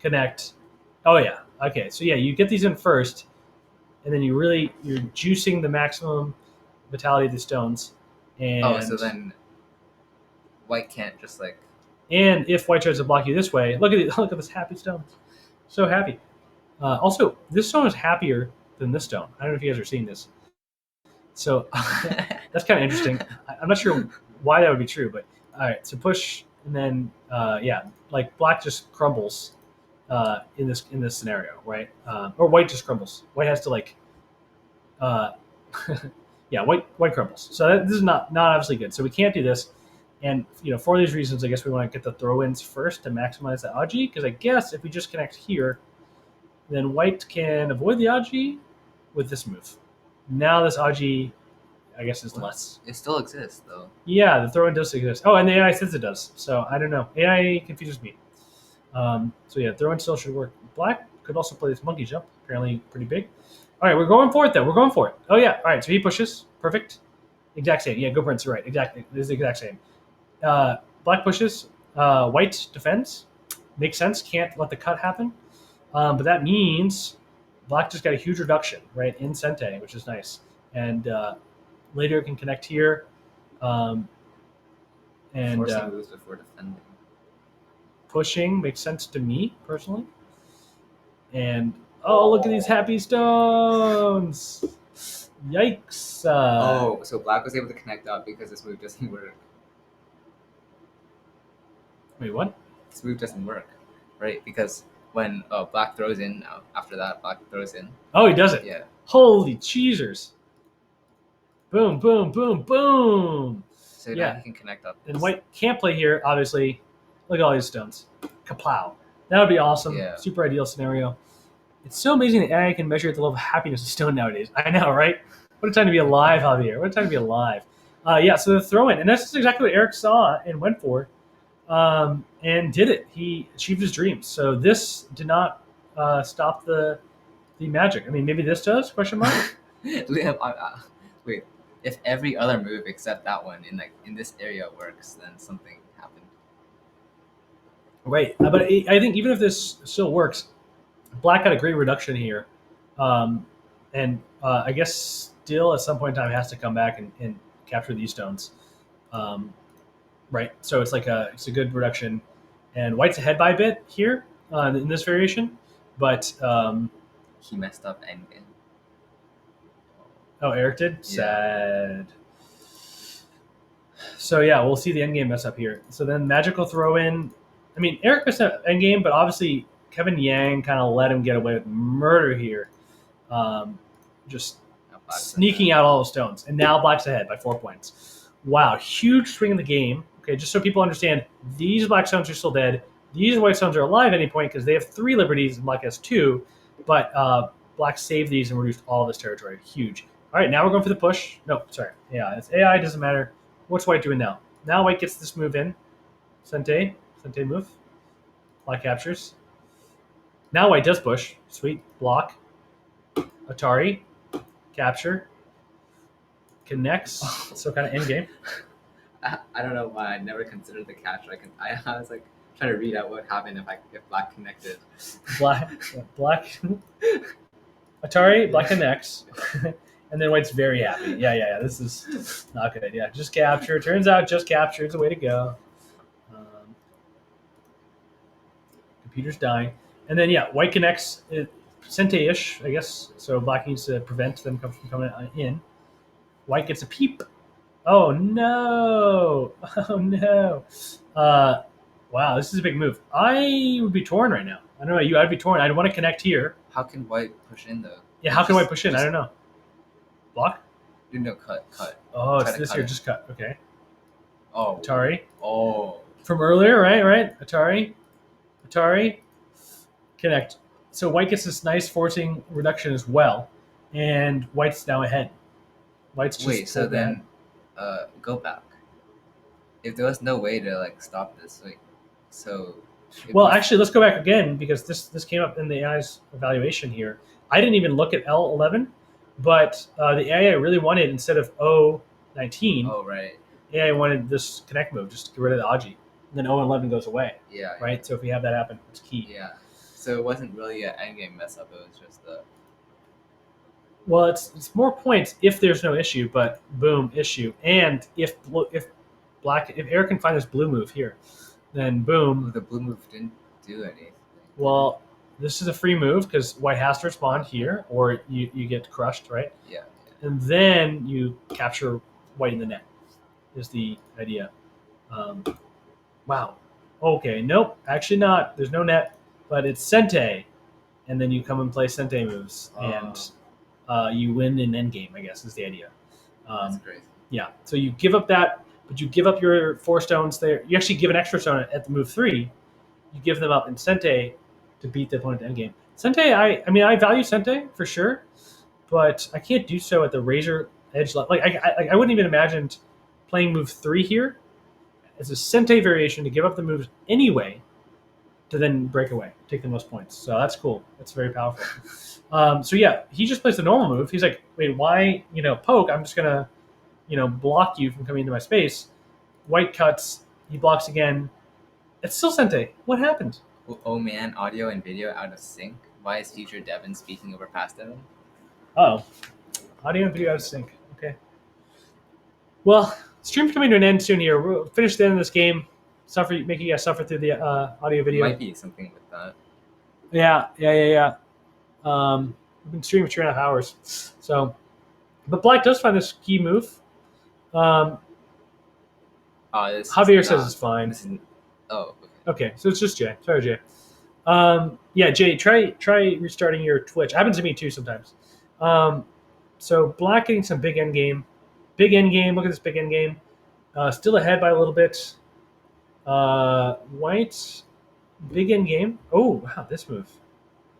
connect. Oh, yeah. Okay, so yeah, you get these in first, and then you're juicing the maximum vitality of the stones. And so then white can't just like. And if white tries to block you this way, look at this happy stone. So happy. Also, this stone is happier than this stone. I don't know if you guys are seeing this. So that's kind of interesting. I'm not sure why that would be true, but all right. So push, and then yeah, like black just crumbles in this scenario, right? Or white just crumbles. White has to like, yeah, white crumbles. So this is not obviously good. So we can't do this. And for these reasons, I guess we want to get the throw-ins first to maximize the Aji. Because I guess if we just connect here, then white can avoid the Aji with this move. Now this Aji, I guess, is less. It still exists though. Yeah, the throw-in does exist. Oh, and the AI says it does. So I don't know. AI confuses me. So yeah, throw-in still should work. Black could also play this monkey jump. Apparently pretty big. All right, we're going for it though. We're going for it. Oh yeah. All right. So he pushes. Perfect. Exact same. Yeah, go Prince. Right. Exactly. This is the exact same. Black pushes, white defends. Makes sense. Can't let the cut happen. But that means black just got a huge reduction, right, in Sente, which is nice. And later can connect here. And Forcing moves before defending. Pushing makes sense to me, personally. And, oh, look at these happy stones. Yikes. So black was able to connect up because this move doesn't work. Wait, what? This move doesn't work, right? Because when black throws in now, after that, black throws in. Oh, he does it. Yeah. Holy cheesers. Boom, boom, boom, boom. So now he can connect up. And white can't play here, obviously. Look at all these stones. Kaplow. That would be awesome. Yeah. Super ideal scenario. It's so amazing that AI can measure the level of happiness of stone nowadays. I know, right? What a time to be alive, Javier. What a time to be alive. Yeah, so the throw-in. And that's exactly what Eric saw and went for. And did it. He achieved his dreams. So this did not stop the magic. I mean, maybe this does? Question mark. Wait. If every other move except that one in this area works, then something happened. Right. But I think even if this still works, black got a great reduction here, and I guess still at some point in time has to come back and capture these stones. Right. So it's a good reduction, and white's ahead by a bit here in this variation, but he messed up endgame. Oh, Eric did? Yeah. Sad. So yeah, we'll see the endgame mess up here. So then magical throw in. I mean, Eric missed an endgame, but obviously Kevin Yang kind of let him get away with murder here. Just sneaking out all the stones. And now Black's ahead by 4 points. Wow, huge swing in the game. Okay, just so people understand, these black stones are still dead. These white stones are alive at any point because they have 3 liberties and Black has 2. But Black saved these and reduced all of this territory. Huge. All right, now we're going for the push. No, sorry. Yeah, it's AI, doesn't matter. What's White doing now? Now White gets this move in. Sente move. Black captures. Now White does push. Sweet. Block. Atari. Capture. Connects. So kind of end game. I don't know why I never considered the catch. I was like trying to read out what happened if Black connected. Black. Atari. Black connects. And then White's very happy. Yeah. This is not good. Yeah, just capture. Turns out just capture is the way to go. Computer's dying. And then, yeah, White connects Sente-ish, I guess. So Black needs to prevent them from coming in. White gets a peep. Oh, no. Oh, no. Wow, this is a big move. I would be torn right now. I don't know you. I'd be torn. I'd want to connect here. How can White push in, though? Yeah, how can White push in? I don't know. Block? No, cut. Oh, it's this here. Just cut. Okay. Oh. Atari. Oh. From earlier, right? Atari. Connect. So White gets this nice forcing reduction as well, and White's now ahead. White's just wait. So then, go back. If there was no way to stop this, Well, actually, let's go back again because this came up in the AI's evaluation here. I didn't even look at L11, but the AI really wanted, instead of O19, Oh right. AI wanted this connect move, just to get rid of the Aji. And then O11 goes away. Yeah. Right? So if we have that happen, it's key. Yeah. So it wasn't really an endgame mess up. It was just the. Well, it's more points if there's no issue, but boom, issue. And if Eric can find this blue move here, then boom. The blue move didn't do anything. Well, this is a free move because White has to respond here, or you get crushed, right? Yeah. And then you capture White in the net, is the idea. Wow. Okay, nope, actually not. There's no net, but it's Sente. And then you come and play Sente moves, and you win in endgame, I guess, is the idea. That's crazy. Yeah, so you give up that, but you give up your 4 stones there. You actually give an extra stone at the move 3. You give them up in Sente to beat the opponent to endgame. Sente, I value Sente for sure, but I can't do so at the razor edge level. I wouldn't even imagine playing move 3 here as a Sente variation to give up the moves anyway to then break away, take the most points. So that's cool. That's very powerful. So yeah, he just plays the normal move. He's like, wait, why, poke? I'm just going to, block you from coming into my space. White cuts. He blocks again. It's still Sente. What happened? Oh man, audio and video out of sync. Why is future Devin speaking over past Devin? Oh, audio and video out of sync. Okay. Well, stream's coming to an end soon here. We'll finish the end of this game. Make you guys suffer through the audio video. Might be something with that. Yeah. We've been streaming for 2.5 hours. So, but Black does find this key move. Javier says it's fine. Okay, so it's just Jay. Sorry, Jay. Yeah, Jay, try restarting your Twitch. Happens to me too sometimes. So Black getting some big end game. Big end game. Look at this big end game. Still ahead by a little bit. White, big end game. Oh, wow, this move.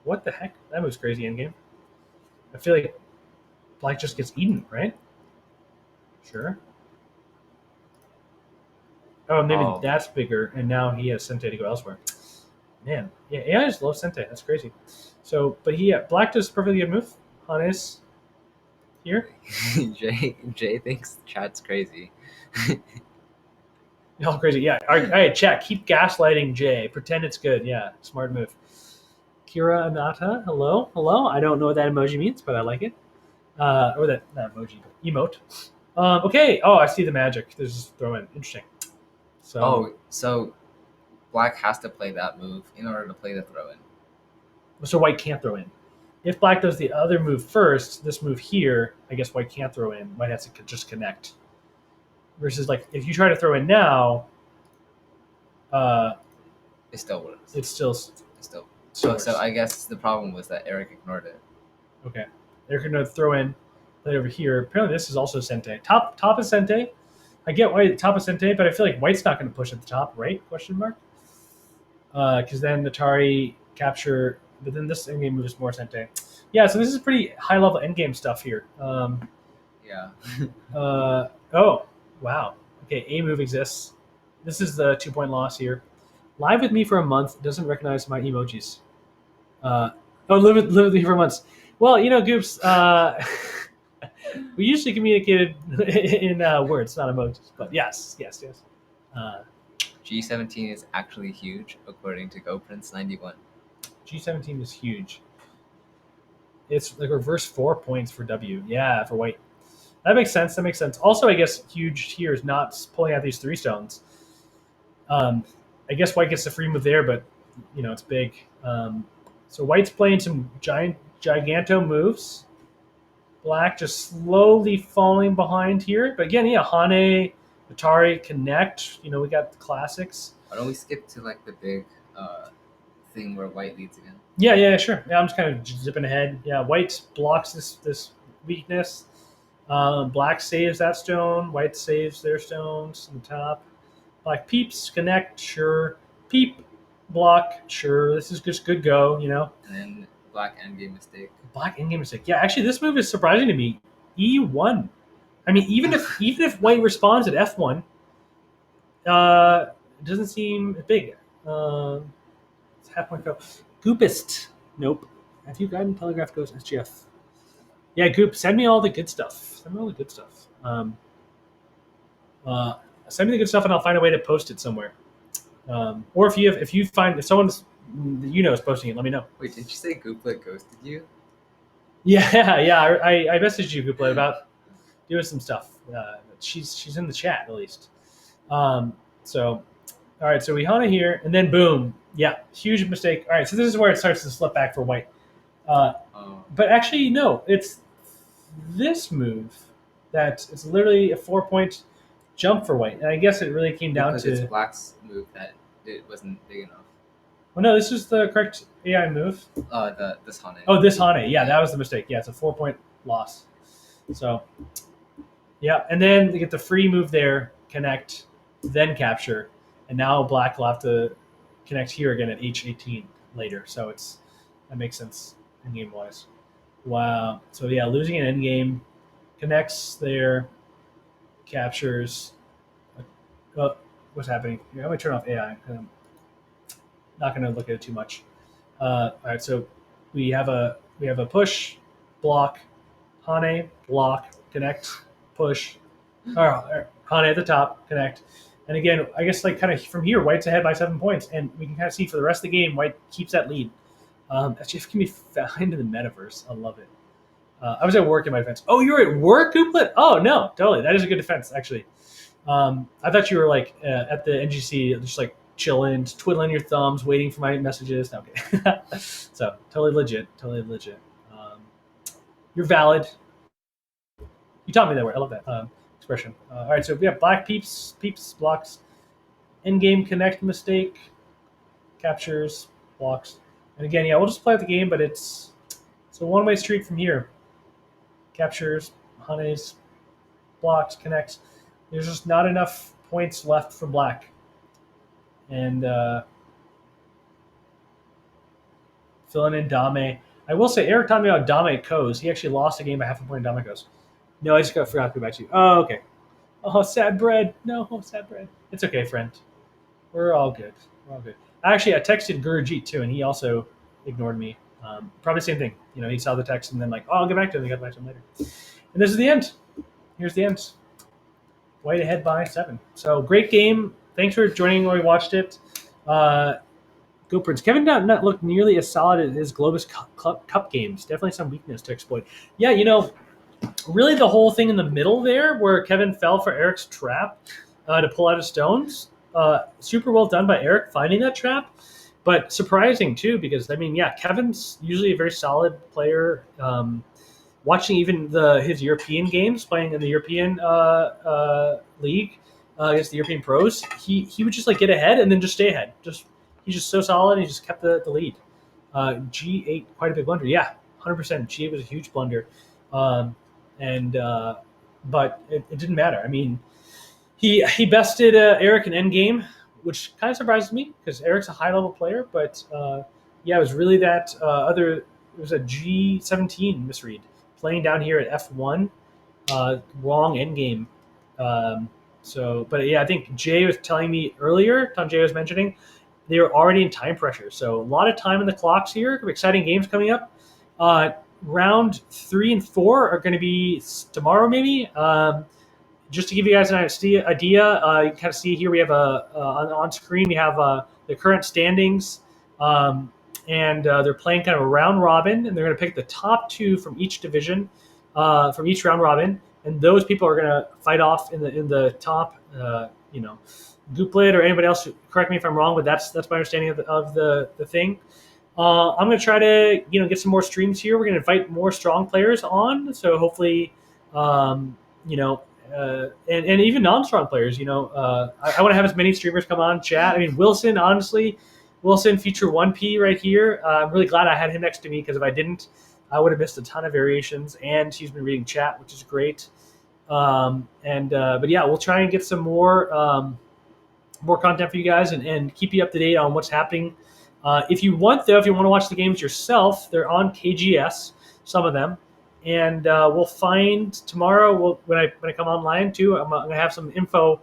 What the heck? That move's crazy end game. I feel like Black just gets eaten, right? Sure. Oh, maybe that's bigger, and now he has Sente to go elsewhere. Man, yeah, AI just loves Sente. That's crazy. So, but Black does perfectly good move on his here. Jay thinks chat's crazy. All crazy, yeah. All right, chat, keep gaslighting Jay. Pretend it's good. Yeah, smart move. Kira Anata, hello. I don't know what that emoji means, but I like it. Or that not emoji, but emote. Okay. Oh, I see the magic. There's just throw in. Interesting. So Black has to play that move in order to play the throw in. So White can't throw in. If Black does the other move first, this move here, I guess White can't throw in. White has to just connect. versus like if you try to throw in now, It still works. it's still So works. I guess the problem was that Eric ignored it. Okay. They're going to throw in play over here. Apparently, this is also Sente. Top is Sente. I get why top is Sente, but I feel like White's not going to push at the top, right? Question mark. Because then Atari capture, but then this endgame move is more Sente. Yeah, so this is pretty high level endgame stuff here. Yeah. Oh, wow. Okay, A move exists. This is the 2-point loss here. Live with me for a month doesn't recognize my emojis. Live with me for months. Well, Goops, we usually communicated in words, not emojis. But yes. G17 is actually huge, according to GoPrince91. G17 is huge. It's like reverse 4 points for W. Yeah, for White. That makes sense. Also, I guess huge here is not pulling out these 3 stones. I guess White gets the free move there, but it's big. So White's playing some giganto moves. Black just slowly falling behind here. But again, Hane, Atari, Connect. We got the classics. Why don't we skip to like the big thing where White leads again? Yeah, sure. Yeah, I'm just kind of zipping ahead. Yeah, White blocks this weakness. Black saves that stone. White saves their stones on the top. Black peeps, connect, sure. Peep, block, sure. This is just good go, And then black endgame mistake. Black endgame mistake. Yeah, actually, this move is surprising to me. E1. I mean, even if White responds at F1, it doesn't seem big. It's half point go. Goopist. Nope. Have you gotten Telegraph Goes SGF? Yeah, Goop. Send me all the good stuff. Send me all the good stuff. Send me the good stuff, and I'll find a way to post it somewhere. Or if someone is posting it, let me know. Wait, did you say Gooplet ghosted you? Yeah. I messaged you, Gooplet, about doing some stuff. She's in the chat at least. So, all right. So we Hana here, and then boom. Yeah, huge mistake. All right. So this is where it starts to slip back for White. But actually, no. It's this move that it's literally a 4-point jump for White, and I guess it really came down because to it's Black's move that it wasn't big enough. Well, no, this is the correct AI move. This Hane. Oh, this Hane. Yeah, that was the mistake. Yeah, it's a 4-point loss. So, yeah, and then they get the free move there, connect, then capture, and now Black will have to connect here again at H18 later. So that makes sense in game wise. Wow. So yeah, losing an end game, connects there, captures. Oh, what's happening? Here, I'm gonna turn off AI. I'm not gonna look at it too much. All right, so we have a push, block, Hane, block, connect, push. Hane at the top, connect. And again, I guess like kind of from here, White's ahead by 7 points, and we can kind of see for the rest of the game, White keeps that lead. SGF can be found in the metaverse. I love it. I was at work in my defense. Oh, you're at work, Gooplet? Oh, no, totally. That is a good defense, actually. I thought you were like at the NGC, just like chilling, twiddling your thumbs, waiting for my messages. Okay. So totally legit. You're valid. You taught me that word. I love that expression. All right, so we have Black peeps, blocks, in-game connect mistake, captures, blocks. And again, yeah, we'll just play out the game, but it's a one-way street from here. Captures, Hane's, blocks, connects. There's just not enough points left for Black. And filling in Dame. I will say, Eric taught me about Dame Koz. He actually lost a game by half a point in Dame Koz. No, I just forgot to go back to you. Oh, okay. Oh, sad bread. No, sad bread. It's okay, friend. We're all good. Actually, I texted Gurujit too, and he also ignored me. Probably the same thing. He saw the text and then like, oh, I'll get back to him. He got back to him later. And this is the end. Here's the end. White ahead by 7. So great game. Thanks for joining when we watched it. Go Prince. Kevin did not look nearly as solid as his Globus Cup games. Definitely some weakness to exploit. Yeah, really the whole thing in the middle there where Kevin fell for Eric's trap to pull out his stones. Super well done by Eric finding that trap. But surprising too, because Kevin's usually a very solid player. watching even his European games, playing in the European league against the European pros, he would just like get ahead and then just stay ahead. He's just so solid. And he just kept the lead. G8, quite a big blunder. Yeah, 100%. G8 was a huge blunder, and but it didn't matter. I mean, he bested Eric in endgame, which kind of surprises me because Eric's a high level player. But yeah, it was really that other. It was a G17 misread playing down here at F1, wrong endgame. But yeah, I think Jay was telling me earlier. Tom Jay was mentioning they were already in time pressure, so a lot of time in the clocks here. Exciting games coming up. Round 3 and 4 are going to be tomorrow, maybe. Just to give you guys an idea, you can kind of see here we have on screen we have the current standings, and they're playing kind of a round robin, and they're going to pick the top 2 from each division, from each round robin, and those people are going to fight off in the top, Gooplet or anybody else. Correct me if I'm wrong, but that's my understanding of the thing. I'm going to try to get some more streams here. We're going to invite more strong players on, so hopefully, and even non-strong players. I want to have as many streamers come on chat. I mean, Wilson, honestly, feature 1P right here. I'm really glad I had him next to me because if I didn't, I would have missed a ton of variations. And he's been reading chat, which is great. But yeah, we'll try and get some more content for you guys and keep you up to date on what's happening. If you want to watch the games yourself, they're on KGS, some of them. And we'll find tomorrow when I come online too. I'm gonna have some info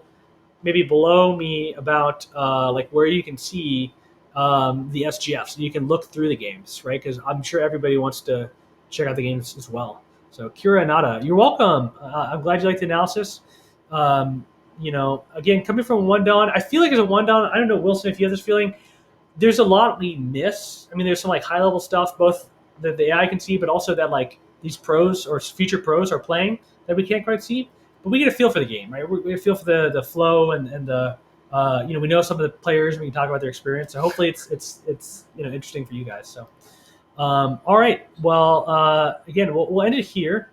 maybe below me about like where you can see the SGF, so you can look through the games, right? Because I'm sure everybody wants to check out the games as well. So Kira Nada, you're welcome. I'm glad you liked the analysis. Again, coming from One Dawn, I feel like as a One Dawn, I don't know, Wilson, if you have this feeling, there's a lot we miss. I mean, there's some like high level stuff, both that the AI can see, but also that like these pros or future pros are playing that we can't quite see. But we get a feel for the game, right? We get a feel for the flow and the we know some of the players and we can talk about their experience. So hopefully it's interesting for you guys. So all right, well again we'll end it here.